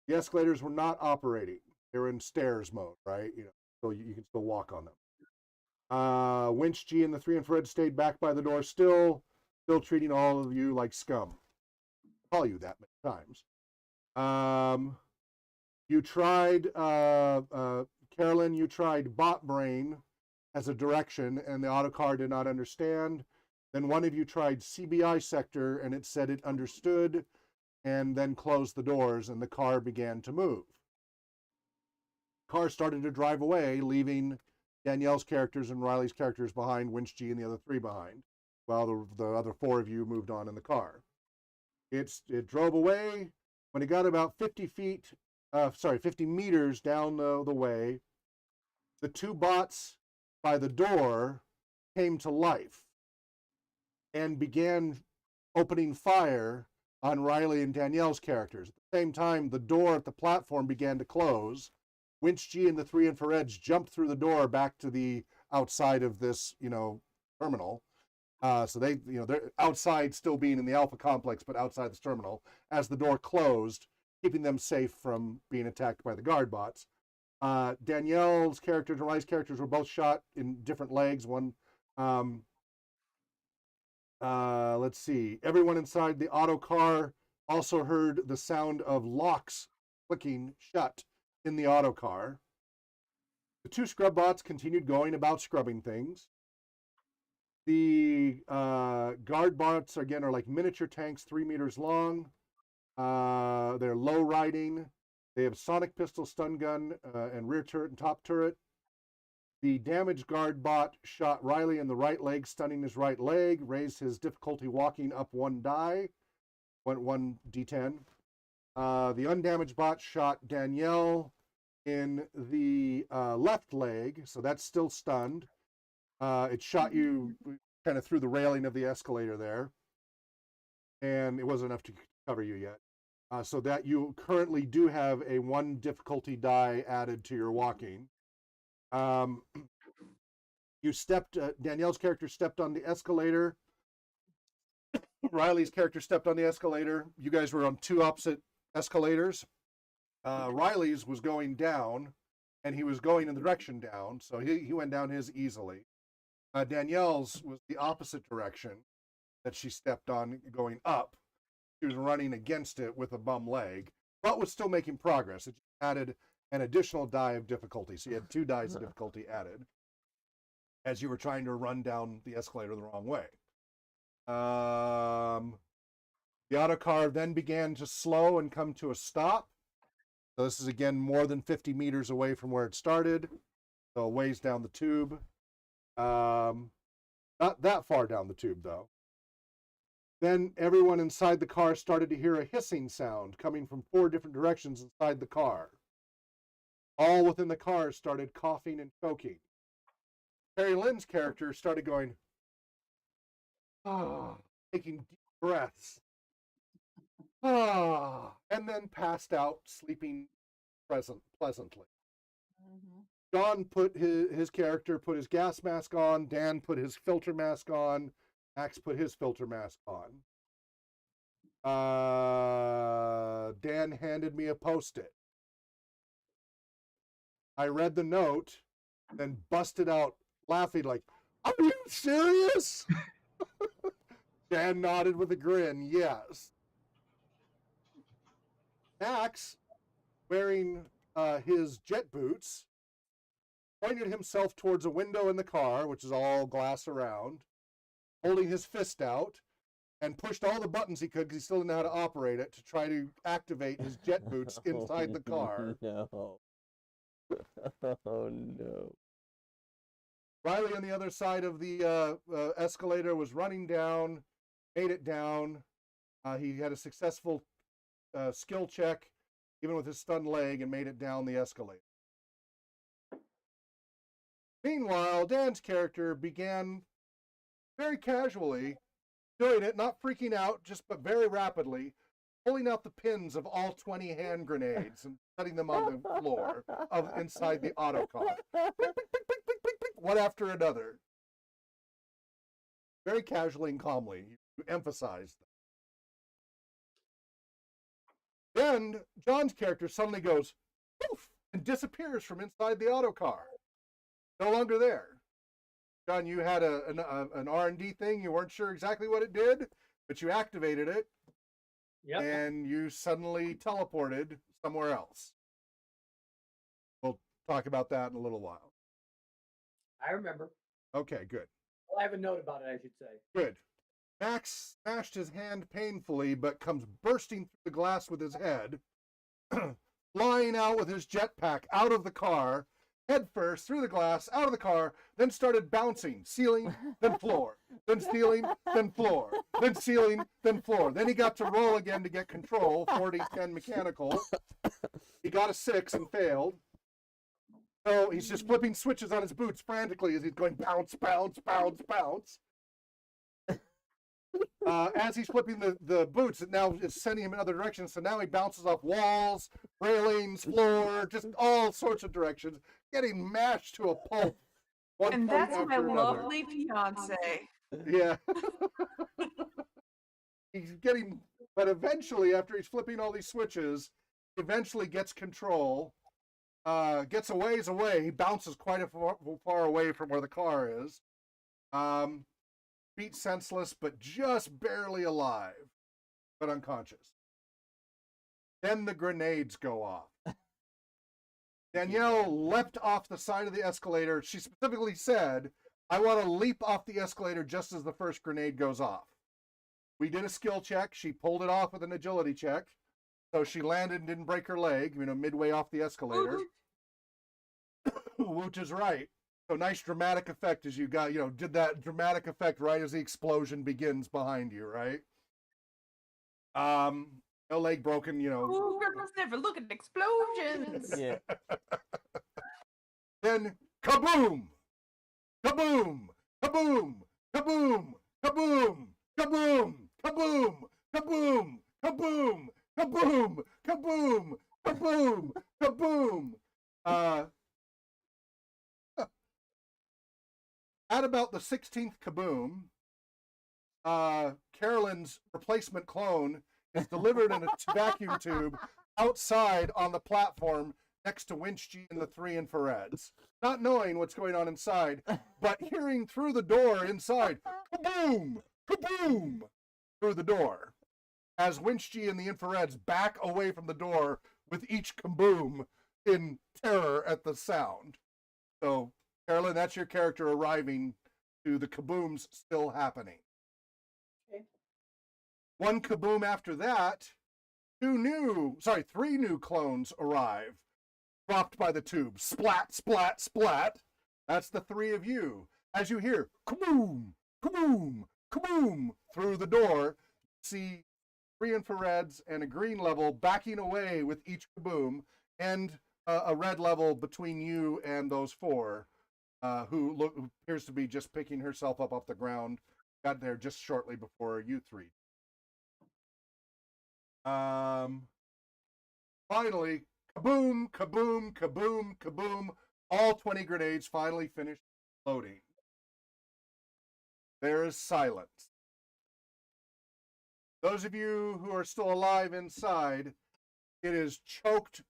The escalators were not operating. They were in stairs mode, right? So you can still walk on them. Winch G and the 3 infrared stayed back by the door, still treating all of you like scum. I'll call you that many times. You tried, Carolyn, you tried bot brain as a direction, and the autocar did not understand. Then one of you tried CBI sector, and it said it understood, and then closed the doors, and the car began to move. Car started to drive away, leaving Danielle's characters and Riley's characters behind, Winch G and the other 3 behind, while the other 4 of you moved on in the car. It drove away. When it got about 50 meters down the way, the 2 bots by the door came to life and began opening fire on Riley and Danielle's characters. At the same time, the door at the platform began to close. Winch G and the 3 infrareds jumped through the door back to the outside of this, terminal. So they're outside, still being in the Alpha complex, but outside this terminal. As the door closed, keeping them safe from being attacked by the guard bots. Danielle's characters and Riley's characters were both shot in different legs. One, let's see. Everyone inside the auto car also heard the sound of locks clicking shut in the auto car. The 2 scrub bots continued going about scrubbing things. The guard bots, again, are like miniature tanks, 3 meters long. They're low riding. They have sonic pistol, stun gun, and rear turret and top turret. The damaged guard bot shot Riley in the right leg, stunning his right leg, raised his difficulty walking up 1 die, 1 D10. The undamaged bot shot Danielle in the left leg, so that's still stunned. It shot you kind of through the railing of the escalator there, and it wasn't enough to cover you yet. So that you currently do have a 1 difficulty die added to your walking. Danielle's character stepped on the escalator. Riley's character stepped on the escalator. You guys were on 2 opposite escalators. Riley's was going down, and he was going in the direction down, so he went down his easily. Danielle's was the opposite direction that she stepped on, going up. She was running against it with a bum leg, but was still making progress. It added an additional die of difficulty, so you had 2 dice of difficulty added as you were trying to run down the escalator the wrong way. The autocar then began to slow and come to a stop. So this is, again, more than 50 meters away from where it started, so a ways down the tube. Not that far down the tube, though. Then everyone inside the car started to hear a hissing sound coming from 4 different directions inside the car. All within the car started coughing and choking. Terry Lynn's character started going, taking deep breaths, and then passed out, sleeping pleasantly. John put his character put his gas mask on. Dan put his filter mask on. Max put his filter mask on. Dan handed me a Post-it. I read the note, then busted out laughing like, "Are you serious?" Dan nodded with a grin, yes. Max, wearing his jet boots, pointed himself towards a window in the car, which is all glass around, holding his fist out, and pushed all the buttons he could because he still didn't know how to operate it to try to activate his jet boots inside the car. No. Oh no. Riley on the other side of the escalator was running down, made it down. He had a successful skill check, even with his stunned leg, and made it down the escalator. Meanwhile, Dan's character began very casually doing it, not freaking out, but very rapidly, pulling out the pins of all 20 hand grenades and setting them on the floor inside the auto car. Pick, pick, pick, pick, pick, pick, pick, one after another. Very casually and calmly, you emphasize that. Then John's character suddenly goes poof and disappears from inside the auto car. No longer there. John, you had an R&D thing. You weren't sure exactly what it did, but you activated it. Yep. And you suddenly teleported somewhere else. We'll talk about that in a little while. I remember. Okay, good. Well, I have a note about it, I should say. Good. Max smashed his hand painfully, but comes bursting through the glass with his head, flying out with his jetpack out of the car, head first, through the glass, out of the car, then started bouncing, ceiling, then floor, then ceiling, then floor, then ceiling, then floor. Then he got to roll again to get control, 40-10 mechanical. He got a 6 and failed. So he's just flipping switches on his boots frantically as he's going bounce, bounce, bounce, bounce. As he's flipping the boots, it now is sending him in other directions. So now he bounces off walls, railings, floor, just all sorts of directions, getting mashed to a pulp. And that's my lovely fiance. Yeah. He's getting, but eventually, after he's flipping all these switches, he eventually gets control, gets a ways away. He bounces quite a far away from where the car is. Beat senseless, but just barely alive, but unconscious. Then the grenades go off. Danielle leapt off the side of the escalator. She specifically said, "I want to leap off the escalator just as the first grenade goes off." We did a skill check. She pulled it off with an agility check. So she landed and didn't break her leg, midway off the escalator. Which is right. So nice dramatic effect as you got, did that dramatic effect right as the explosion begins behind you, right? No leg broken, Ooh, girls never look at explosions. Yeah. Then kaboom! Kaboom! Kaboom! Kaboom! Kaboom! Kaboom! Kaboom! Kaboom! Kaboom! Kaboom! Kaboom! Kaboom! Kaboom! At about the 16th kaboom, Carolyn's replacement clone is delivered in a vacuum tube outside on the platform next to Winchgy and the 3 infrareds. Not knowing what's going on inside, but hearing through the door inside, kaboom! Kaboom! Through the door. As Winchgy and the infrareds back away from the door with each kaboom in terror at the sound. So, Carolyn, that's your character arriving to the kabooms still happening. Okay. One kaboom after that, 3 new clones arrive, dropped by the tube. Splat, splat, splat. That's the 3 of you. As you hear kaboom, kaboom, kaboom through the door, see 3 infrareds and a green level backing away with each kaboom, and a red level between you and those 4. Who appears to be just picking herself up off the ground, got there just shortly before you 3. Finally, kaboom, kaboom, kaboom, kaboom, all 20 grenades finally finish loading. There is silence. Those of you who are still alive inside, it is choked.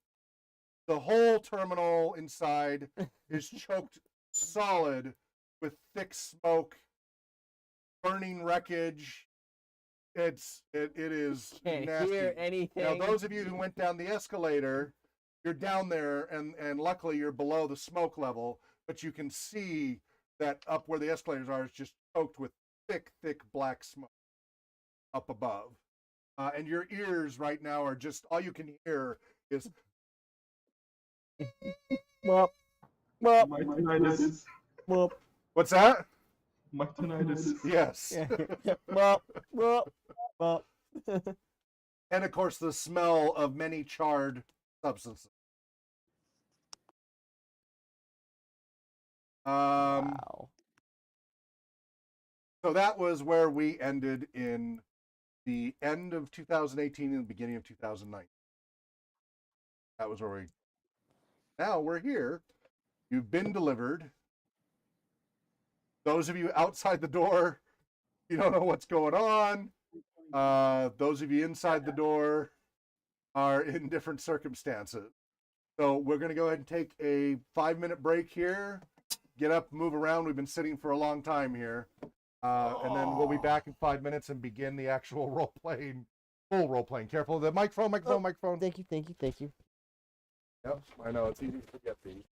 The whole terminal inside is choked solid with thick smoke, burning wreckage. It is Can't nasty. hear anything. Now, those of you who went down the escalator, you're down there, and luckily you're below the smoke level, but you can see that up where the escalators are is just choked with thick black smoke up above. And your ears right now are just, all you can hear is Whoop, whoop, My tinnitus. whoop. what's that? My tinnitus. Yes. Whoop, whoop, whoop. And of course the smell of many charred substances. Wow. So that was where we ended in the end of 2018 and the beginning of 2019. That was where we. Now we're here. You've been delivered. Those of you outside the door, you don't know what's going on. Those of you inside the door are in different circumstances. So we're going to go ahead and take a 5-minute break here. Get up, move around. We've been sitting for a long time here. And then we'll be back in 5 minutes and begin the actual role-playing, full role-playing. Careful, the microphone. Thank you. Yep, I know, it's easy to forget these.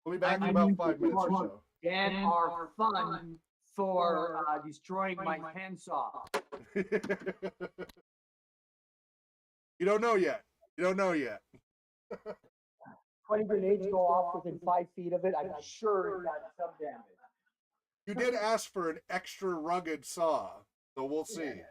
We'll be back in about 5 minutes or so. Dan are fun for destroying my handsaw. You don't know yet. 20 grenades go off within 5 feet of it. I'm sure it got some damage. You did ask for an extra rugged saw, so we'll see.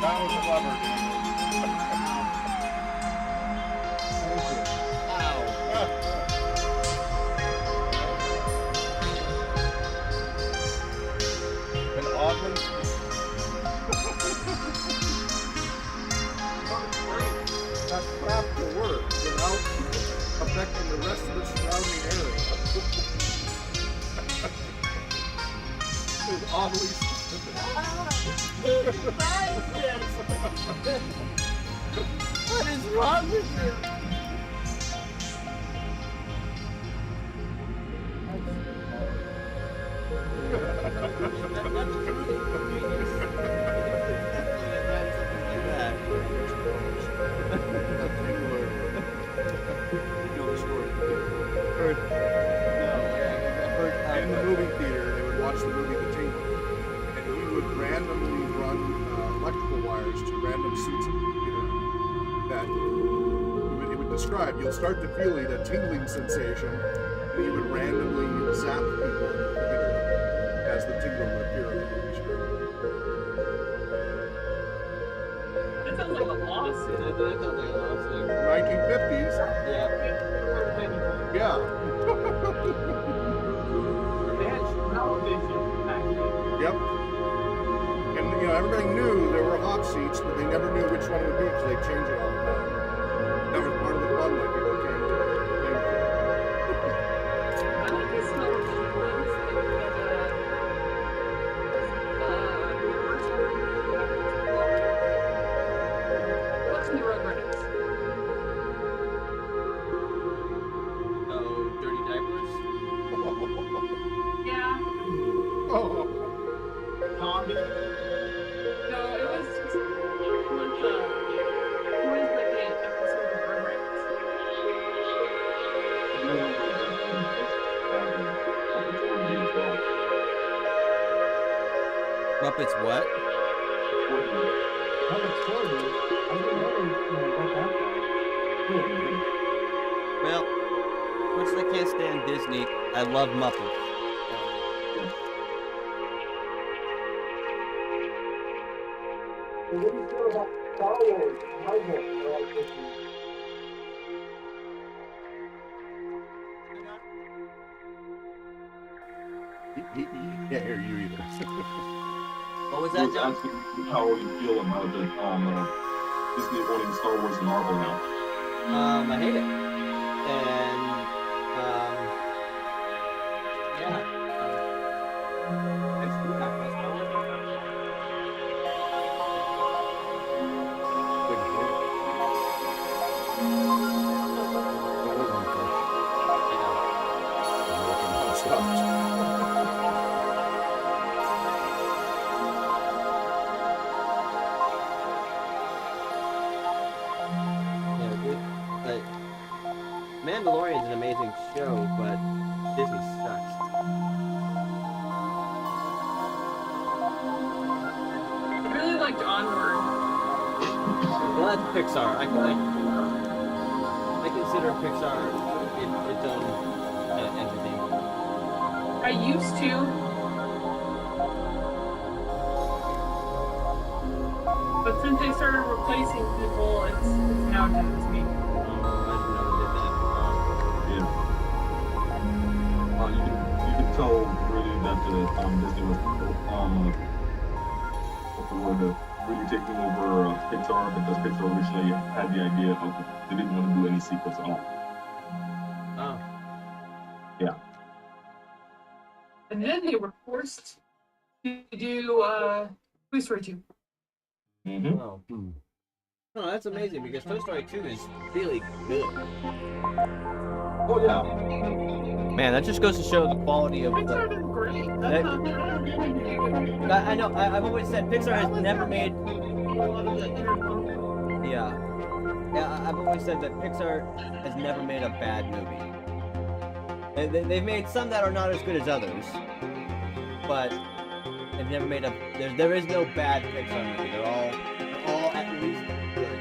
That was clever. An oddly. That's half the work without affecting the rest of the surrounding area. It's oddly specific. What is wrong with you? In the movie theater, they would watch the movie The Tingle, and he would randomly run electrical wires to random suits in the theater that he would describe. You'll start to feel a tingling sensation, and he would randomly zap people in the theater as the tingle would appear on the movie screen. That sounds like a lawsuit. 1950s. Yeah. Yep. And everybody knew there were hot seats, but they never knew which one would be because they change it all the time. That was part of the fun when people came to it. I like the smell of the ones watching the Rugrats. Oh, dirty diapers? Yeah. Oh. Tommy. No, it was just it was like an episode of Rugrats. Muppets what? Well, much as I can't stand Disney, I love Muppets. What do you feel about Star Wars? Marvel? He can't hear you either. What was I that, was John? asking how you feel about the Disney owning Star Wars and Marvel now. I hate it. And, yeah. Mandalorian is an amazing show, but Disney sucks. I really liked Onward. Well, that's Pixar. I consider Pixar its own entity. I used to. But since they started replacing people, it's now Disney. You can tell really that Disney was really taking over Pixar because Pixar originally had the idea of they didn't want to do any sequels at all. Oh. Yeah. And then they were forced to do Toy Story 2. Mm-hmm. Oh. No, that's amazing because Toy Story 2 is really good. Oh yeah. Man, that just goes to show the quality of Pixar the. did great. That- I know. I've always said Pixar has never made. Yeah. Yeah. I've always said that Pixar has never made a bad movie. They've made some that are not as good as others, but they've never made a. There is no bad Pixar movie. They're all at least good.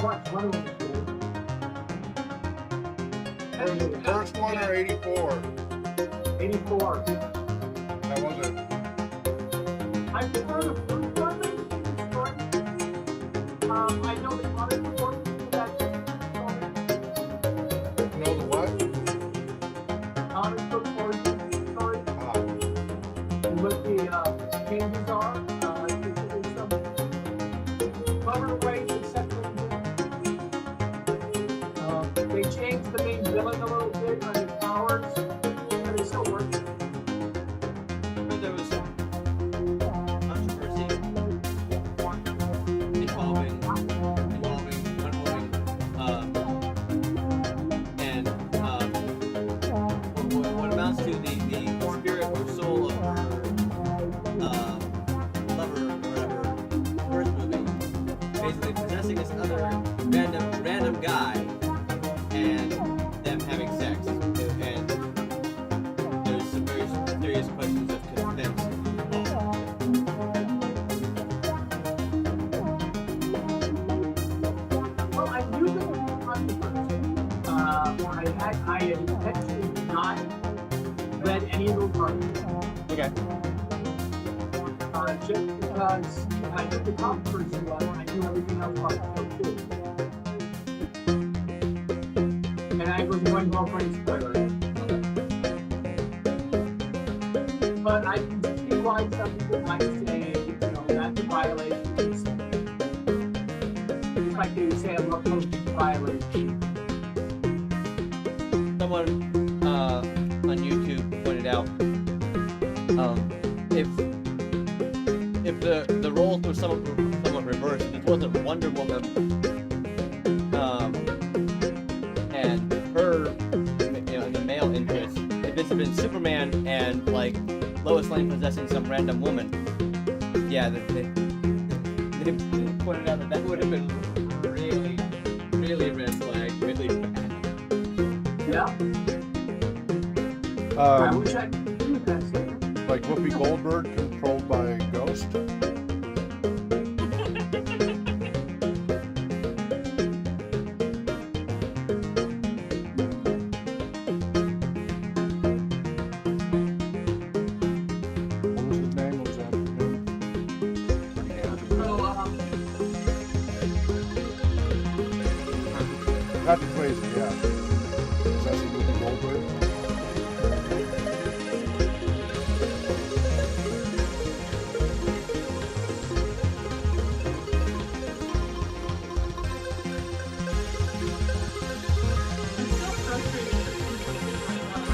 One of them is good. First one or 84? 84. That was it. I prefer the first one than the story. I know the comic before that story. You know the what? Comic book origin story. Ah, And what the changes are. There's some clever ways to set things up. They changed the main villain a little bit on his powers, but it still works. There was some controversy involving Wonder Woman, and what amounts to the spirit or soul of her lover or whatever first movie, basically possessing this other random guy and them having sex, and there's some very serious questions of consent involved. Well, I knew that it was controversy. I had intentionally not read any of those articles. Okay. Just because I knew the controversy was, I knew everything else about the show too. And I was going to go for any spoilers. But I can see why some people might say, that's a violation. Just like they would say a local violation. Someone on YouTube pointed out if the roles were somewhat reversed, if it wasn't Wonder Woman and her, the male interest, if this had been Superman and like Lois Lane possessing some random woman, yeah, they pointed out that would have been really red flag, really bad. Yeah. I wish I could do that. like Whoopi Goldberg controlled by a ghost. What was his name? What was that name? Not the crazy, yeah. Possessing Whoopi Goldberg. It's so frustrating that people really want to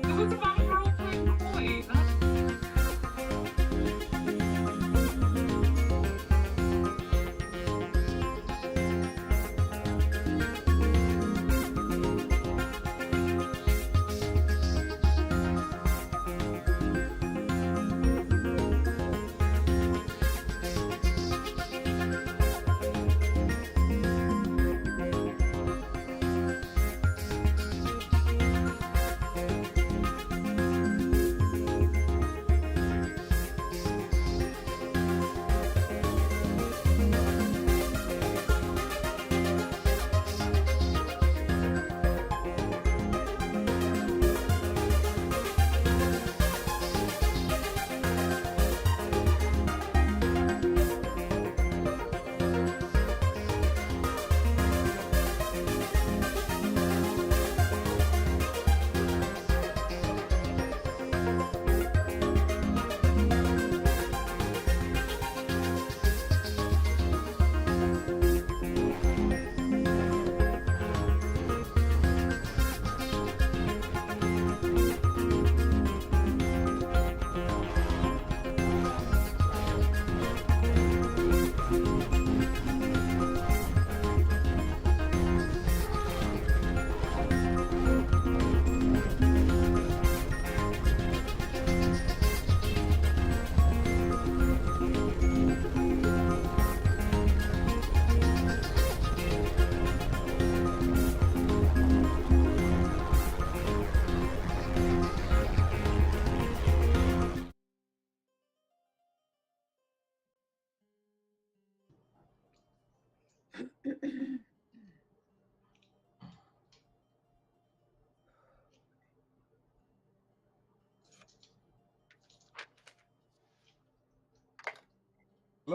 figure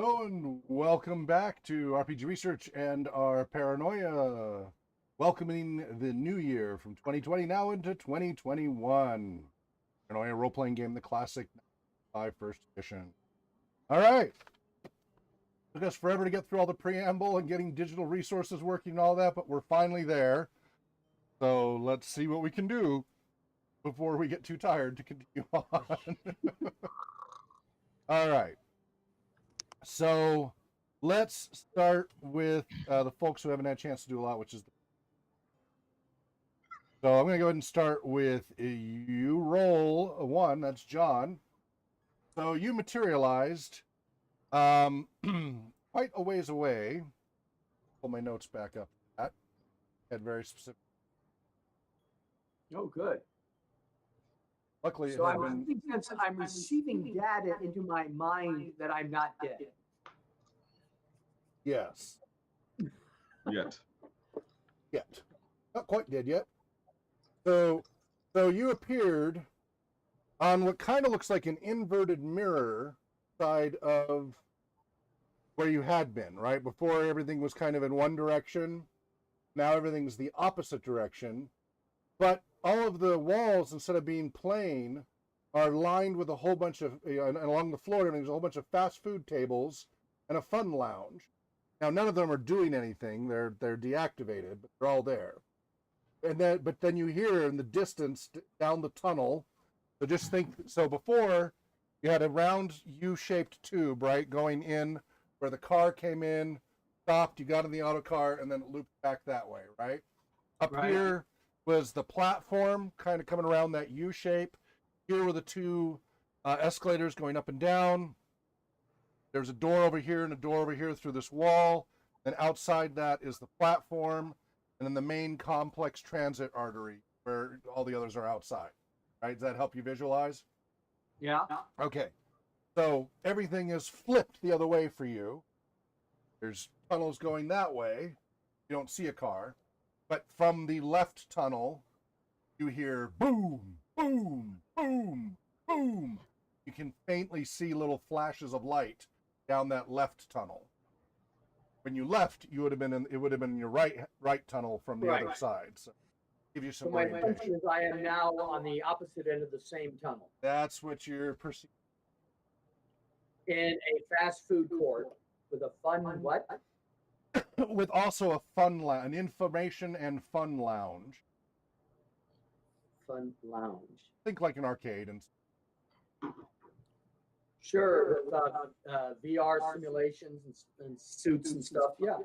Hello and welcome back to RPG Research and our Paranoia, welcoming the new year from 2020 now into 2021. Paranoia Role-Playing Game, the classic 5 first edition. All right. Took us forever to get through all the preamble and getting digital resources working and all that, but we're finally there. So let's see what we can do before we get too tired to continue on. All right. So let's start with the folks who haven't had a chance to do a lot, which is so I'm going to go ahead and start with you. Roll a 1. That's John. So you materialized quite a ways away. Pull my notes back up. That had very specific. Oh, good. Luckily, So it had been... I'm receiving data into my mind that I'm not dead. Yes. Yet. Yet. Not quite dead yet. So you appeared on what kind of looks like an inverted mirror side of where you had been, right? Before everything was kind of in one direction. Now everything's the opposite direction. But all of the walls, instead of being plain, are lined with a whole bunch of, and along the floor, there's a whole bunch of fast food tables and a fun lounge. Now, none of them are doing anything. They're deactivated, but they're all there. But then you hear in the distance down the tunnel. So just think. So before you had a round U-shaped tube, right, going in where the car came in, stopped. You got in the auto car, and then it looped back that way, right? Up here was the platform, kind of coming around that U shape. Here were the two escalators going up and down. There's a door over here and a door over here through this wall. And outside that is the platform, and then the main complex transit artery where all the others are outside. Right? Does that help you visualize? Yeah. Okay. So everything is flipped the other way for you. There's tunnels going that way. You don't see a car. But from the left tunnel, you hear boom, boom, boom, boom. You can faintly see little flashes of light down that left tunnel. When you left, it would have been in your right tunnel from the other side. So give you some So my orientation. assumption is I am now on the opposite end of the same tunnel That's what you're perceiving. in a fast food court with a fun what? With also a fun lounge, an information and fun lounge. Fun lounge. Think like an arcade and. Sure, with VR simulations and suits and stuff. Yeah.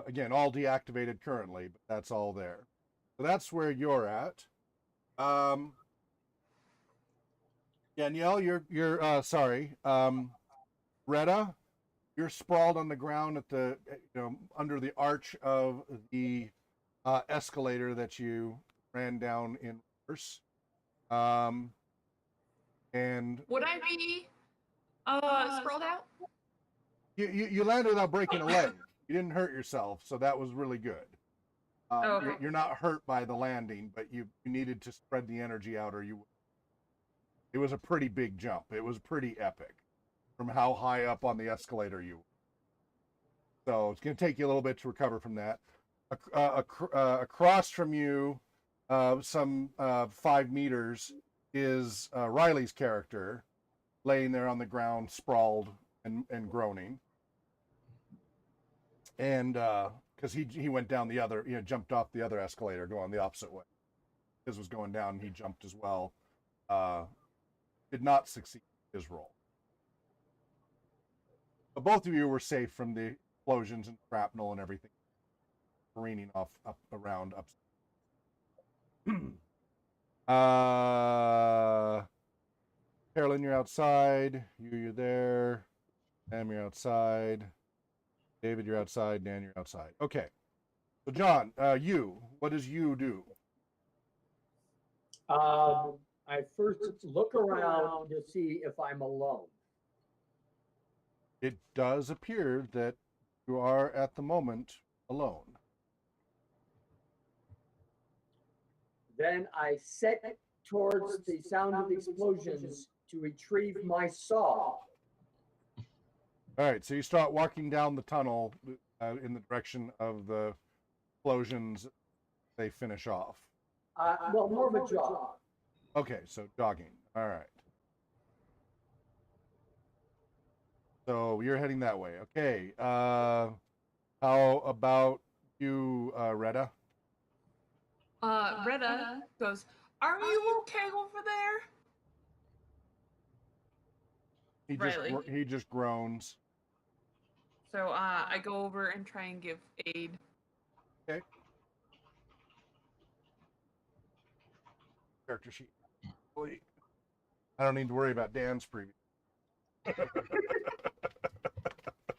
Again, all deactivated currently, but that's all there. So that's where you're at. Danielle, you're sorry. Retta, you're sprawled on the ground at the under the arch of the escalator that you ran down in reverse. And Would I be sprawled out? you landed without breaking a leg. You didn't hurt yourself, so that was really good. Okay. You're not hurt by the landing, but you needed to spread the energy out, or you. It was a pretty big jump. It was pretty epic, from how high up on the escalator you. So it's going to take you a little bit to recover from that. Across from you, some 5 meters, is Riley's character, laying there on the ground, sprawled and groaning. And because he went down the other, jumped off the other escalator, going the opposite way. His was going down, and he jumped as well. Did not succeed in his role. But both of you were safe from the explosions and shrapnel and everything careening off up around up. Carolyn, you're outside. You're there. Sam, you're outside. David, you're outside. Dan, you're outside. Okay. So, John, what does you do? I first look around to see if I'm alone. It does appear that you are at the moment alone. Then I set towards the sound of the explosions to retrieve my saw. All right, so you start walking down the tunnel in the direction of the explosions. They finish off. Well, more of a jog. Okay, so jogging. All right. So you're heading that way. Okay. How about you, Retta? Retta goes, "Are you okay over there?" Riley. He just groans. So I go over and try and give aid. Okay. Character sheet. Wait. I don't need to worry about Dan's preview.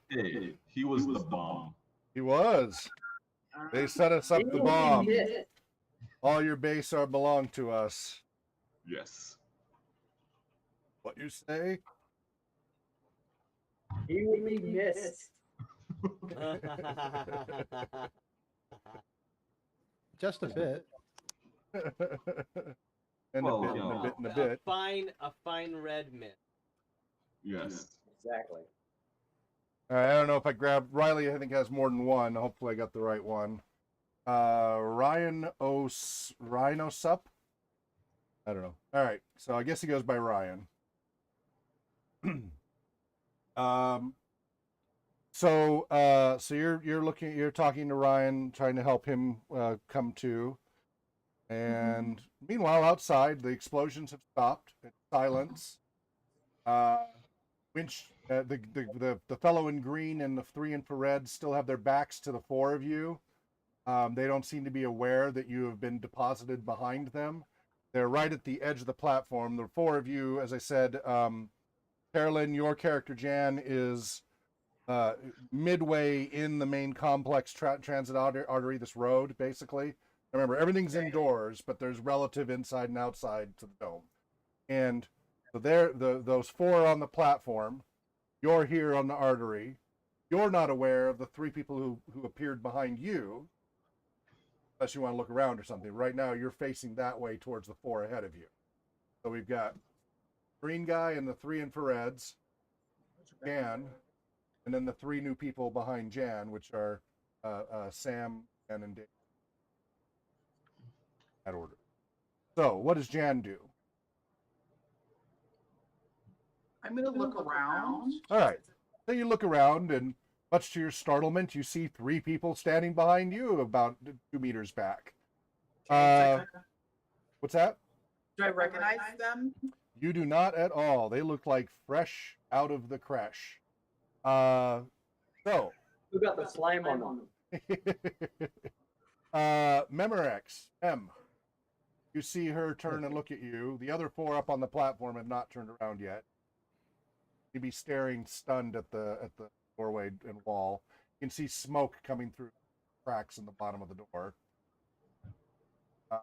Hey, he was the bomb. He was. They set us up the bomb. All your base are belong to us. Yes. What you say? He will be missed. Just a bit. And Well, a bit, you and a know, bit, and a bit. A fine red mist. Yes. Exactly. All right, I don't know if I grabbed Riley. I think has more than one. Hopefully, I got the right one. Rhino Sup. I don't know. All right, so I guess he goes by Ryan. So you're talking to Ryan, trying to help him come to. And meanwhile, outside, the explosions have stopped. It's silence. The fellow in green and the three infrared still have their backs to the four of you. They don't seem to be aware that you have been deposited behind them. They're right at the edge of the platform. The four of you, as I said, Carolyn, your character Jan is midway in the main complex transit artery, this road, basically. Remember, everything's indoors, but there's relative inside and outside to the dome. And so those four on the platform. You're here on the artery. You're not aware of the three people who appeared behind you, unless you want to look around or something. Right now, you're facing that way towards the four ahead of you. So we've got green guy and the three infrareds, Jan, and then the three new people behind Jan, which are Sam, Jan, and Dave. That order. So, what does Jan do? I'm gonna look around. All right. So you look around, and much to your startlement, you see three people standing behind you about 2 meters back. What's that? Do I recognize them? You do not at all. They look like fresh out of the creche. So. Who got the slime on them? Memorex, M. You see her turn and look at you. The other four up on the platform have not turned around yet. You'd be staring stunned at the doorway and wall. You can see smoke coming through cracks in the bottom of the door.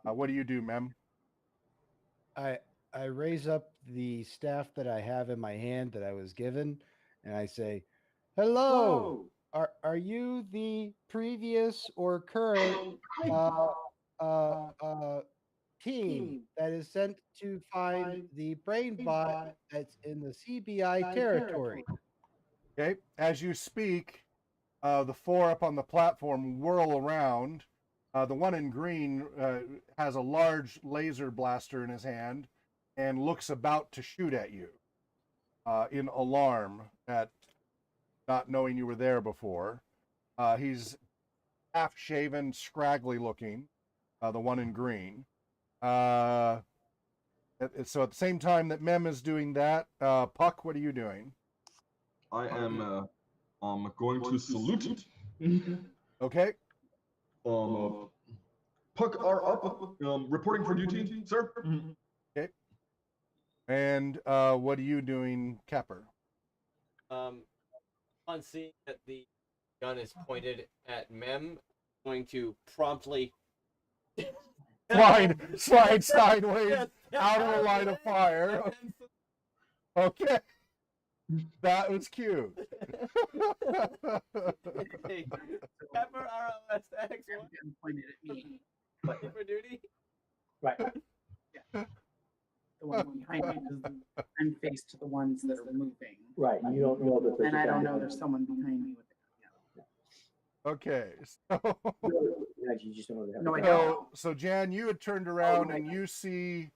What do you do, Mem? I raise up the staff that I have in my hand that I was given, and I say, "Hello. Are you the previous or current team that is sent to find the brain bot that's in the CBI territory?" Okay. As you speak, the four up on the platform whirl around. The one in green has a large laser blaster in his hand and looks about to shoot at you in alarm at not knowing you were there before. He's half-shaven, scraggly looking, the one in green. So at the same time that Mem is doing that, Puck, what are you doing? I am going to salute. Okay. Puck are up. Reporting for duty, sir. Okay. And what are you doing, Kepper? On seeing that the gun is pointed at Mem, going to promptly slide sideways out of the line of fire. Okay. That was cute. Hey, Pepper ROSX Pointed at me. for duty. Right. The the ones behind me because I'm faced to the ones that are moving. Right, you don't know that there's. And I don't know there's someone behind me with the Okay, so You just don't know they have. No, I a- don't. so Jan, you had turned around and you see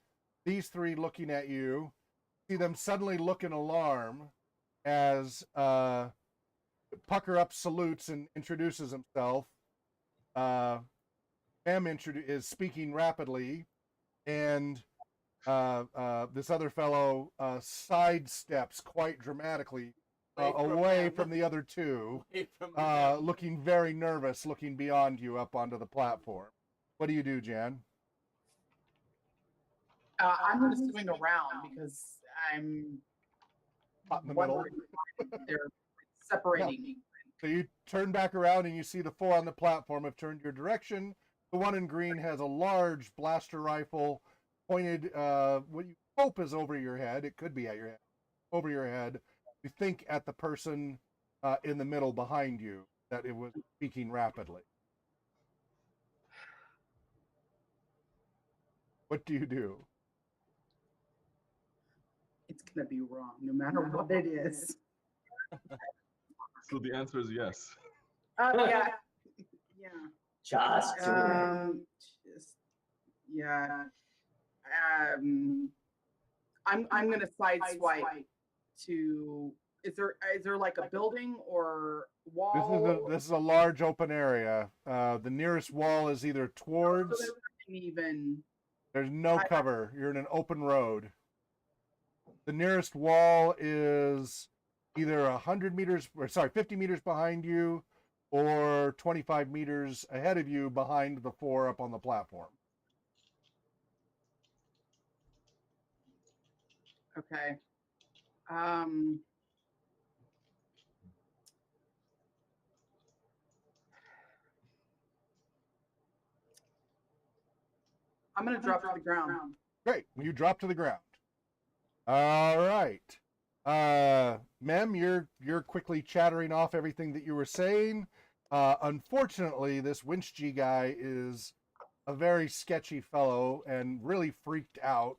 these three looking at you. See them suddenly look in alarm as Pucker Up salutes and introduces himself. M is speaking rapidly, and this other fellow sidesteps quite dramatically away from the other two, looking very nervous, looking beyond you up onto the platform. What do you do, Jan? I'm going to swing around because I'm Hot in the middle. wondering why they're separating. So you turn back around and you see the four on the platform have turned your direction. The one in green has a large blaster rifle pointed, what you hope is over your head. It could be at your head. Over your head. You think at the person in the middle behind you that it was speaking rapidly. What do you do? It's going to be wrong no matter what it is. So the answer is yes. Yeah. Yeah. Just do it. Just, yeah. I'm gonna sideswipe to. Is there like a building or wall? This is a large open area. The nearest wall is either towards. Even. There's no cover. You're in an open road. The nearest wall is either 100 meters, or sorry, 50 meters behind you, or 25 meters ahead of you behind the four up on the platform. Okay. I'm gonna drop to the ground. Great. You drop to the ground. All right. Mem, you're quickly chattering off everything that you were saying. Unfortunately, this Winchg guy is a very sketchy fellow and really freaked out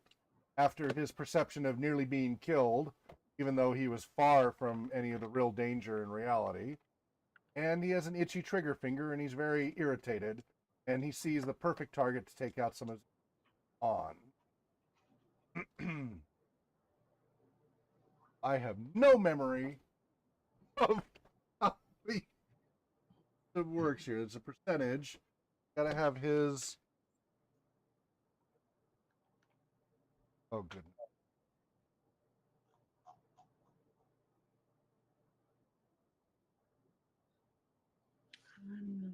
after his perception of nearly being killed, even though he was far from any of the real danger in reality. And he has an itchy trigger finger, and he's very irritated, and he sees the perfect target to take out some of his on. I have no memory of how it works here. It's a percentage. Gotta have his. Oh, goodness. I'm not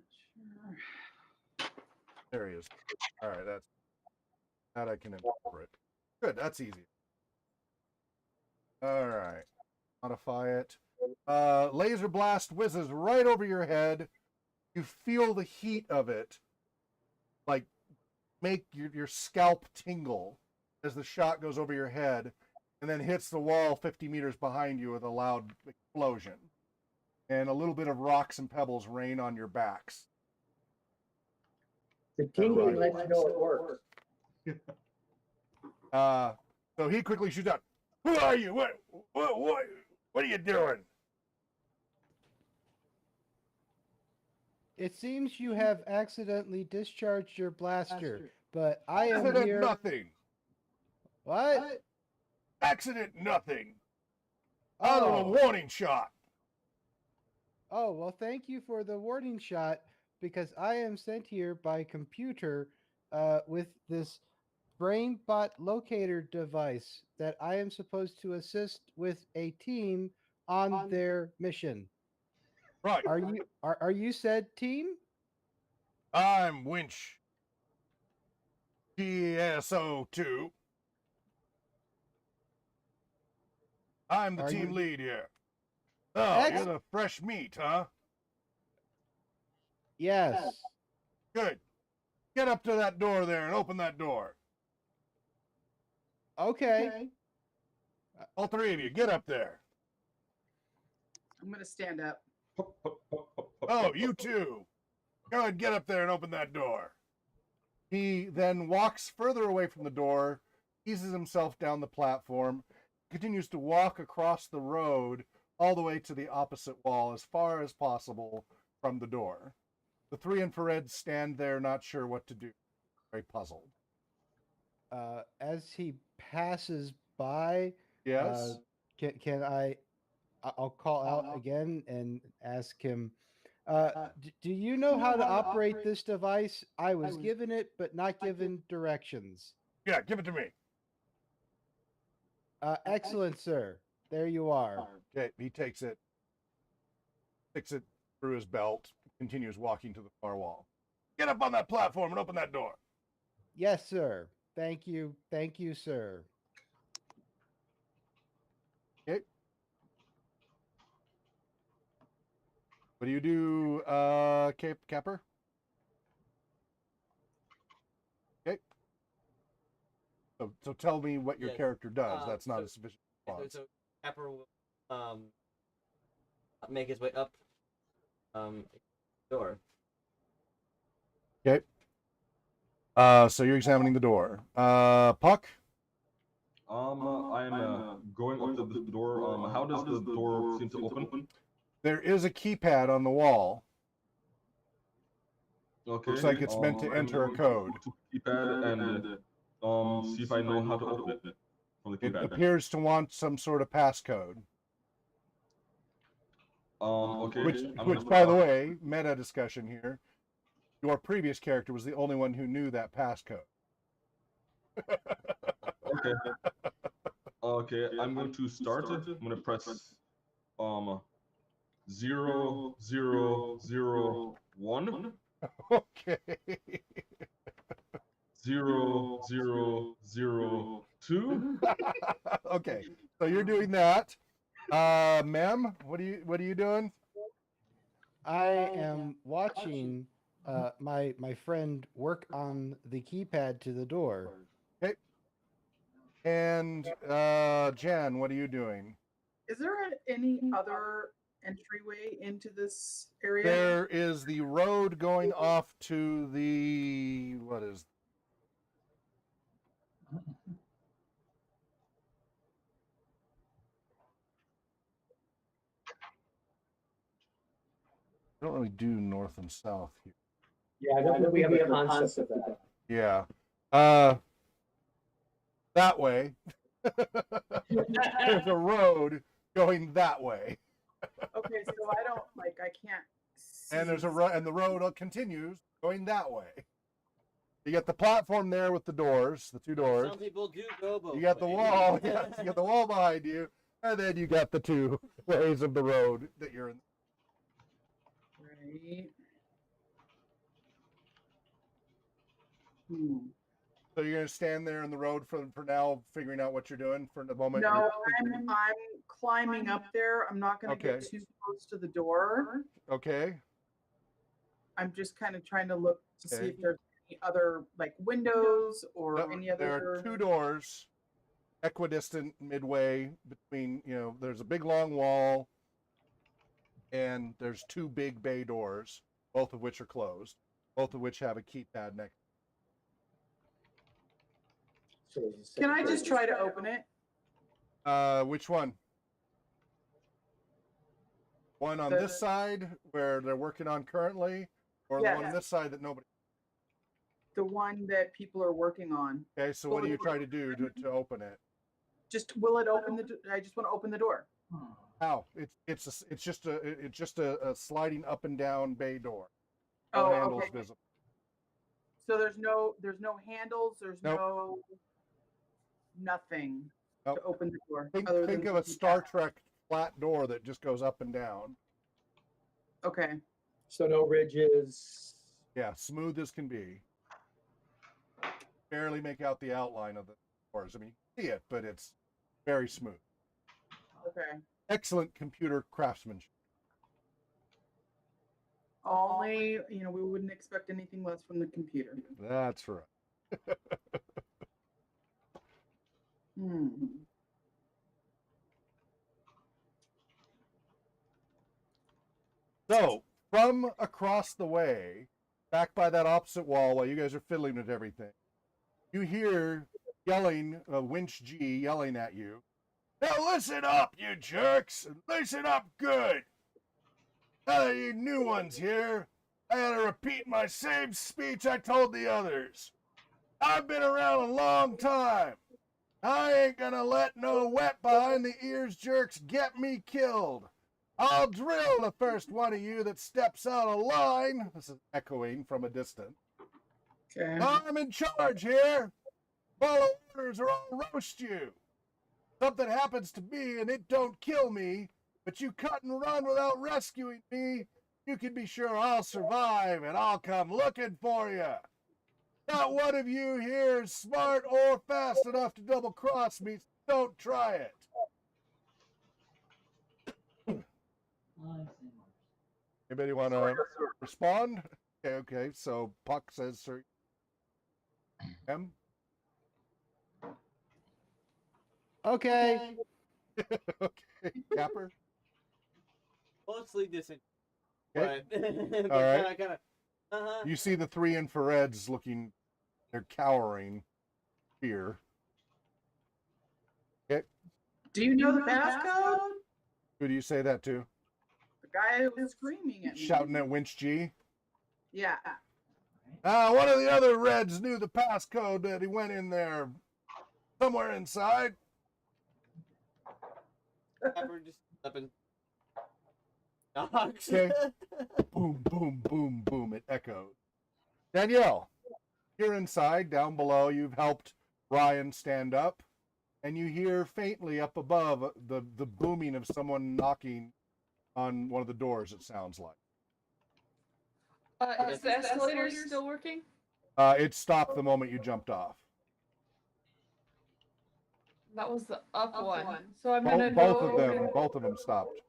sure. There he is. All right, that I can interpret. Good, that's easy. All right, modify it. Laser blast whizzes right over your head. You feel the heat of it, like make your scalp tingle as the shot goes over your head, and then hits the wall 50 meters behind you with a loud explosion, and a little bit of rocks and pebbles rain on your backs. The tingling lets you know it works. So he quickly shoots out. Who are you? What are you doing? It seems you have accidentally discharged your blaster, but I am Accident here. nothing. What? Accident nothing. Out of a warning shot. Oh, well, thank you for the warning shot, because I am sent here by computer with this BrainBot locator device that I am supposed to assist with a team on their mission. Right. Are you said team? I'm Winch. GSO2. I'm the Are team you- lead here. Oh, you're the fresh meat, huh? Yes. Good. Get up to that door there and open that door. Okay. All three of you, get up there. I'm gonna stand up. Oh, you too. Go ahead, get up there and open that door. He then walks further away from the door eases himself down the platform, continues to walk across the road all the way to the opposite wall as far as possible from the door. The three infrareds stand there, not sure what to do, very puzzled. As he passes by, Yes? can I'll call out again and ask him, do you know how to operate this device? I was given it, but not given directions. Yeah, give it to me. Excellent, sir. There you are. Okay, he takes it, sticks it through his belt, continues walking to the far wall. Get up on that platform and open that door. Yes, sir. Thank you. Thank you, sir. Okay. What do you do, Capper? Okay. So tell me what your Yes, character does. That's not so- a sufficient So, response. so Capper will make his way up door. Okay. So you're examining the door. Puck? I'm going up to the door. How does the door seem to open? There is a keypad on the wall. Okay. Looks like it's meant to I'm enter a going code. to keypad and see if I know how to open it from the It keypad. appears to want some sort of passcode. Okay. Which, I'm which gonna- by the way, meta discussion here. Your previous character was the only one who knew that passcode. Okay. Okay, I'm going to start. I'm gonna press 0001 Okay. 0002. Okay. So you're doing that. Mem, what are you doing? I am watching my friend work on the keypad to the door. And Jan, what are you doing? Is there any other entryway into this area? There is the road going off to the what is I don't really do north and south here. Yeah, I don't think we have a concept of that. Yeah. That way. There's a road going that way. Okay, so I can't see. And there's and the road continues going that way. You got the platform there with the doors, the two doors. Some people do go both You got the ways. wall, yes, you got the wall behind you, and then you got the two ways of the road that you're in. Right. So you're gonna stand there in the road for now, figuring out what you're doing for the moment. No, I'm climbing up there. I'm not gonna get Okay. too close to the door. Okay. I'm just kind of trying to look to see Okay. if there's any other like windows or No, any there other. are two doors, equidistant midway between. There's a big long wall, and there's two big bay doors, both of which are closed, both of which have a keypad next. Can I just try to open it? Which one? One on this side where they're working on currently, or the one on Yes. this side that nobody. The one that people are working on. Okay, so what do you try to do to open it? Just will it open I just want to open the door. How? It's just a sliding up and down bay door. Oh, No handles okay. visible. So there's no handles. There's Nope. no nothing Nope. to open the door. Think other of than a the Star keypad. Trek flat door that just goes up and down. Okay. So no ridges. Yeah, smooth as can be. Barely make out the outline of the doors. I mean, you can see it, but it's very smooth. Okay. Excellent computer craftsmanship. Only we wouldn't expect anything less from the computer. That's right. So, from across the way, back by that opposite wall while you guys are fiddling with everything, you hear yelling, Winch G yelling at you. Now listen up, you jerks! Listen up good! Now that you new ones here, I gotta repeat my same speech I told the others. I've been around a long time. I ain't gonna let no wet behind the ears jerks get me killed. I'll drill the first one of you that steps out of line. This is echoing from a distance. Okay. I'm in charge here. Follow orders or I'll roast you. Something happens to me and it don't kill me, but you cut and run without rescuing me, you can be sure I'll survive and I'll come looking for you. Not one of you here is smart or fast enough to double cross me, so don't try it. Anybody want to respond? Okay, so Puck says, sir. M? Okay. Okay, Capper? Mostly distant. Okay. But All right. kinda, You see the three infrareds looking, they're cowering fear. Okay, Do you know the passcode? who do you say that to? The guy who was screaming at me. Shouting at Winch G? Yeah. One of the other Reds knew the passcode that he went in there somewhere inside. Pepper just up and knocks. Okay. Boom, boom, boom, boom. It echoed. Danielle, you're inside. Down below, you've helped Ryan stand up. And you hear faintly up above the booming of someone knocking on one of the doors, it sounds like. Is the escalator still working? It stopped the moment you jumped off. That was the up one. So I'm Both, gonna both go. of them stopped.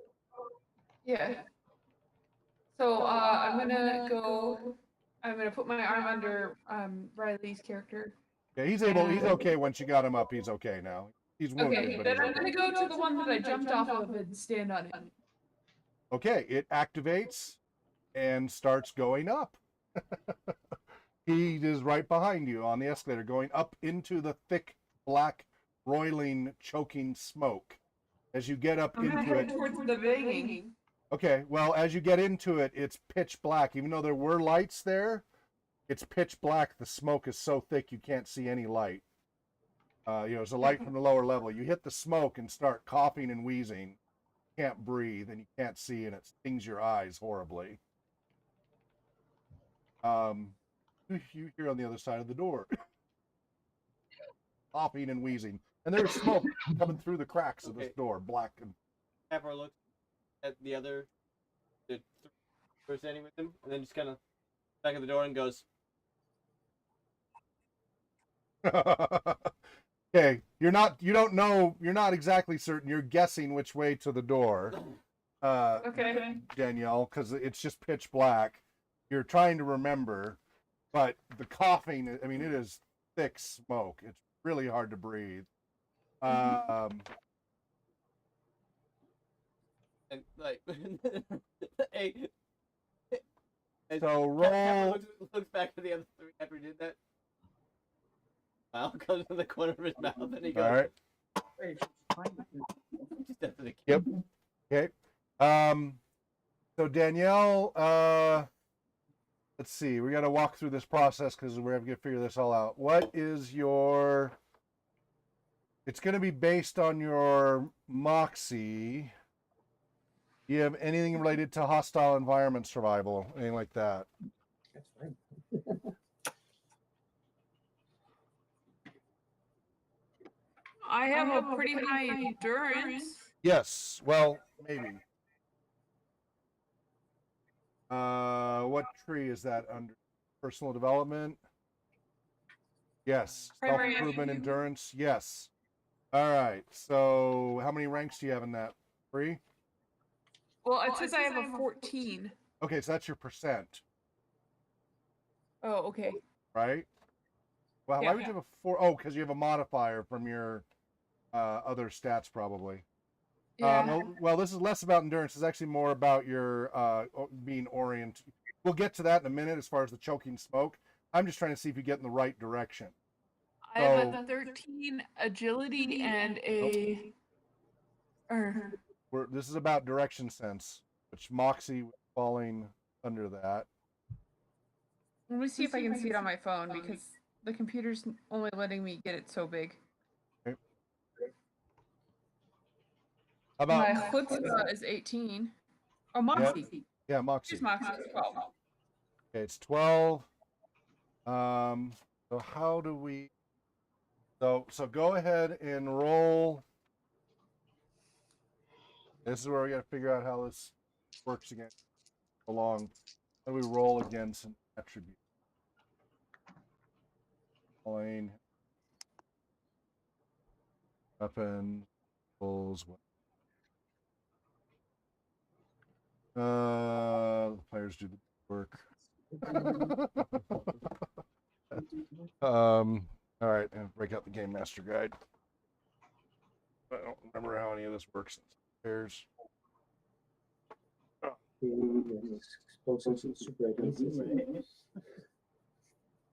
Yeah. So I'm gonna go. I'm gonna put my arm under Riley's character. Yeah, he's okay once you got him up. He's okay now. He's wounded, Okay, but then he's I'm okay. gonna go to the one that I jumped off of and stand on it. Okay, it activates and starts going up. He is right behind you on the escalator, going up into the thick, black, roiling, choking smoke. As you get up I'm gonna into head it. towards the banging. Okay, well, as you get into it, it's pitch black. Even though there were lights there, it's pitch black. The smoke is so thick you can't see any light. It's a light from the lower level. You hit the smoke and start coughing and wheezing. Can't breathe and you can't see, and it stings your eyes horribly. You hear on the other side of the door coughing and wheezing, and there's smoke coming through the cracks of this door, black. And Pepper looks at the person standing with him, and then just kind of back at the door and goes, okay, you don't know, you're not exactly certain, you're guessing which way to the door, Okay. Danielle, because it's just pitch black. You're trying to remember, but the coughing, I mean, it is thick smoke. It's really hard to breathe. and like, hey. So Pepper roll. looks back at the other three after he did that. Smile comes in the corner of his mouth, and he goes, All right. just after the Yep. Okay. So Danielle, let's see. We got to walk through this process because we're going to figure this all out. What is your? It's going to be based on your moxie. Do you have anything related to hostile environment survival? Anything like that? That's right. I have a pretty high endurance. Yes. Well, maybe. What tree is that under? Personal development? Yes. Primary Self-improvement, attribute. endurance? Yes. All right. So how many ranks do you have in that? 3? Well, it says I have a 14. Okay, so that's your percent, Oh, okay. right? Well, Yeah. why would you have a 4? Oh, because you have a modifier from your other stats, probably. Yeah. Well, this is less about endurance. It's actually more about your being oriented. We'll get to that in a minute as far as the choking smoke. I'm just trying to see if you get in the right direction. I have a 13 agility and a. This is about direction sense, which Moxie was falling under that. Let me see if I can see it on my phone because the computer's only letting me get it so big. Okay. How about My chutzpah is 18. Oh, Moxie. Yeah, Moxie. Here's Moxie. 12. Okay, it's 12. So how do we? So go ahead and roll. This is where we got to figure out how this works again. Along, how do we roll against an attribute? Plane, weapon, rolls. The players do the work. All right, and break out the game master guide. I don't remember how any of this works. Pairs. Explosives and super adhesive.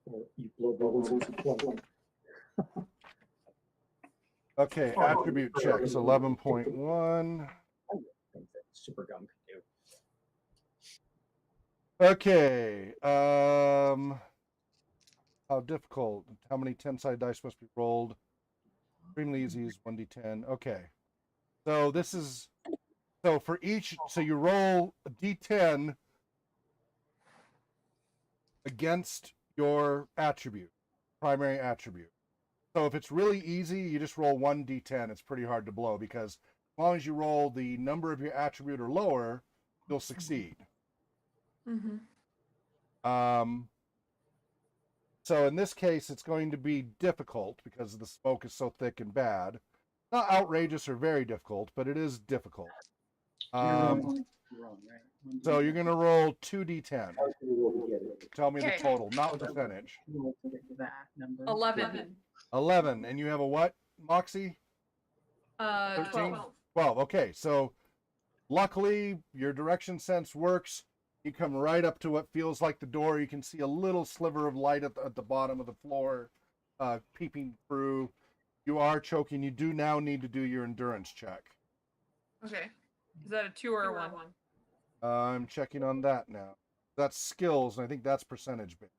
Or you blow bubbles into plum. Okay, attribute checks 11.1. Super gum can do. Okay. How difficult? How many 10-sided dice must be rolled? Extremely easy is 1d10. Okay. So this is for each. So you roll a d10 against your attribute, primary attribute. So if it's really easy, you just roll 1d10. It's pretty hard to blow because as long as you roll the number of your attribute or lower, you'll succeed. Mm-hmm. So in this case, it's going to be difficult because the smoke is so thick and bad. Not outrageous or very difficult, but it is difficult. So you're going to roll 2d10. Tell me the total, not percentage. That number. 11. 11. And you have a what, Moxie? 12. 12. Okay, so luckily your direction sense works. You come right up to what feels like the door. You can see a little sliver of light at the bottom of the floor peeping through. You are choking. You do now need to do your endurance check. Okay. Is that a 2 or a 1? I'm checking on that now. That's skills, and I think that's percentage based.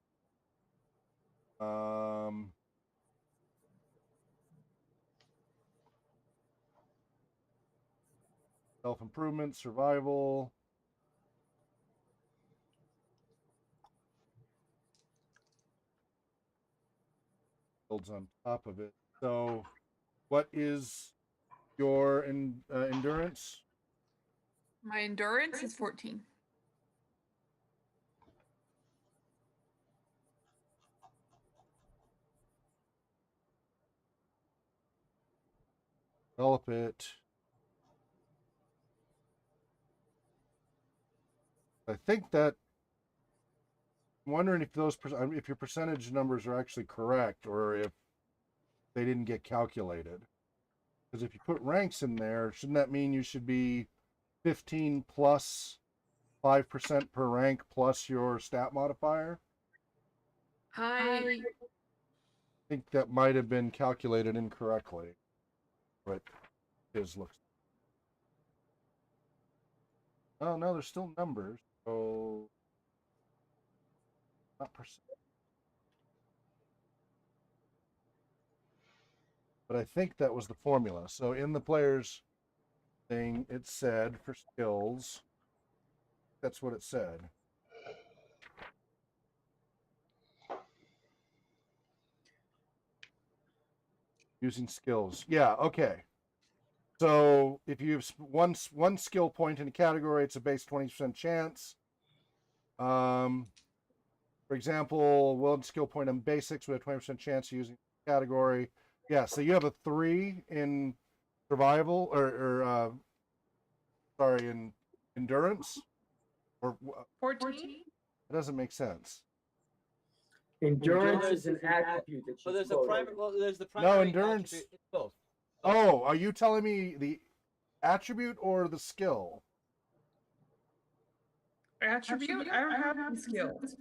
Self-improvement, survival. Builds on top of it. So, what is your endurance? My endurance is 14. Develop it. I think that. I'm wondering if if your percentage numbers are actually correct, or if they didn't get calculated. Because if you put ranks in there, shouldn't that mean you should be 15 plus 5% per rank plus your stat modifier? I think that might have been calculated incorrectly. But his looks. Oh no, there's still numbers. So not percent. But I think that was the formula. So in the player's thing, it said for skills. That's what it said. Using skills. Yeah, okay. So if you have one skill point in a category, it's a base 20% chance. For example, one skill point on basics, we have 20% chance of using the category. Yeah, so you have a 3 in survival, or sorry, in endurance, or 14. It doesn't make sense. Endurance is an attribute that Well, there's a primary. Well, there's the No, primary. endurance. attribute. It's both. Oh, are you telling me the attribute or the skill? Attribute? I don't have the skills.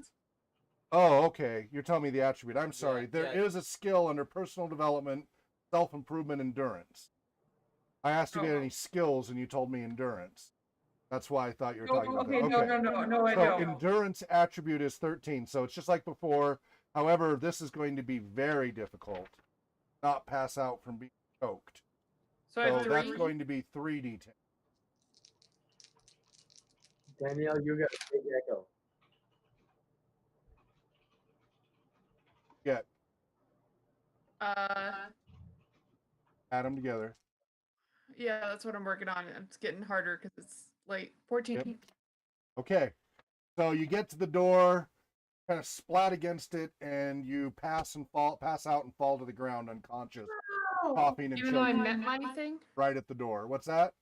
Oh, okay. You're telling me the attribute. I'm sorry. Yeah, There yeah. is a skill under personal development, self-improvement, endurance. I asked you if you had any skills, and you told me endurance. That's why I thought you were talking about Okay, that. Okay. no, I So don't. endurance attribute is 13. So it's just like before. However, this is going to be very difficult. Not pass out from being choked. So I have So 3. that's going to be 3d10. Danielle, you got a big echo. Get Uh, add them together. yeah, that's what I'm working on. It's getting harder because it's late. 14. Yep. Okay. So you get to the door, kind of splat against it, and you pass out and fall to the ground unconscious, coughing and Even though I choking met my thing? right at the door. What's that?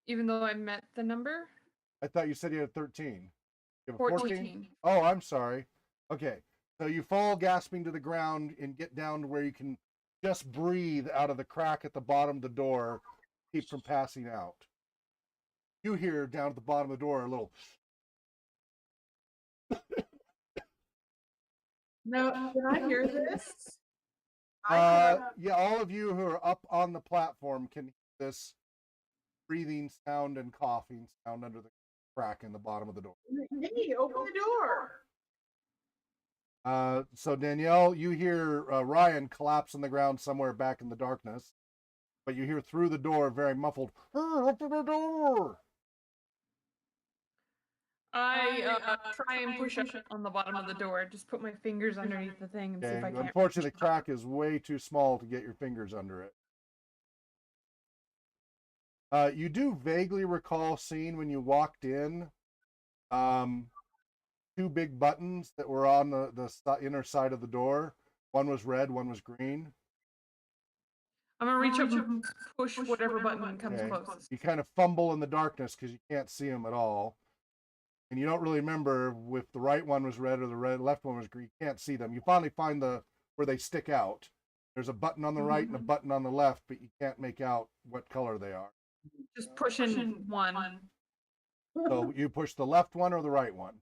Even though I met the number? I thought you said you had 13. You have a 14. Oh, I'm sorry. Okay. So you fall gasping to the ground and get down to where you can just breathe out of the crack at the bottom of the door, keep from passing out. You hear down at the bottom of the door a little. No, can I hear this? Yeah, all of you who are up on the platform can hear this breathing sound and coughing sound under the crack in the bottom of the door. Hey, open the door. So Danielle, you hear Ryan collapse on the ground somewhere back in the darkness, but you hear through the door very muffled, open the door! I try and push up on the bottom of the door. Just put my fingers underneath the thing and see if I Okay, can't. unfortunately the crack is way too small to get your fingers under it. You do vaguely recall seeing when you walked in, 2 big buttons that were on the inner side of the door. One was red, one was green. I'm gonna reach up and push whatever button comes Okay. closest. You kind of fumble in the darkness because you can't see them at all. And you don't really remember if the right one was red or the left one was green. You can't see them. You finally find where they stick out. There's a button on the right and a button on the left, but you can't make out what color they are. Just pushing one. So you push the left one or the right one?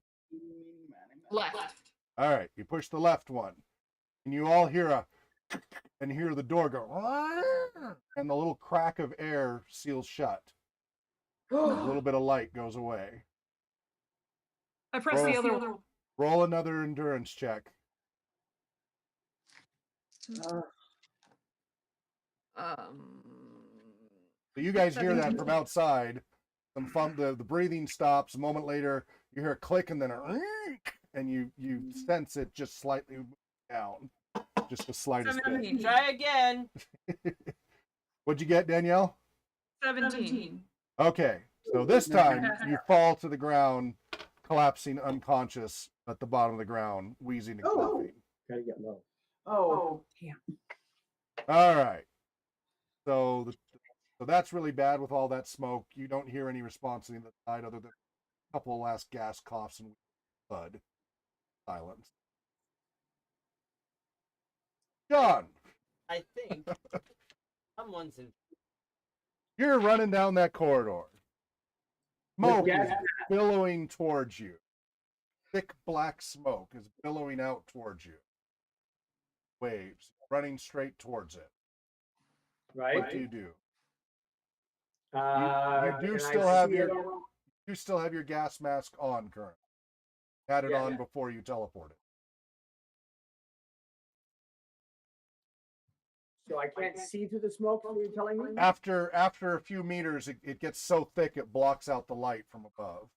Left. All right, you push the left one. And you all hear hear the door go, and the little crack of air seals shut. A little bit of light goes away. I press the other one. Roll another endurance check. So you guys hear that from outside. The breathing stops. A moment later, you hear a click and then and you sense it just slightly down. Just the slightest bit. 17. Try again. What'd you get, Danielle? 17. Okay, so this time you fall to the ground, collapsing unconscious at the bottom of the ground, wheezing and coughing. Gotta get low. Oh, damn. All right. So that's really bad with all that smoke. You don't hear any response on the side other than a couple of last gas coughs and blood. Silence. John, I think someone's in. you're running down that corridor. Smoke gas is billowing towards you. Thick black smoke is billowing out towards you. Waves running straight towards it. Right? What do you do? You do still have your gas mask on currently. Had it on before you teleported. So I can't see through the smoke, you're telling me? After a few meters, it gets so thick it blocks out the light from above.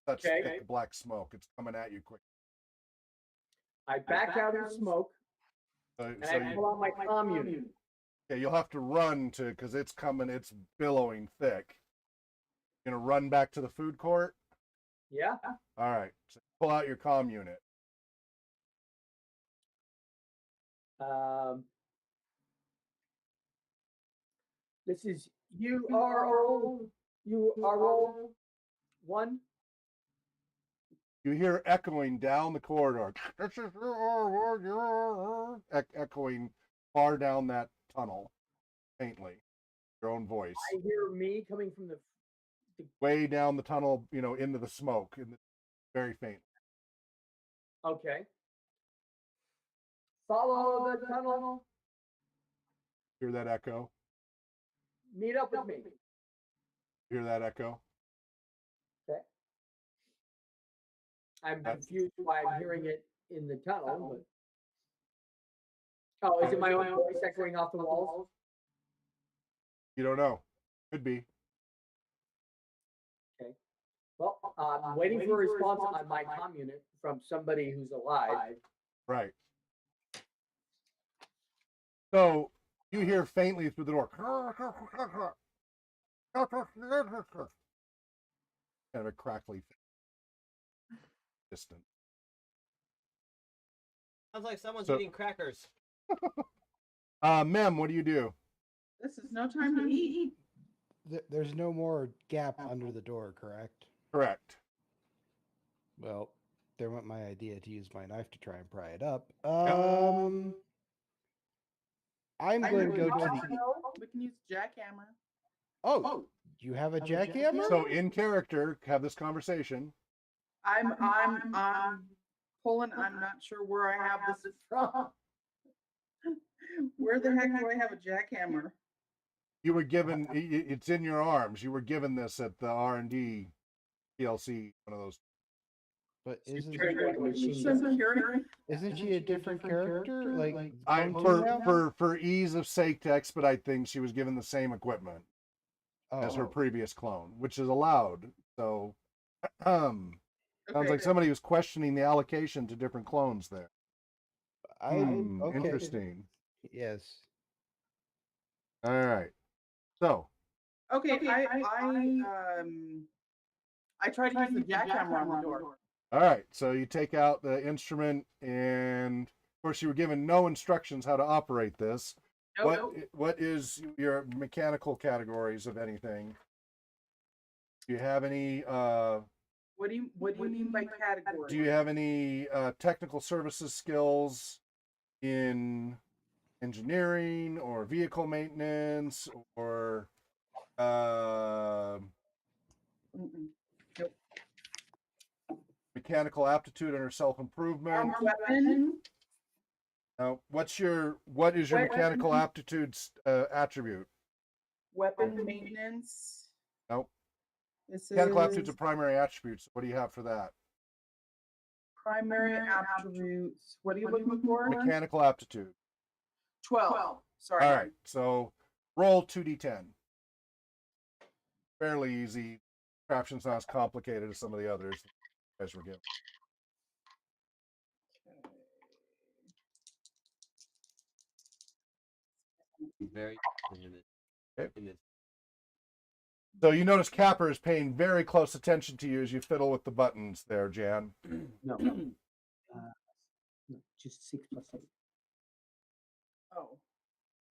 Such thick black smoke, it's coming at you quick. I back out of the smoke, and I pull out my comm unit. Yeah, you'll have to run because it's coming, it's billowing thick. You're gonna run back to the food court? Yeah? All right, so pull out your comm unit. This is URO 1. You hear echoing down the corridor. This is echoing far down that tunnel, faintly. Your own voice. I hear me coming from the Way down the tunnel, into the smoke, very faint. Okay. Follow the tunnel. Hear that echo? Meet up with me. Hear that echo? Okay. I'm confused why I'm hearing it in the tunnel, but. Oh, is it my own voice echoing off the walls? You don't know. Could be. Okay. Well, I'm waiting for a response on my comm unit from somebody who's alive. Right. So you hear faintly through the door. Kind of a crackly distant. Sounds like someone's So- eating crackers. Mem, what do you do? This is no time to eat. There's no more gap under the door, correct? Correct. Well, there went my idea to use my knife to try and pry it up. I'm going to go to the. We can use jackhammer. Oh, you have a jackhammer? So in character, have this conversation. I'm pulling. I'm not sure where I have this from. Where the heck do I have a jackhammer? You were given. It's in your arms. You were given this at the R&D PLC. One of those. But isn't she a different character? Like For ease of sake to expedite things, she was given the same equipment as her previous clone, which is allowed. So, sounds like somebody was questioning the allocation to different clones there. Okay. Interesting. Yes. All right. So, Okay, I tried to use the jackhammer on the door. all right. So you take out the instrument, and of course, you were given no instructions how to operate this. What is your mechanical categories of anything? Do you have any? What do you mean by category? Do you have any technical services skills in engineering or vehicle maintenance or Nope. mechanical aptitude or self-improvement? Armed weapon. Now, what is your mechanical aptitude attribute? Weapon maintenance. Nope. This Mechanical is aptitude's a primary attribute. So what do you have for that? primary attributes. What are you looking for? Mechanical aptitude. 12. Sorry. All right. So roll 2d10. Fairly easy. Caption's not as complicated as some of the others you guys were given. Very Okay. in this. So you notice Capper is paying very close attention to you as you fiddle with the buttons there, Jan. No. Just 6 plus 8. Oh.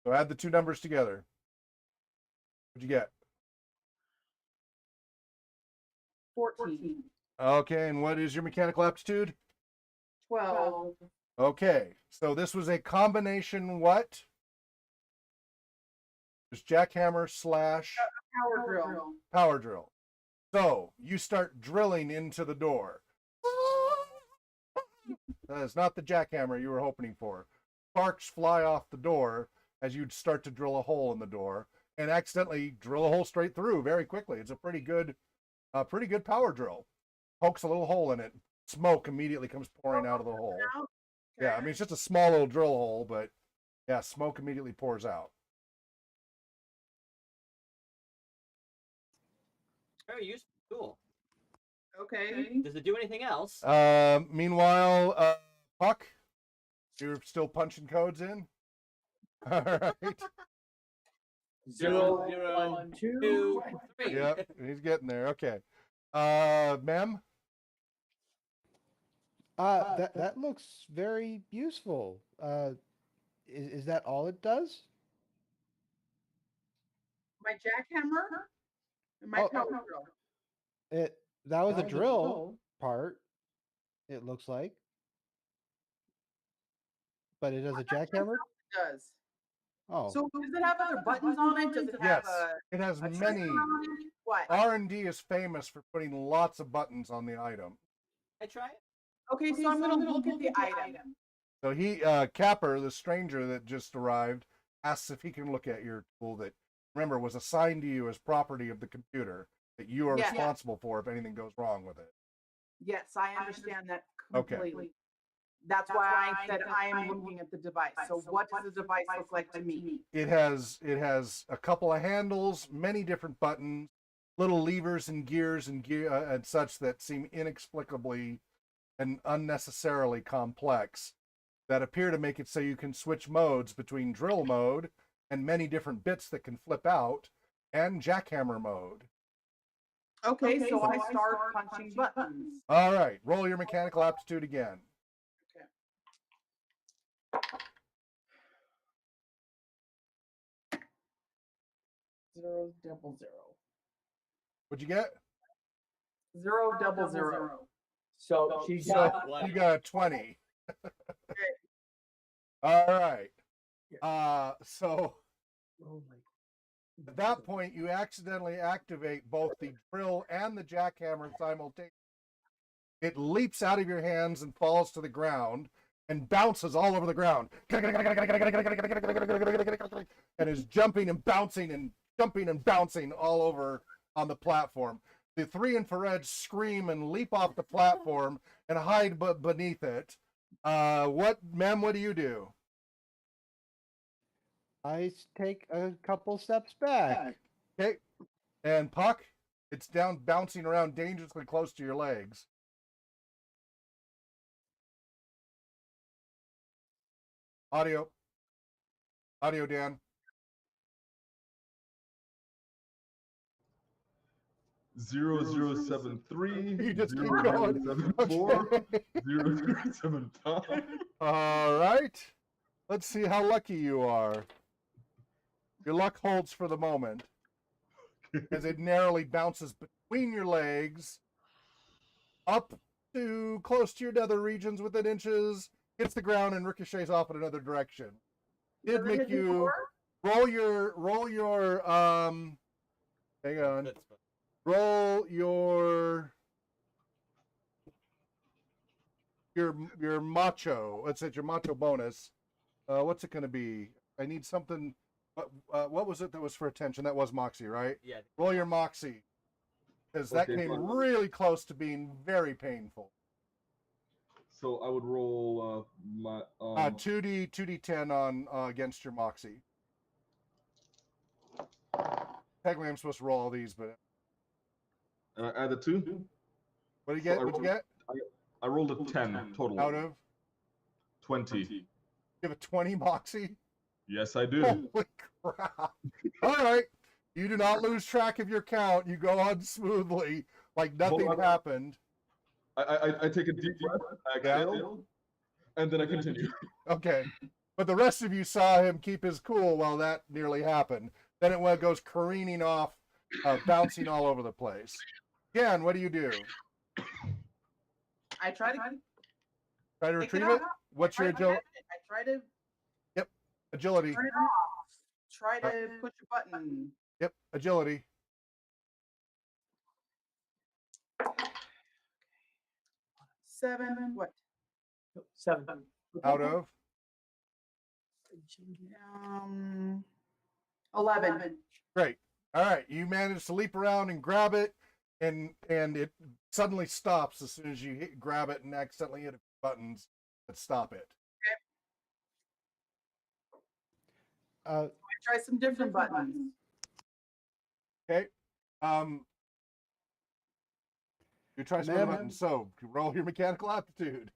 So add the two numbers together. What'd you get? 14. Okay, and what is your mechanical aptitude? 12. Okay, so this was a combination what? There's jackhammer slash Power drill. power drill. So you start drilling into the door. That is not the jackhammer you were hoping for. Sparks fly off the door as you'd start to drill a hole in the door and accidentally drill a hole straight through very quickly. It's a pretty good power drill. Pokes a little hole in it. Smoke immediately comes pouring out of the hole. Yeah, I mean, it's just a small little drill hole, but yeah, smoke immediately pours out. Very useful tool. Okay. Does it do anything else? Meanwhile, Puck, you're still punching codes in? All right. 0, 0, 1, 2. 2, 3. Yep, he's getting there. Okay. Mem? That looks very useful. Is that all it does? My jackhammer and my Oh, power drill. That was a drill part, it looks like. But it does a jackhammer? It does. Oh. So does it have other buttons on it? Does it have Yes, it has a many. trigger on it? What? R&D is famous for putting lots of buttons on the item. I try it. Okay, so I'm gonna look at the item. So he, Capper, the stranger that just arrived, asks if he can look at your tool that, remember, was assigned to you as property of the computer that you are Yes. responsible for if anything goes wrong with it. Yes, I understand that Okay. completely. That's why I said I am looking at the device. So what does the device look like to me? It has a couple of handles, many different buttons, little levers and gears and such that seem inexplicably and unnecessarily complex, that appear to make it so you can switch modes between drill mode and many different bits that can flip out, and jackhammer mode. Okay, so I start punching buttons. All right, roll your mechanical aptitude again. Zero double zero. What'd you get? Zero double zero. So she's So got you got a 20. All right. So at that point, you accidentally activate both the drill and the jackhammer simultaneously. It leaps out of your hands and falls to the ground and bounces all over the ground. And is jumping and bouncing all over on the platform. The three infrareds scream and leap off the platform and hide beneath it. What do you do? I take a couple steps back. Okay. And Puck, it's down, bouncing around dangerously close to your legs. Audio, Dan. 0073. You just keep going. 0074. Okay. 0075. All right. Let's see how lucky you are. Your luck holds for the moment as it narrowly bounces between your legs, up to close to your nether regions within inches, hits the ground and ricochets off in another direction. Did make you roll your hang on. Roll your macho. Let's say your macho bonus. What's it going to be? I need something. What was it that was for attention? That was Moxie, right? Yeah. Roll your Moxie, because that Okay, came fine. really close to being very painful. So I would roll my 2d10 on against your Moxie. Technically, I'm supposed to roll all these, but add a 2. what do you get? So What'd you get? I rolled a 10 total. Out of? 20. You have a 20 Moxie? Yes, I do. Holy crap. All right. You do not lose track of your count. You go on smoothly, like nothing Hold on. happened. I take a deep breath, I exhale, and then I continue. Okay. But the rest of you saw him keep his cool while that nearly happened. Then it goes careening off, bouncing all over the place. Ken, what do you do? I try to Try to pick retrieve it it? up. What's your I agility? try to Agility. turn it off. Try to push a button. Yep, agility. Seven. What? 7. Out of? 11. Great. All right. You manage to leap around and grab it, and it suddenly stops as soon as you grab it and accidentally hit buttons that stop it. I try some different buttons. Okay. You try some Mem- buttons. So roll your mechanical aptitude.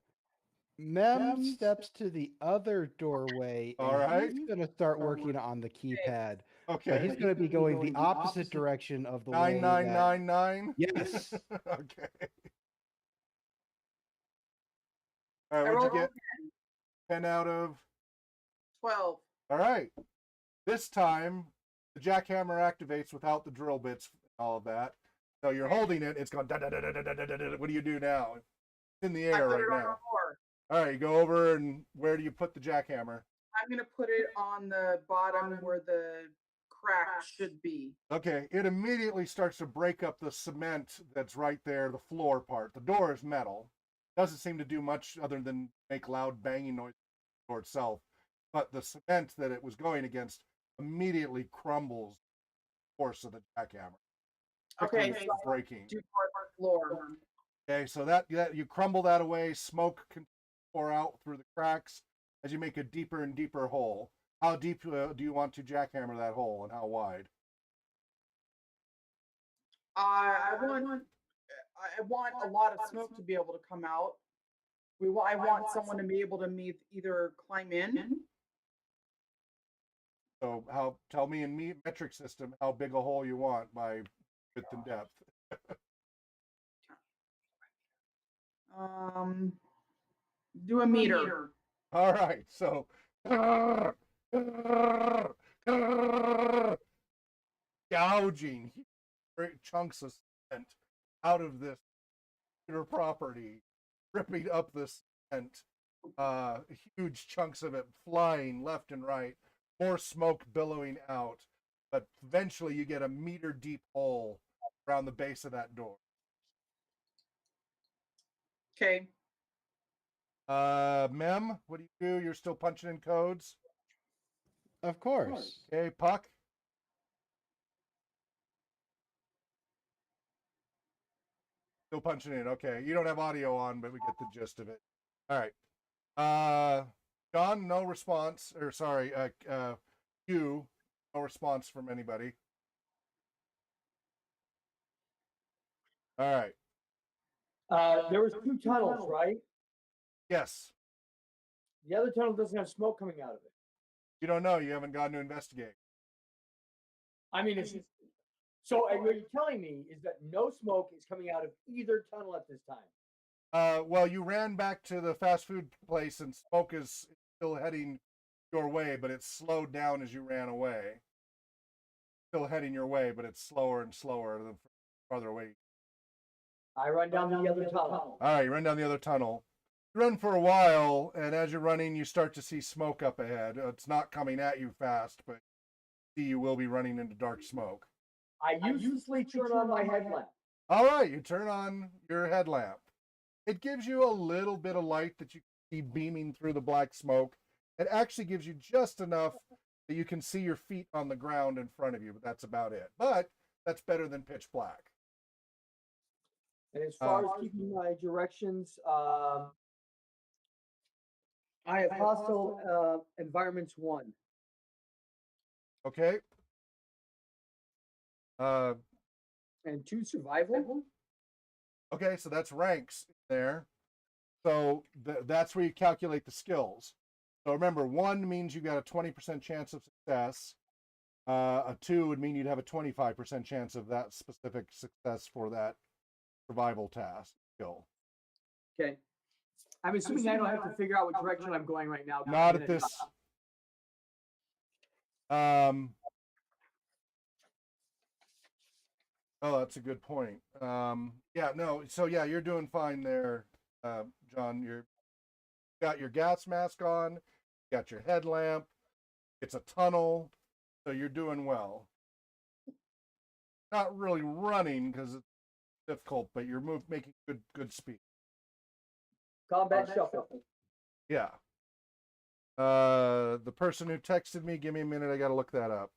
Mem steps to the other doorway. And All right. He's going to start working on the keypad. But Okay. he's going to be going the opposite direction of the way that... 9999. Yes. Okay. All right. I What'd rolled you get? 10 out of. 12. All right. This time, the jackhammer activates without the drill bits and all of that. So you're holding it. It's going. Da, da, da, da, da, da, da, da. What do you do now? It's in the I air put right it on the now. floor. All right. You go over and where do you put the jackhammer? I'm gonna put it on the bottom where the crack should be. Okay. It immediately starts to break up the cement that's right there, the floor part. The door is metal. doesn't seem to do much other than make loud banging noise for itself. But the cement that it was going against immediately crumbles the force of the jackhammer. Okay, Quickly so breaking. do hard floor. Okay, so that you crumble that away, smoke can pour out through the cracks as you make a deeper and deeper hole. How deep do you want to jackhammer that hole, and how wide? I want a lot of smoke to be able to come out. I want someone to be able to either climb in. So tell me in metric system how big a hole you want by width and depth. Do a meter. All right, so gouging great chunks of cement out of this property, ripping up the cement, huge chunks of it flying left and right, more smoke billowing out, but eventually you get a meter deep hole around the base of that door. Okay. Mem, what do you do? You're still punching in codes? Of course. Okay, Puck? Still punching in. Okay, you don't have audio on, but we get the gist of it. All right. John, no response. Or sorry, Hugh, no response from anybody. All right. There was 2 tunnels, right? Yes. The other tunnel doesn't have smoke coming out of it. You don't know. You haven't gone to investigate. I mean, it's so what you're telling me is that no smoke is coming out of either tunnel at this time. Well, you ran back to the fast food place, and smoke is still heading your way, but it's slowed down as you ran away. Still heading your way, but it's slower and slower the farther away. I run down the other tunnel. All right, you run down the other tunnel. You run for a while, and as you're running, you start to see smoke up ahead. It's not coming at you fast, but you will be running into dark smoke. I uselessly turn on my headlamp. All right, you turn on your headlamp. It gives you a little bit of light that you can see beaming through the black smoke. It actually gives you just enough that you can see your feet on the ground in front of you, but that's about it. But that's better than pitch black. And as far as keeping my directions, I have hostile environments 1. Okay. And 2 survival. Okay, so that's ranks there. So that's where you calculate the skills. So remember, 1 means you got a 20% chance of success. A 2 would mean you'd have a 25% chance of that specific success for that survival task skill. Okay. I'm assuming I don't have to figure out what direction I'm going right now. Not at this. Oh, that's a good point. Yeah, no. So yeah, you're doing fine there, John. You're got your gas mask on, you got your headlamp. It's a tunnel, so you're doing well. Not really running because it's difficult, but you're making good speed. Combat shuffle. Yeah. The person who texted me, give me a minute. I got to look that up.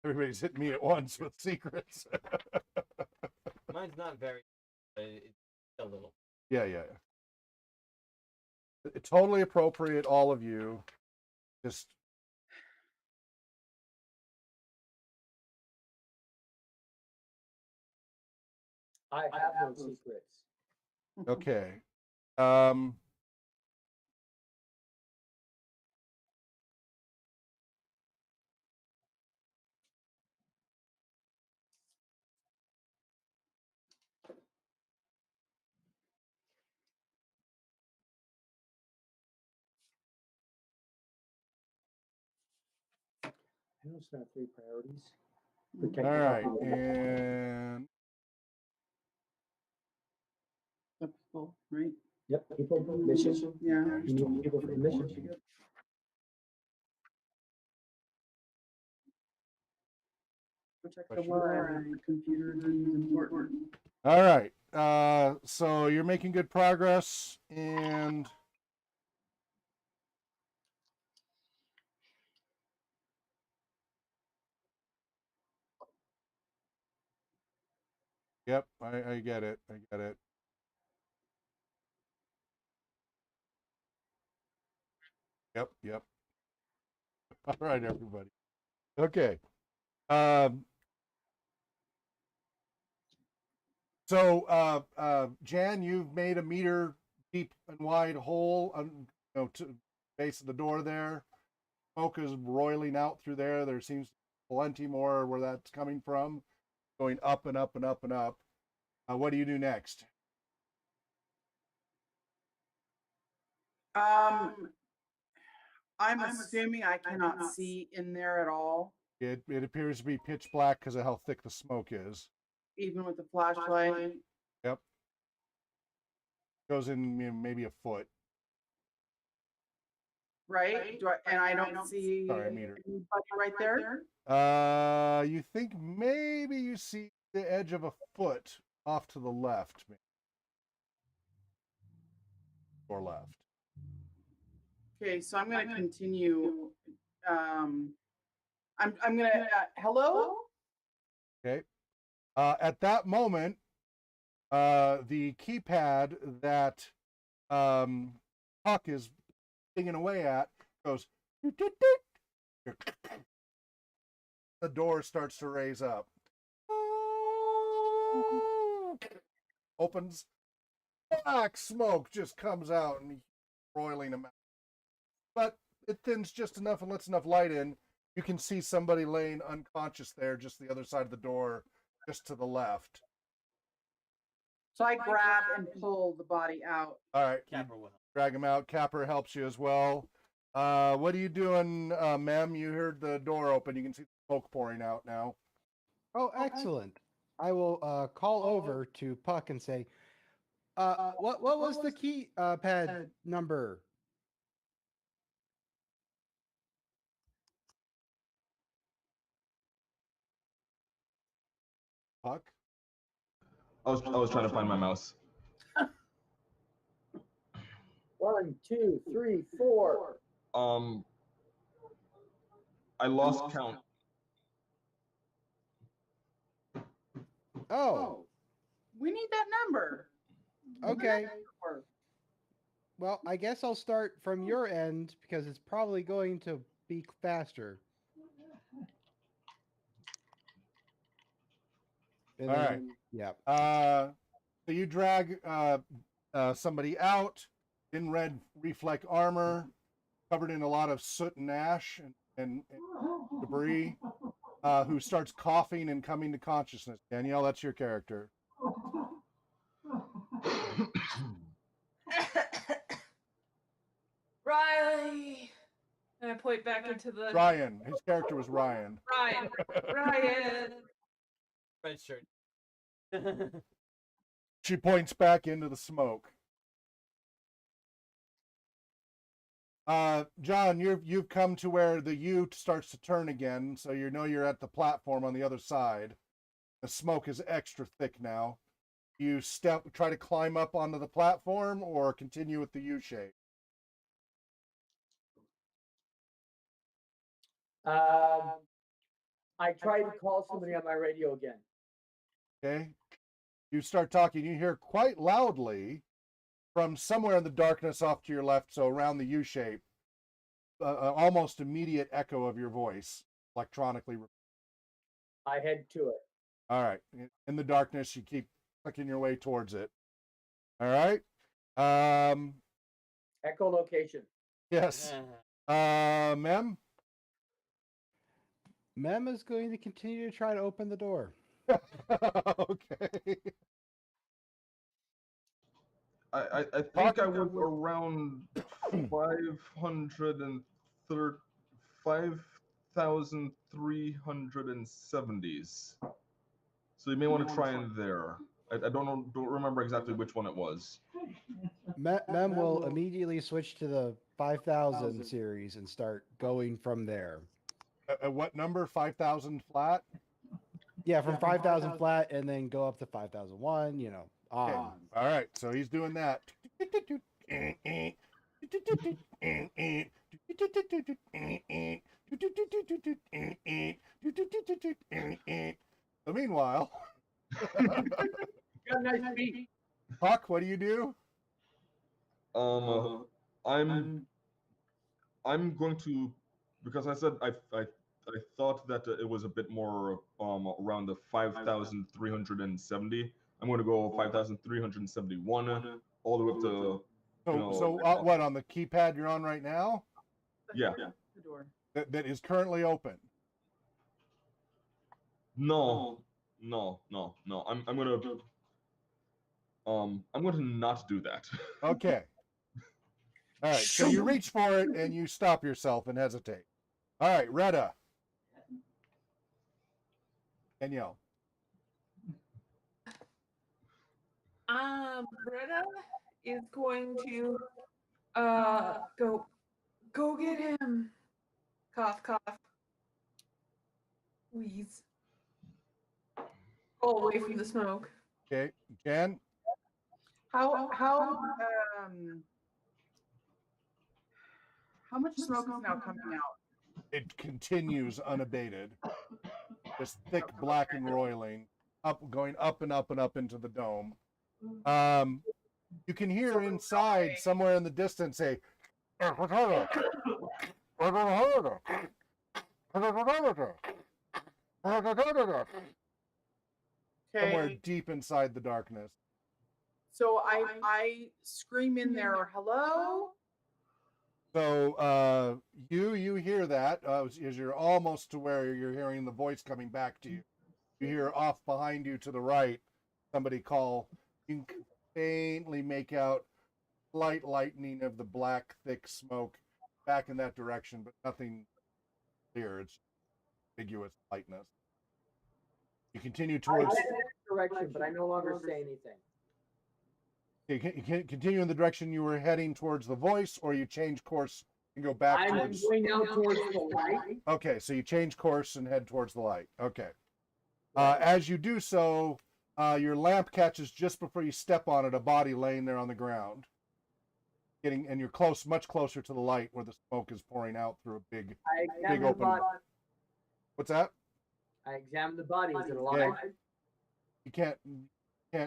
Everybody's hitting me at once with secrets. Mine's not very, it's a little. Yeah. Totally appropriate, all of you. Just I have no secrets. okay. Panels have 3 priorities. All right, and People, right? Yep, people, mission. Yeah. You need people for the mission. Protect the library. Computer deemed important. all right. So you're making good progress, and yep, I get it. I get it. Yep, yep. All right, everybody. Okay. So, Jan, you've made a meter deep and wide hole, to base of the door there. Smoke is roiling out through there. There seems plenty more where that's coming from, going up and up and up and up. What do you do next? I'm assuming I cannot see in there at all, It appears to be pitch black because of how thick the smoke is. even with the flashlight. Yep. Goes in maybe a foot. Right? And I don't see Sorry, meter. anybody right there? You think maybe you see the edge of a foot off to the left, maybe. Or left. Okay, so I'm gonna continue. I'm gonna hello? Okay. At that moment, the keypad that Huck is dinging away at goes. Doot, doot, doot. The door starts to raise up. Opens. Black smoke just comes out and roiling him out. But it thins just enough and lets enough light in. You can see somebody laying unconscious there, just the other side of the door, just to the left. So I grab and pull the body out. All right, Capper will help. drag him out. Capper helps you as well. What are you doing, Mem? You heard the door open. You can see smoke pouring out now. Oh, excellent. I will call over to Puck and say, what was the key pad number? Puck? I was trying to find my mouse. 1, 2, 3, 4. I lost count. Oh, We need that number. okay. Or- Well, I guess I'll start from your end because it's probably going to be faster. And All then- right. Yeah. So you drag somebody out in red reflect armor, covered in a lot of soot and ash and debris, who starts coughing and coming to consciousness. Danielle, that's your character. Riley. And I point back into the Ryan. His character was Ryan. Ryan. Ryan. Red shirt. She points back into the smoke. John, you've come to where the U starts to turn again, so you know you're at the platform on the other side. The smoke is extra thick now. You try to climb up onto the platform or continue with the U shape. I tried to call somebody on my radio again. Okay. You start talking. You hear quite loudly from somewhere in the darkness off to your left, so around the U shape, almost immediate echo of your voice, electronically. I head to it. All right. In the darkness, you keep clicking your way towards it. All right. Echolocation. Yes. Mem? Mem is going to continue to try to open the door. Okay. I think I was around 530, 5,370s. So you may want to try in there. I don't remember exactly which one it was. Mem will immediately switch to the 5,000 series and start going from there. What number? 5,000 flat? Yeah, from 5,000 flat and then go up to 5,001, you know, Okay. on. All right, so he's doing that. So meanwhile, Got a nice beat. Huck, what do you do? I'm going to, because I said I thought that it was a bit more around the 5,370. I'm going to go 5,371 all the way up to. What on the keypad you're on right now? Yeah. The door. That is currently open. No. I'm going to not do that. Okay. All right. So you reach for it and you stop yourself and hesitate. All right, Retta. Danielle. Britta is going to go get him. Cough, cough. Wheeze. Go away from the smoke. Okay, Jan. How much smoke is now coming out? It continues unabated. This thick black and roiling, going up and up and up into the dome. You can hear inside, somewhere in the distance, a somewhere deep inside the darkness. So I scream in there, hello? So you hear that as you're almost to where you're hearing the voice coming back to you. You hear off behind you to the right somebody call. You can faintly make out slight lightening of the black, thick smoke back in that direction, but nothing clear. It's ambiguous lightness. You continue towards. I head in that direction, but I no longer say anything. You can continue in the direction you were heading towards the voice, or you change course and go back I'm towards. going now towards the light. Okay, so you change course and head towards the light. Okay. As you do so, your lamp catches just before you step on it a body laying there on the ground. And you're close, much closer to the light where the smoke is pouring out through a big I open. body. What's that? I examine the body. Is it alive? You can't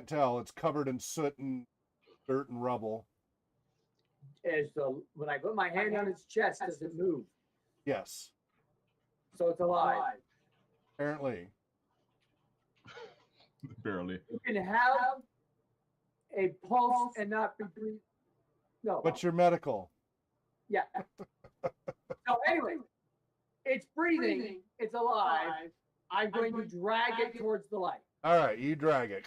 tell. It's covered in soot and dirt and rubble. When I put my hand on its chest, does it move? Yes, So it's alive. apparently. Barely. You can have a pulse and not be breathing. No. What's your medical? Yeah. So anyway, it's breathing. It's alive. I'm going to drag it towards the light. All right, you drag it.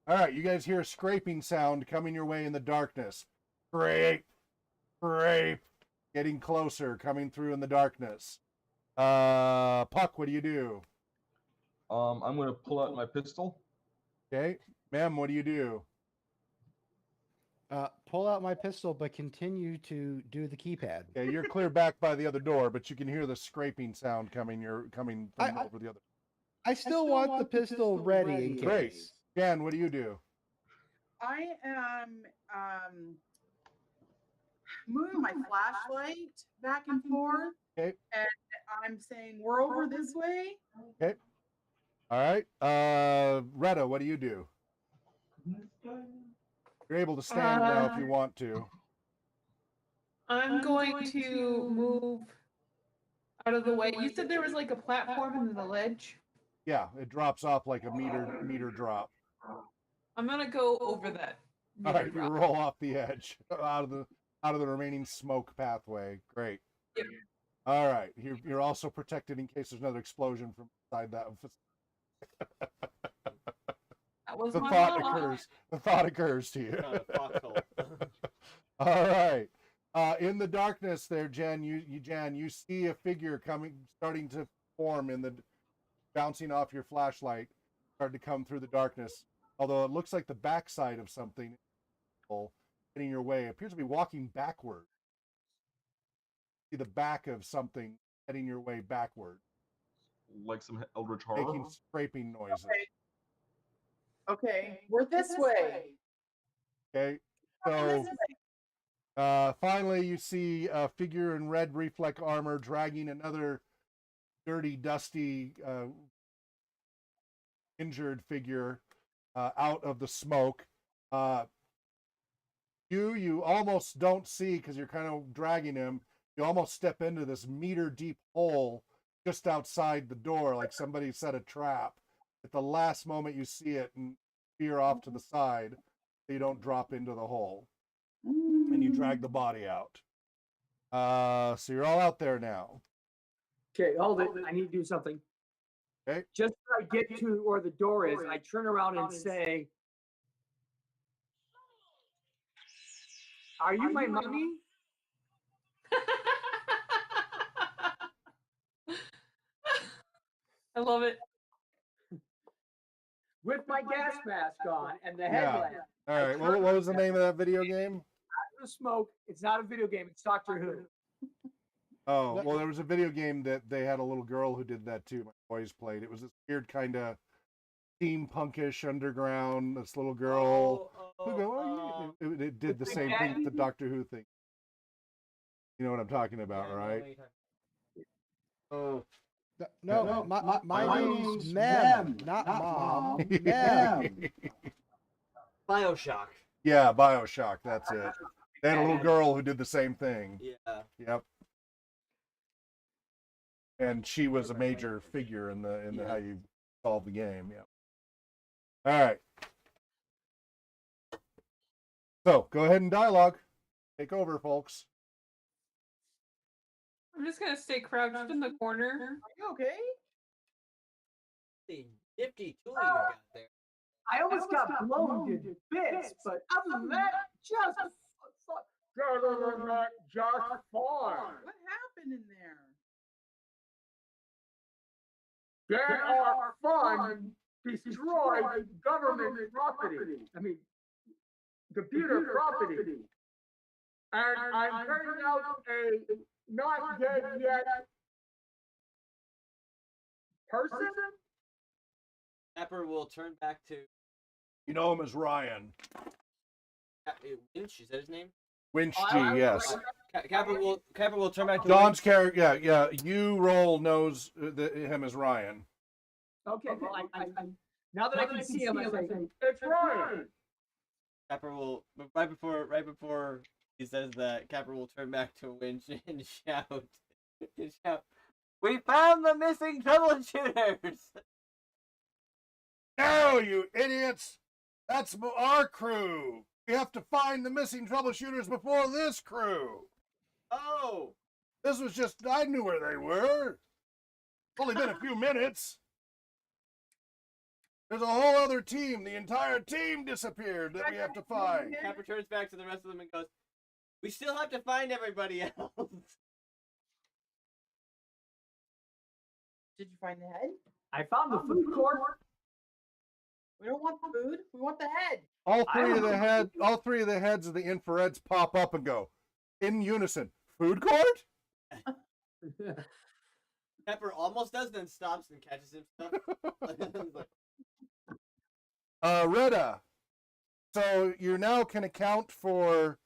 All right, you guys hear a scraping sound coming your way in the darkness. Scrape, scrape, getting closer, coming through in the darkness. Puck, what do you do? I'm going to pull out my pistol. Okay, Mem, what do you do? Pull out my pistol, but continue to do the keypad. Okay, you're clear back by the other door, but you can hear the scraping sound coming. You're coming from over the other. I still want the pistol ready in case. Great. Jan, what do you do? I am moving my flashlight back and forth. Okay. And I'm saying, we're over this way. Okay. All right. Retta, what do you do? You're able to stand now if you want to. I'm going to move out of the way. You said there was like a platform and then a ledge. Yeah, it drops off like a meter drop. I'm gonna go over that. All right, you drop. roll off the edge out of the remaining smoke pathway. Great. Yep. All right, you're also protected in case there's another explosion from inside that. That was The my thought thought. occurs. The thought occurs to you. Foxhole. All right. In the darkness there, Jen, you see a figure starting to form bouncing off your flashlight, starting to come through the darkness. Although it looks like the backside of something heading your way. It appears to be walking backward. See the back of something heading your way backward. Like some eldritch horror. Making scraping noises. Okay, we're this way. Okay, Coming so this way. finally you see a figure in red reflect armor dragging another dirty, dusty, injured figure out of the smoke. You almost don't see because you're kind of dragging him. You almost step into this meter deep hole just outside the door, like somebody set a trap. At the last moment, you see it and veer off to the side so you don't drop into the hole. And you drag the body out. So you're all out there now. Okay, hold it. I need to do something. Okay. Just when I get to where the door is, I turn around and say, "Are you my mummy?" I love it. With my gas mask on and the Yeah. headlamp. All right. What was the name of that video game? Out of smoke. It's not a video game. It's Doctor Who. Oh, well, there was a video game that they had a little girl who did that too. My boys played. It was this weird kind of steampunkish underground. This little girl who it did the same thing with the Doctor Who thing. You know what I'm talking about, right? Oh. No, my name's Mem, not Mom. Mem. Bioshock. Yeah, Bioshock. That's it. They had a little girl who did the same thing. Yeah. Yep. And she was a major figure in the how you solve the game. Yeah. All right. So go ahead and dialogue. Take over, folks. I'm just gonna stay crouched in the corner. Are you okay? The nifty tool you got there. I almost got blown to bits, but other than that, just fine. What happened in there? There are fun destroyed government property. I mean, computer property. And I'm turning out a not dead yet person. Pepper will turn back to You know him as Ryan. Winch. Is that his name? Winch G, yes. Capper will turn back to Don's character, yeah. You roll knows him as Ryan. Okay, well, I now that I can see him, I say, it's Ryan. Capper will right before he says that, Capper will turn back to Winch and shout, "We found the missing troubleshooters!" No, you idiots! That's our crew. We have to find the missing troubleshooters before this crew. Oh, This was just, I knew where they were. Only been a few minutes. There's a whole other team. The entire team disappeared that we have to find. Capper turns back to the rest of them and goes, "We still have to find everybody else." Did you find the head? I found the food court. We don't want the food. We want the head. All three of the heads of the infrareds pop up and go in unison. Food court? Pepper almost does, then stops and catches himself. Retta. So you now can account for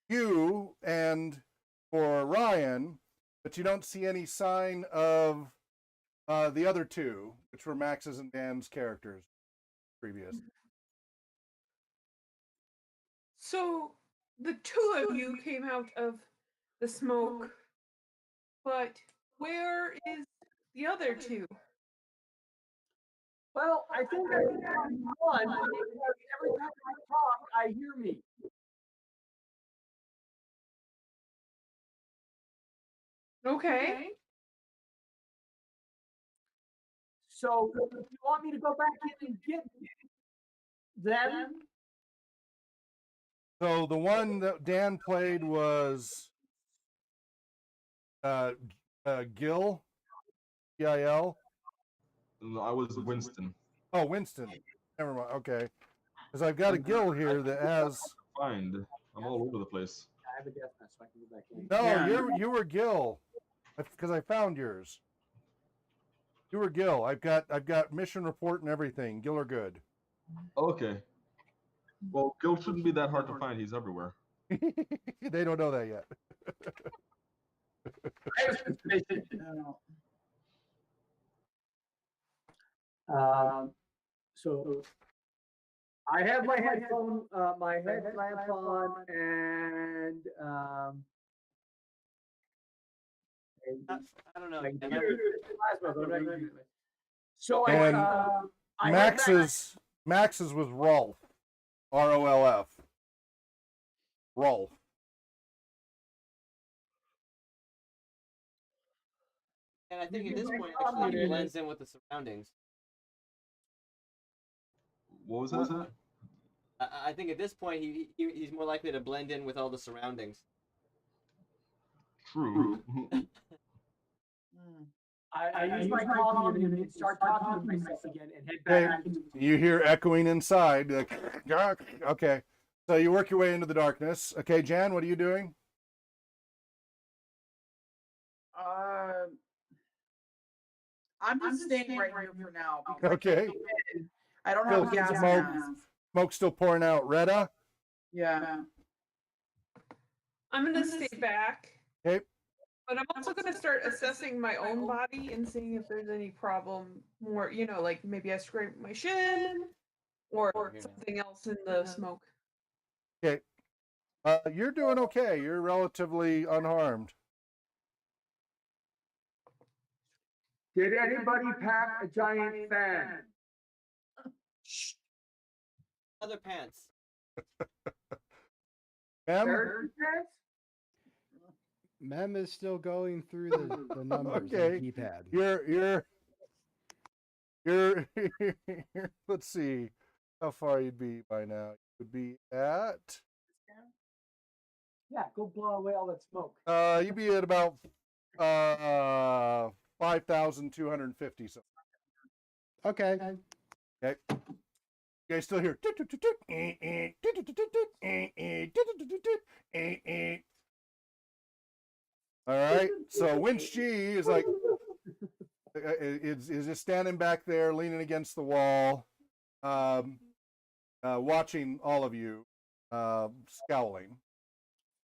you and for Ryan, but you don't see any sign of the other two, which were Max's and Dan's characters previous. So the two of you came out of the smoke, but where is the other two? Well, I think I found one because every time I talk, I hear me. Okay. So if you want me to go back in and get them, So the one that Dan played was Gil, Gil. No, I was Winston. Oh, Winston. Never mind. Okay, because I've got a Gil here that has. Find. I'm all over the place. I have a death match, so I can go back in. No, you were Gil, because I found yours. You were Gil. I've got mission report and everything. Gil are good. Okay. Well, Gil shouldn't be that hard to find. He's everywhere. They don't know that yet. I have suspicion. So I have my headphone, my headlamp on, and I don't know. my computer is plasma, but I'm not using it. So And I Max is with Rolf, ROLF. Rolf. And I think at this point, actually, it blends in with the surroundings. What was that? I think at this point, he's more likely to blend in with all the surroundings. True. I use my coffee and start talking to myself again and head back. You hear echoing inside. Like, okay. So you work your way into the darkness. Okay, Jan, what are you doing? I'm just staying right here for now. because Okay. I don't have a Still gas smoke. mask. Smoke's still pouring out. Retta? Yeah. I'm gonna stay back. Okay. But I'm also gonna start assessing my own body and seeing if there's any problem more, like maybe I scraped my shin or something else in the smoke. Okay. You're doing okay. You're relatively unharmed. Did anybody pack a giant fan? Other pants. Ma'am? Pair pants? Mem is still going through the numbers Okay. on the keypad. You're let's see how far you'd be by now. You would be at Yeah, go blow away all that smoke. you'd be at about 5,250 something. Okay. Okay. You guys still hear? All right. So Winch G is like is just standing back there, leaning against the wall, watching all of you, scowling.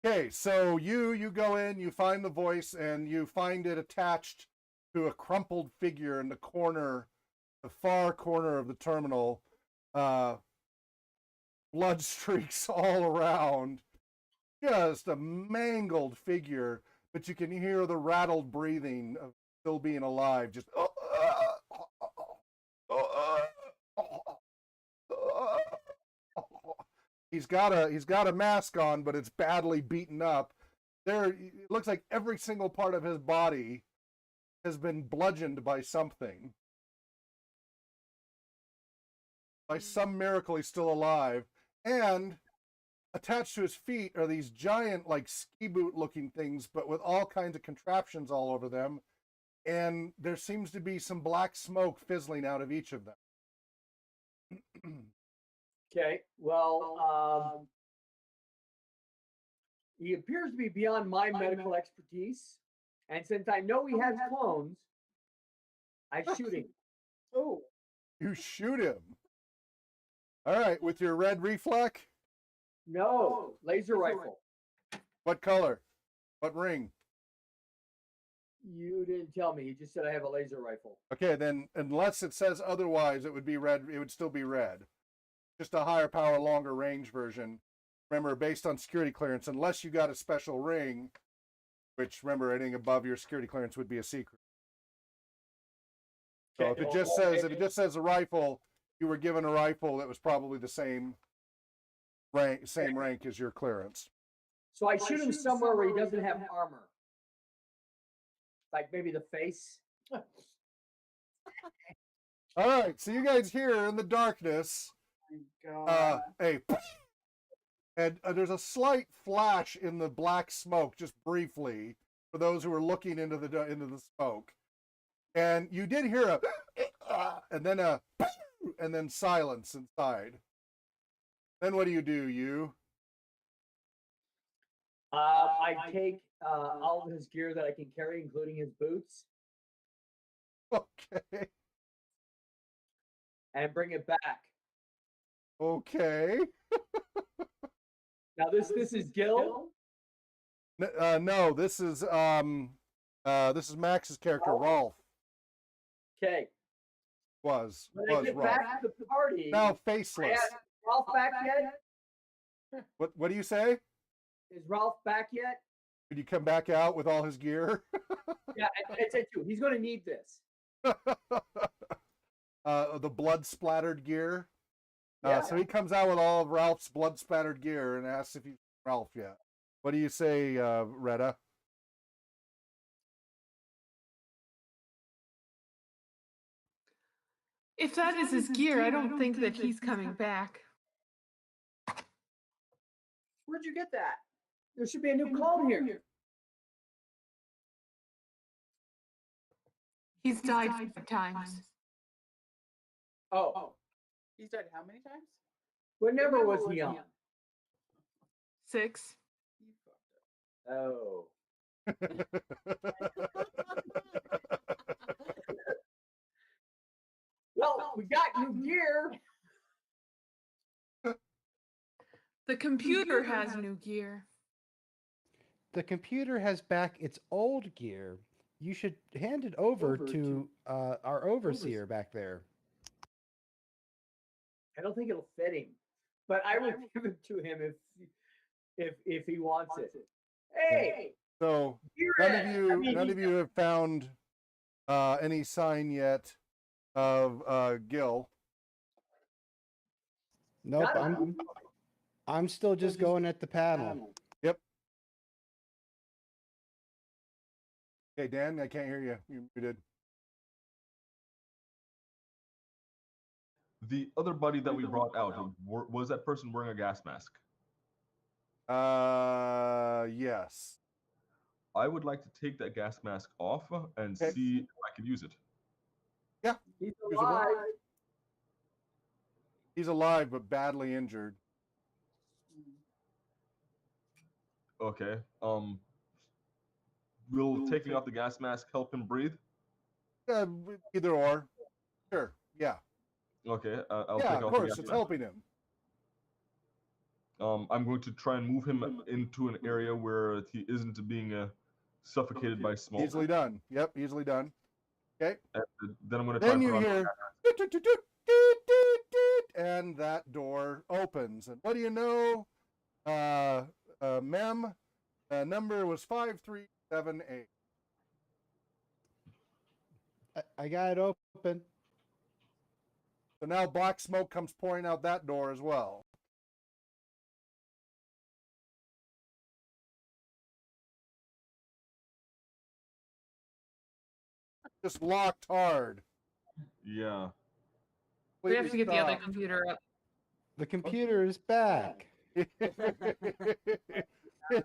Okay, so you go in, you find the voice, and you find it attached to a crumpled figure in the corner, the far corner of the terminal. Blood streaks all around. Just a mangled figure, but you can hear the rattled breathing of still being alive. Just he's got a mask on, but it's badly beaten up. It looks like every single part of his body has been bludgeoned by something. By some miracle, he's still alive. And attached to his feet are these giant, like, ski boot looking things, but with all kinds of contraptions all over them. And there seems to be some black smoke fizzling out of each of them. Okay, well, he appears to be beyond my medical expertise. And since I know he has clones, I shoot him. Oh. You shoot him. All right, with your red reflex? No, laser rifle. What color? What ring? You didn't tell me. You just said I have a laser rifle. Okay, then unless it says otherwise, it would be red. It would still be red. Just a higher power, longer range version. Remember, based on security clearance, unless you got a special ring, which remember, anything above your security clearance would be a secret. So if it just says a rifle, you were given a rifle that was probably the same rank as your clearance. So I shoot him somewhere where he doesn't have armor. Like maybe the face. All right, so you guys hear in the darkness, God. and there's a slight flash in the black smoke, just briefly, for those who are looking into the smoke. And you did hear a and then silence inside. Then what do? You I take all of his gear that I can carry, including his boots, okay? and bring it back. Okay. Now this is Gil. No, this is Max's character, Rolf. Okay. Was When I get Rolf. back to the party, Now I faceless. ask, Ralph back yet? What do you say? Is Ralph back yet? Did you come back out with all his gear? Yeah, I said too. He's going to need this. The blood splattered gear. Yeah. So he comes out with all of Ralph's blood splattered gear and asks if he's Ralph yet. What do you say, Retta? If that is his gear, I don't think that he's coming back. Where'd you get that? There should be a new clone here. He's died 5 times. Oh, He's died how many times? what number was he on? 6. You fucked up. Oh. Well, we got new gear. The computer has new gear. The computer has back its old gear. You should hand it over to our overseer back there. I don't think it'll fit him, but I will give it to him if he wants it. Hey, So here none it of is. you, I mean, none of you have found any sign yet of Gil. Nope, Got it. I'm still just going at the panel. Yep. Okay, Dan, I can't hear you. You muted. The other buddy that we brought out, was that person wearing a gas mask? Yes. I would like to take that gas mask off and Okay. see if I can use it. He's Here's a alive. He's alive but badly injured. Okay. Will taking off the gas mask help him breathe? Either or. Sure. Yeah. Okay. I'll Yeah, take of off the course. gas It's mask. helping him. I'm going to try and move him into an area where he isn't being suffocated by smoke. Easily done. Yep, easily done. Okay. And then I'm going to try Then and you put on. hear doot, doot, doot, doot, doot, doot, doot, and that door opens. And what do you know? Mem, number was 5378. I got it open. So now black smoke comes pouring out that door as well. Just locked hard. Yeah. We have to get the other Completely computer up. The computer is back. stopped.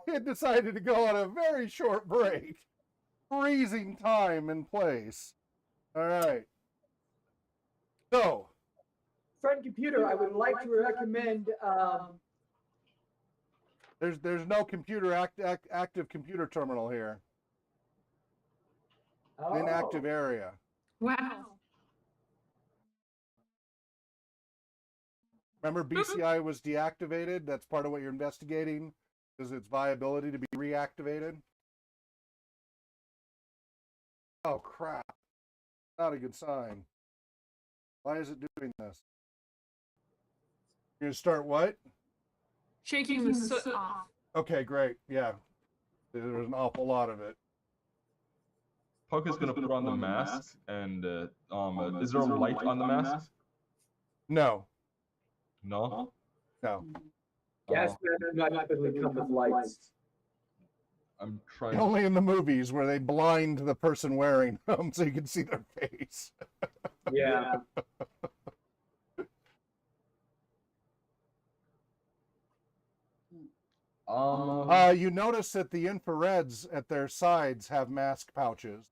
It decided to go on a very short break. Freezing time and place. All right. So, Friend computer, I would like to recommend. there's no computer active computer terminal here. Inactive area. Wow. Remember, BCI was deactivated. That's part of what you're investigating, is its viability to be reactivated. Oh crap! Not a good sign. Why is it doing this? You're gonna start what? Shaking the soot off. Okay, great. Yeah, there's an awful lot of it. Puck is going to put on the mask, and is there a light on the mask? No, No. no. Gas masks do not typically come with lights. I'm trying. Only in the movies where they blind the person wearing them so you can see their face. Yeah. You notice that the infrareds at their sides have mask pouches.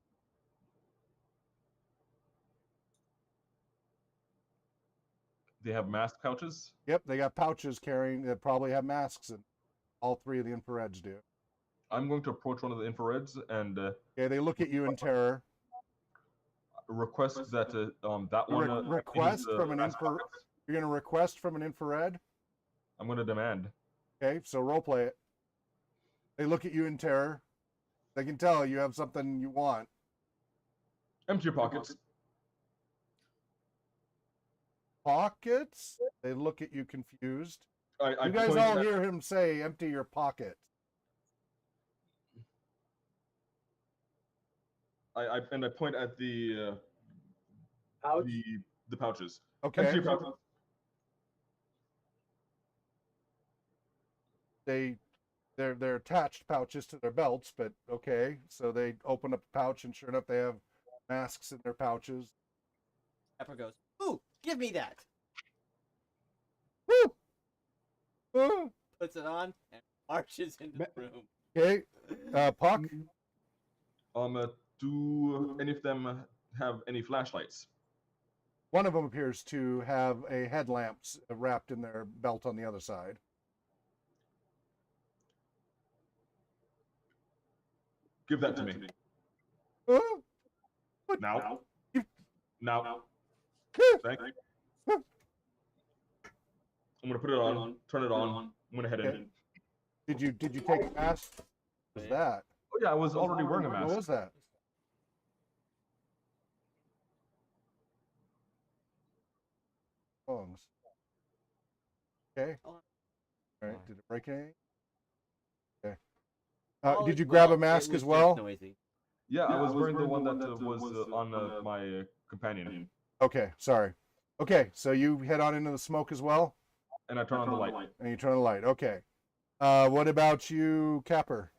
They have mask pouches. Yep, they got pouches carrying that probably have masks in. All 3 of the infrareds do. I'm going to approach one of the infrareds and Okay, they look at you in terror. request that that one Request from an mask infrared. pockets. You're going to request from an infrared. I'm going to demand. Okay, so role play it. They look at you in terror. They can tell you have something you want. Empty your pockets. Pockets? They look at you confused. I You guys point all at- hear him say, empty your pockets. I point at the Pouch? the pouches. Okay. Empty your pouches. They're attached pouches to their belts, but okay. So they open up the pouch, and sure enough, they have masks in their pouches. Pepper goes, "Ooh, give me that." Woo! Ah, Puts it on and marches into the room. okay, Puck. Do any of them have any flashlights? One of them appears to have a headlamp wrapped in their belt on the other side. Give that to me. Ah, Now. Now. Thank you. I'm gonna put it on, turn it on. I'm gonna head in. Did you take a mask? What was that? Oh yeah, I was already wearing a What mask. was that? Songs. Okay. All right. Did it break anything? Okay. Did you grab a mask as well? Noisy. Yeah, I was wearing the one that was on my companion. Okay. Sorry. Okay. So you head on into the smoke as well, And I turn on the light. and you turn on the light. Okay. What about you, Capper?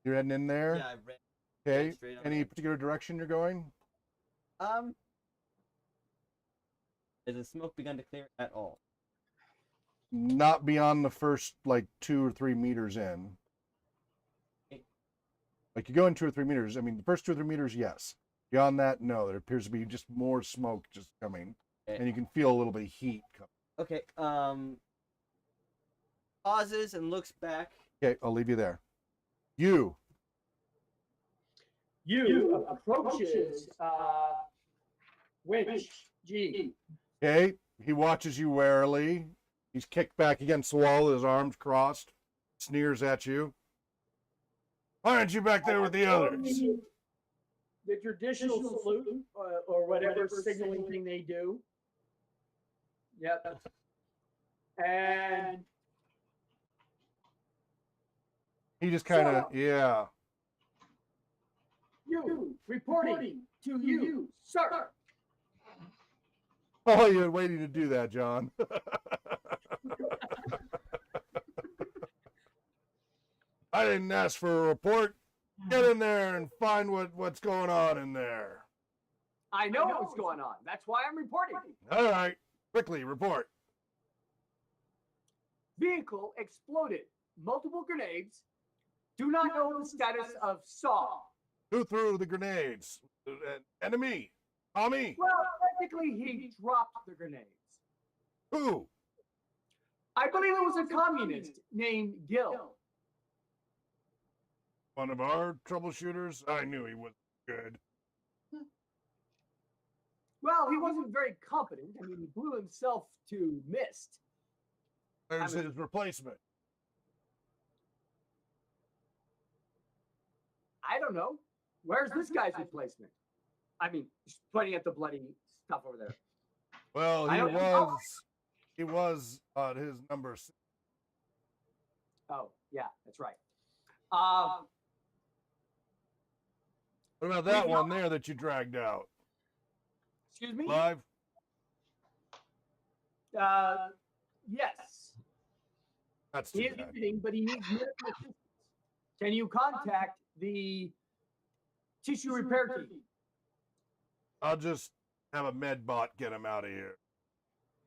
You're heading in there. Yeah, I ran Okay. straight on Any in. particular direction you're going? Has the smoke begun to clear at all? Not beyond the first like 2 or 3 meters in. Like you go in 2 or 3 meters. I mean, the first 2 or 3 meters, yes. Beyond that, no. There appears to be just more smoke just coming, Okay. and you can feel a little bit of heat coming. Okay, pauses and looks back. Okay, I'll leave you there. You. Approaches Winch G. Okay, he watches you warily. He's kicked back against the wall, his arms crossed, sneers at you. Why aren't you back there with the others? The traditional salute or whatever signaling thing they do. Yep. And He just kind of, yeah. you reporting to you, sir. Oh, you're waiting to do that, John. I didn't ask for a report. Get in there and find what's going on in there. I know what's going on. That's why I'm reporting. All right, quickly report. Vehicle exploded. Multiple grenades. Do not know the status of Saw. Who threw the grenades? Enemy? Tommy? Well, technically, he dropped the grenades. Who? I believe it was a communist named Gil. One of our troubleshooters? I knew he was good. Well, he wasn't very competent. I mean, he blew himself to mist. There's his replacement. I don't know. Where's this guy's replacement? I mean, just pointing at the bloody stuff over there. Well, I don't know. he was on his number 6. Oh, yeah, that's right. What about that one there that you dragged out? Excuse me? Live? Yes. That's He too is bad. breathing, but he needs medical assistance. Can you contact the tissue repair team? I'll just have a med bot get him out of here.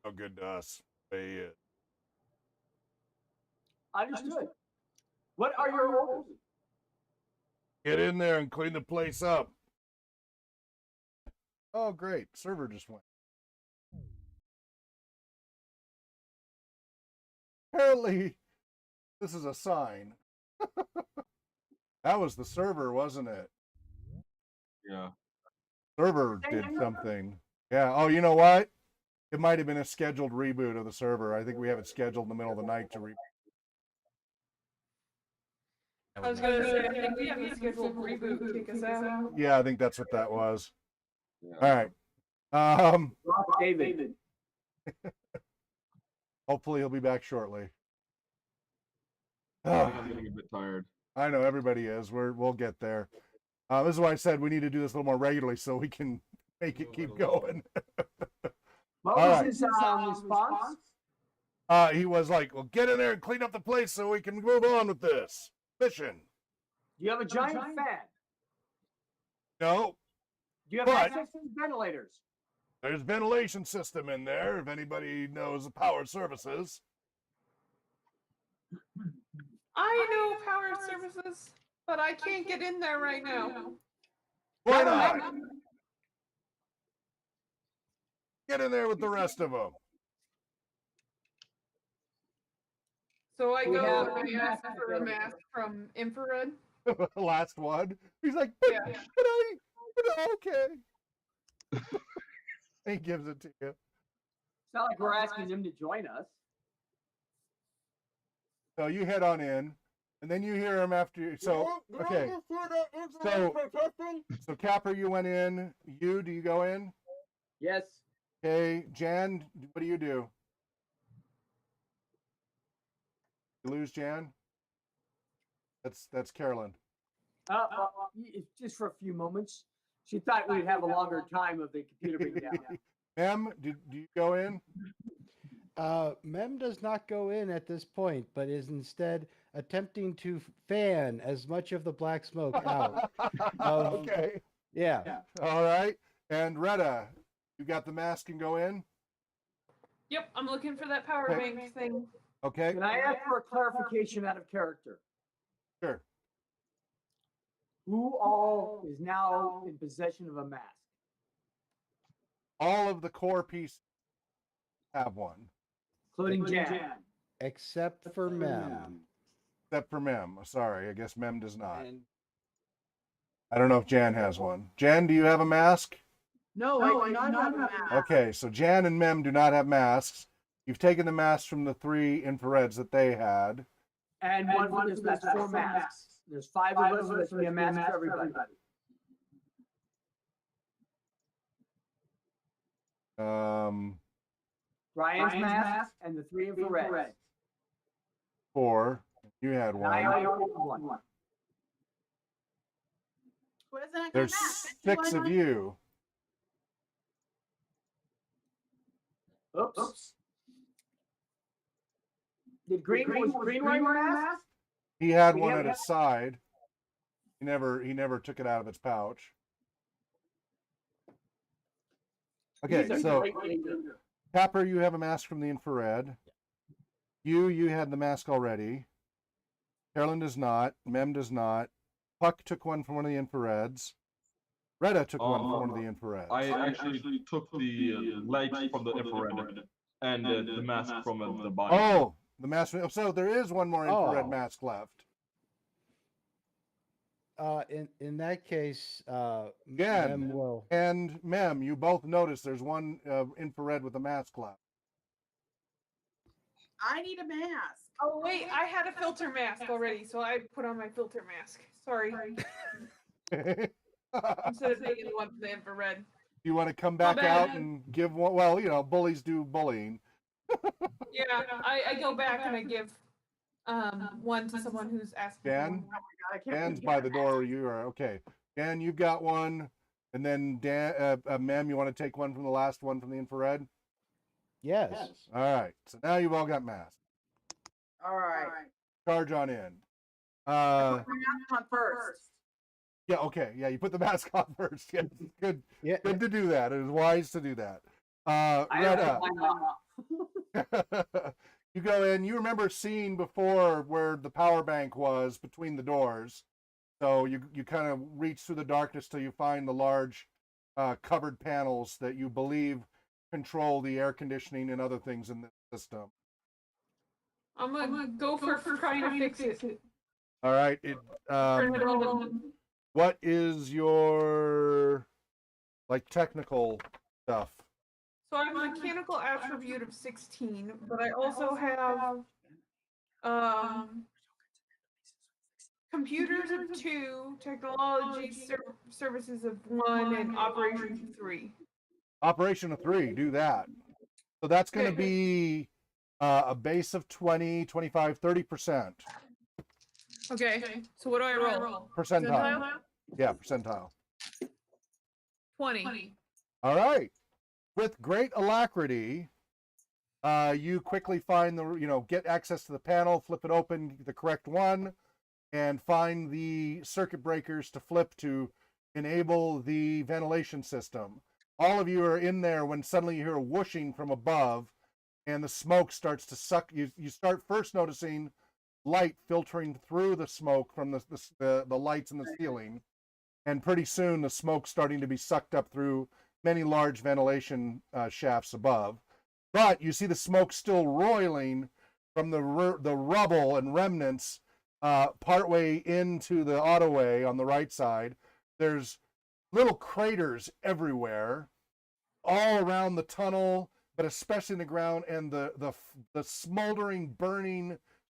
No good to us. He is. Understood. What are your orders? Get in there and clean the place up. Oh, great. Server just went. Apparently, this is a sign. That was the server, wasn't it? Yeah. Server did something. Yeah. Oh, you know what? It might have been a scheduled reboot of the server. I think we have it scheduled in the middle of the night to reboot. I was gonna say, I think we have a scheduled reboot to kick us out. Yeah, I think that's what that was. Yeah. All right. David. Hopefully he'll be back shortly. I think I'm getting a bit tired. I know everybody is. We'll get there. This is why I said we need to do this a little more regularly so we can make it keep going. What All was right. his response? He was like, "Well, get in there and clean up the place so we can move on with this mission." Do you have a giant fan? No, Do you have But- access to ventilators? there's ventilation system in there. If anybody knows the power services, I know power services, but I can't get in there right now. why not? Get in there with the rest of them. So I We go have- and I ask for a mask from infrared. Last one. He's like, Yeah. okay. He gives it to you. It's not like we're asking him to join us. So you head on in, and then you hear him after you. So, okay. So Capper, you went in. Do you go in? Yes. Okay. Jan, what do you do? You lose Jan? That's Carolyn. It's just for a few moments. She thought we'd have a longer time of the computer being down. Mem, do you go in? Mem does not go in at this point, but is instead attempting to fan as much of the black smoke out. Okay. Yeah. All right. And Retta, you got the mask and go in? Yep, I'm looking for that power Okay. bank thing. Okay. Can I ask for a clarification out of character? Sure. Who all is now in possession of a mask? All of the core pieces have one, Including Jan. Except for Mem. except for Mem. Sorry, I guess Mem does not. And I don't know if Jan has one. Jan, do you have a mask? No, I do not have a mask. Okay, so Jan and Mem do not have masks. You've taken the masks from the 3 infrareds that they had. And one is that's 4 masks. There's 5 of us, so there's going to be a mask for everybody. Brian's mask and the 3 infrared. 4. You had I one. only have one. Who doesn't have a There's mask? 6 of you. Oops. Did Green wear a mask? He had We one have at his side. He never took it out of its pouch. Okay, He's a so great leader. Capper, you have a mask from the infrared. You had the mask already. Carolyn does not. Mem does not. Puck took one from one of the infrareds. Retta took one from one of the infrareds. I actually took the legs from the infrared and the mask from the body. Oh, the mask. So there is one more infrared Oh. mask left. In that case, Jan Mem will. and Mem, you both notice there's one infrared with a mask left. I need a mask. Oh wait, I had a filter mask already, so I put on my filter mask. Sorry, instead of taking the one from the infrared. You want to come back bad. out and give one? Well, bullies do bullying. Yeah, I go back and I give one to someone who's asking. Dan? For one. I can't Dan's believe by you the have door where you are. Okay. Dan, you've got one. And then Dan, Mem, you want to take one from the last one from the infrared? Yes. All right. So now you've all got masks. All right. Charge on in. Put my mask on first. Yeah, okay. Yeah, you put the mask on first. Yeah, good. Yeah. Good to do that. It was wise to do that. I have Retta, mine off. You go in. You remember seeing before where the power bank was between the doors. So you kind of reach through the darkness till you find the large covered panels that you believe control the air conditioning and other things in the system. I'm gonna go for trying to fix it. All right. Turn it on. What is your technical stuff? So I have a mechanical attribute of 16, but I also have computers of 2, technology services of 1, and operations of 3. Operation of 3, do that. So that's going to be a base of 20, 25, 30%. Okay, so what do I roll? Percentile. Yeah, percentile. 20. All right. With great alacrity, you quickly find get access to the panel, flip it open, the correct one, and find the circuit breakers to flip to enable the ventilation system. All of you are in there when suddenly you hear a whooshing from above, and the smoke starts to suck. You start first noticing light filtering through the smoke from the lights in the ceiling, and pretty soon the smoke's starting to be sucked up through many large ventilation shafts above. But you see the smoke still roiling from the rubble and remnants partway into the autoway on the right side. There's little craters everywhere, all around the tunnel, but especially in the ground, and the smoldering,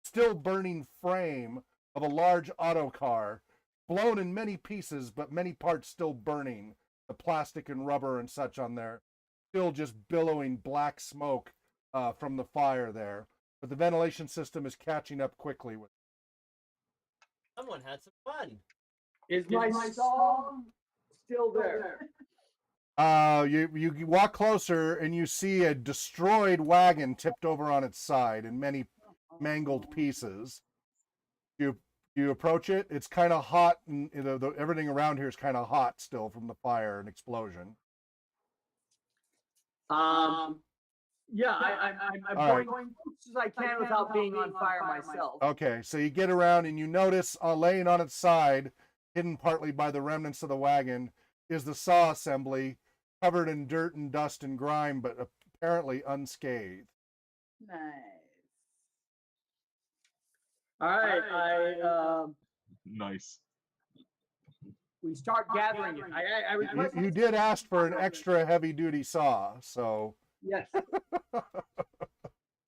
still burning frame of a large auto car, blown in many pieces, but many parts still burning. The plastic and rubber and such on there, still just billowing black smoke from the fire there. But the ventilation system is catching up quickly with. Someone had some fun. Is my song still there? You walk closer and you see a destroyed wagon tipped over on its side in many mangled pieces. You approach it. It's kind of hot, and everything around here is kind of hot still from the fire and explosion. Yeah, I'm going as I can without being on fire myself. Okay, so you get around and you notice laying on its side, hidden partly by the remnants of the wagon, is the saw assembly, covered in dirt and dust and grime, but apparently unscathed. Nice. All right, Nice. we start gathering it. I request You did ask for an extra heavy-duty saw, so yes.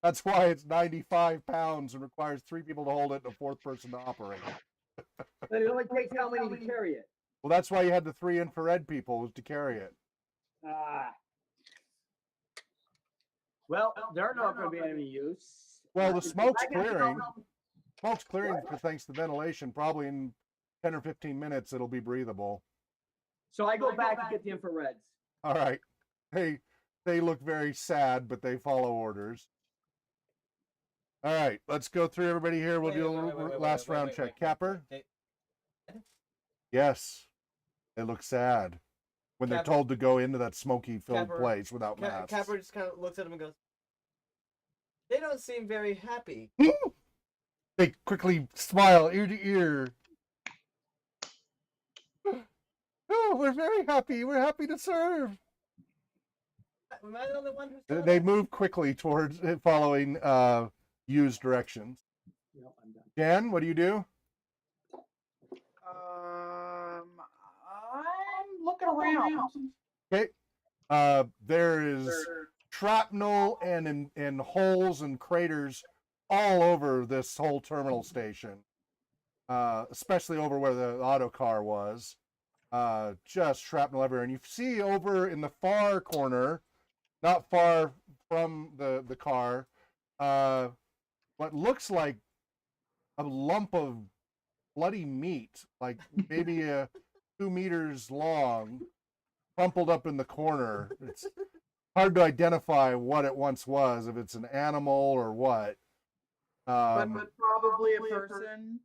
that's why it's 95 pounds and requires 3 people to hold it and a 4th person to operate it. But it only takes how many to carry it? Well, that's why you had the 3 infrared people, was to carry it. Well, they're not going to be any use. Well, the smoke's clearing. Smoke's clearing thanks to ventilation. Probably in 10 or 15 minutes, it'll be breathable. So I go back and get the infrareds. All right. They look very sad, but they follow orders. All right, let's go through everybody here. We'll do a last round check. Capper? Yes. They look sad when they're told to go into that smoky-filled place without masks. Capper just kind of looks at him and goes, "They don't seem very happy." They quickly smile ear to ear. Oh, we're very happy. We're happy to serve. Am I the only one who's They move quickly towards following Yu's directions. No, I'm done. Jan, what do you do? I'm looking around. Okay. There is shrapnel and holes and craters all over this whole terminal station, especially over where the auto car was. Just shrapnel everywhere. And you see over in the far corner, not far from the car, what looks like a lump of bloody meat, like maybe 2 meters long, crumpled up in the corner. It's hard to identify what it once was, if it's an animal or what. But probably a person.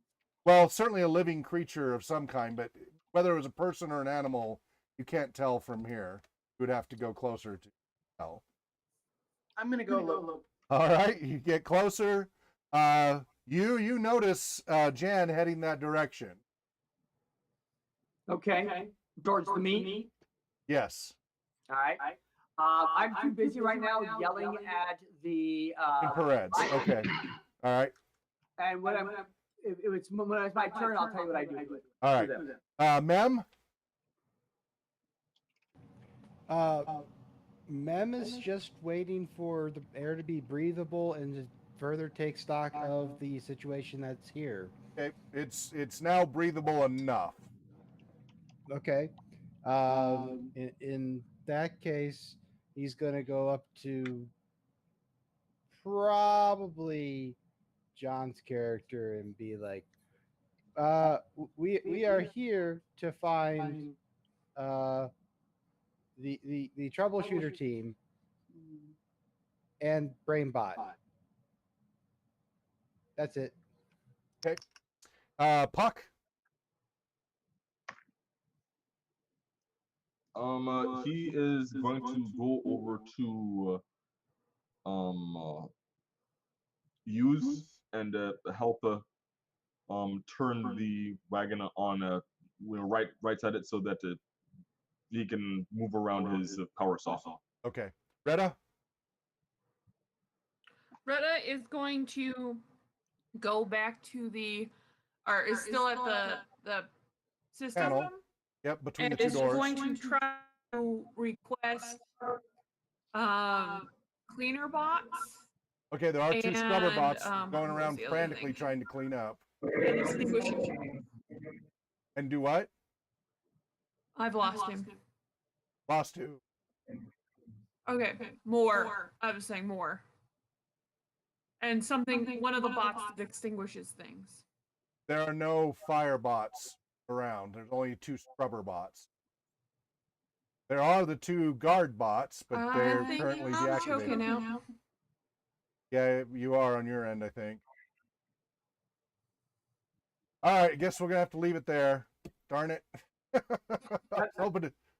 Well, certainly a living creature of some kind, but whether it was a person or an animal, you can't tell from here. You would have to go closer to tell. I'm gonna go look. All right, you get closer. You notice Jan heading that direction. Okay. Towards the meat. Yes. All right. I'm too busy right now yelling at the Infrareds. Okay. All right. And when it's my turn, I'll tell you what I do. All right. Mem. Mem is just waiting for the air to be breathable and to further take stock of the situation that's here. Okay. It's now breathable enough. Okay. In that case, he's gonna go up to probably John's character and be like, we are here to find the troubleshooter team and BrainBot. That's it. Okay. Puck. He is going to go over to use and help turn the wagon on right side it so that he can move around his power saw. Okay. Retta. Retta is going to go back to or is still at the system Panel. room, Yep. Between and the two is doors. going to try to request cleaner bots Okay. There are two scrubber and, bots what going was around the other frantically thing? trying to clean up. and extinguisher. And do what? I've lost him. Lost two. Okay, more. I was saying more. And one of the bots that extinguishes things. There are no fire bots around. There's only two scrubber bots. There are the two guard bots, but they're I think currently I'm choking deactivated. out. Yeah, you are on your end, I think. All right, I guess we're gonna have to leave it there. Darn it.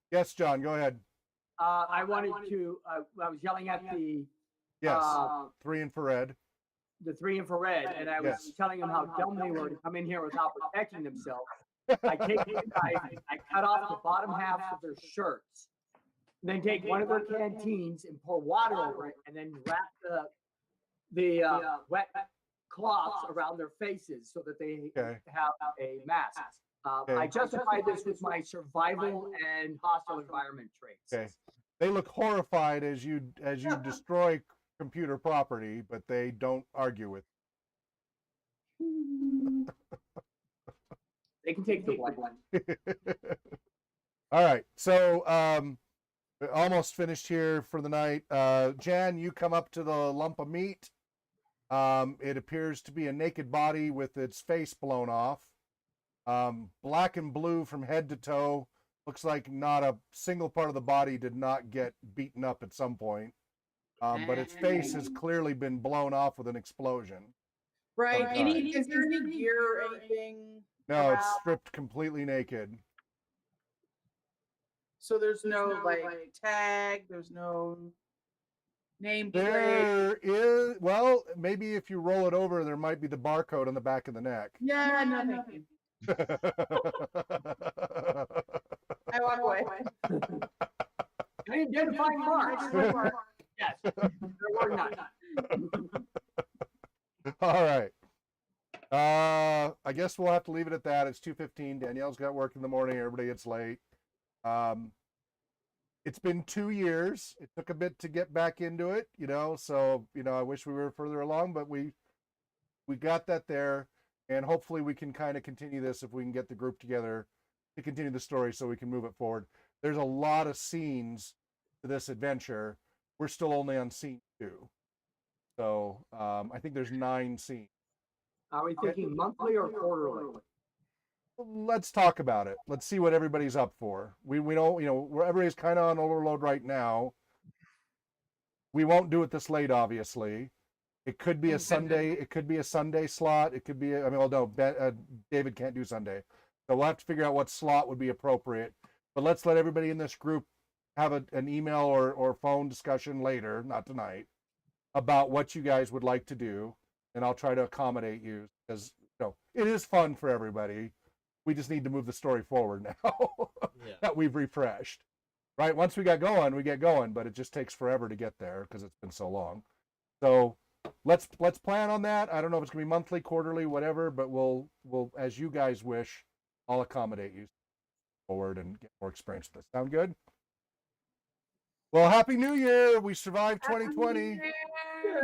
Yes, John, go ahead. I wanted to. I was yelling at the Yes, 3 infrared. the 3 infrared, and I was Yes. telling them how dumb they were to come in here without protecting themselves. I take these guys, I cut off the bottom halves of their shirts, then take one of their canteens and pour water over it, and then wrap the wet cloths around their faces so that they Okay. have a mask. I justify this with my survival and hostile environment traits. Okay. They look horrified as you destroy computer property, but they don't argue with. They can take the blame. All right, so we're almost finished here for the night. Jan, you come up to the lump of meat. It appears to be a naked body with its face blown off. Black and blue from head to toe. Looks like not a single part of the body did not get beaten up at some point. But its face has clearly been blown off with an explosion. Right. Okay. Is there any gear or anything? No, it's around? stripped completely naked. So there's no like tag. There's no name plate. There is, well, maybe if you roll it over, there might be the barcode on the back of the neck. Yeah, no, thank you. I walk away. Identifying marks. Yes, there were none. All right. I guess we'll have to leave it at that. It's 2:15. Danielle's got work in the morning. Everybody gets late. It's been 2 years. It took a bit to get back into it, so, I wish we were further along, but we got that there, and hopefully we can kind of continue this if we can get the group together to continue the story so we can move it forward. There's a lot of scenes to this adventure. We're still only on scene 2. So, I think there's 9 scenes. Are we thinking monthly or quarterly? Let's talk about it. Let's see what everybody's up for. We don't, everybody's kind of on overload right now. We won't do it this late, obviously. It could be a Sunday. It could be a Sunday slot. It could be. David can't do Sunday, so we'll have to figure out what slot would be appropriate. But let's let everybody in this group have an email or phone discussion later, not tonight, about what you guys would like to do, and I'll try to accommodate you, because it is fun for everybody. We just need to move the story forward now that we've refreshed. Right? Once we get going, but it just takes forever to get there because it's been so long. So let's plan on that. I don't know if it's gonna be monthly, quarterly, whatever, but we'll as you guys wish, I'll accommodate you forward and get more experience with this. Sound good? Well, Happy New Year! We survived 2020.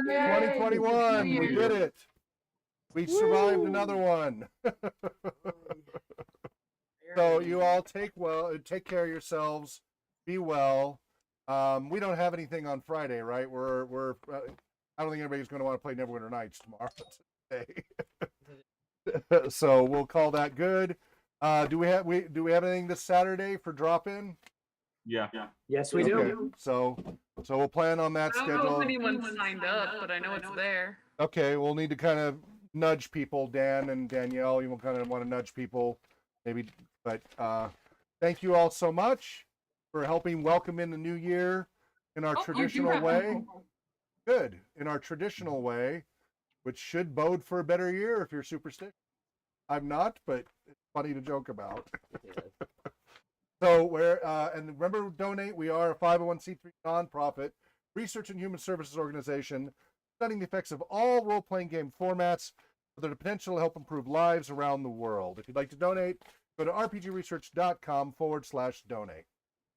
2021. We did it. We survived another one. So you all take care of yourselves. Be well. We don't have anything on Friday, right? We're I don't think anybody's going to want to play Neverwinter Nights tomorrow. So we'll call that good. Do we have anything this Saturday for drop-in? Yeah. Yes, we do. Okay. So we'll plan on that I don't know schedule. if anyone's signed up, but I know it's there. Okay, we'll need to kind of nudge people, Dan and Danielle. You will kind of want to nudge people, maybe. But thank you all so much for helping welcome in the new year in our traditional way. Good. In our traditional way, which should bode for a better year if you're superstitious. I'm not, but it's funny to joke about. So and remember, donate. We are a 501c3 nonprofit research and human services organization studying the effects of all role-playing game formats with the potential to help improve lives around the world. If you'd like to donate, go to rpgresearch.com/donate.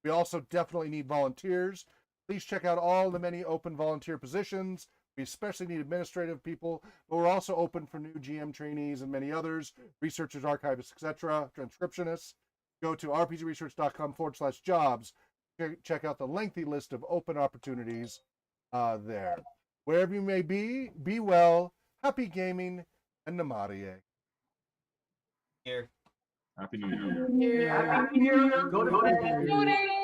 We also definitely need volunteers. Please check out all the many open volunteer positions. We especially need administrative people, but we're also open for new GM trainees and many others, researchers, archivists, etc., transcriptionists. Go to rpgresearch.com/jobs. Check out the lengthy list of open opportunities there. Wherever you may be well, happy gaming, and namarie. Here. Happy New Year. Happy New Year. Go to bed. Donate.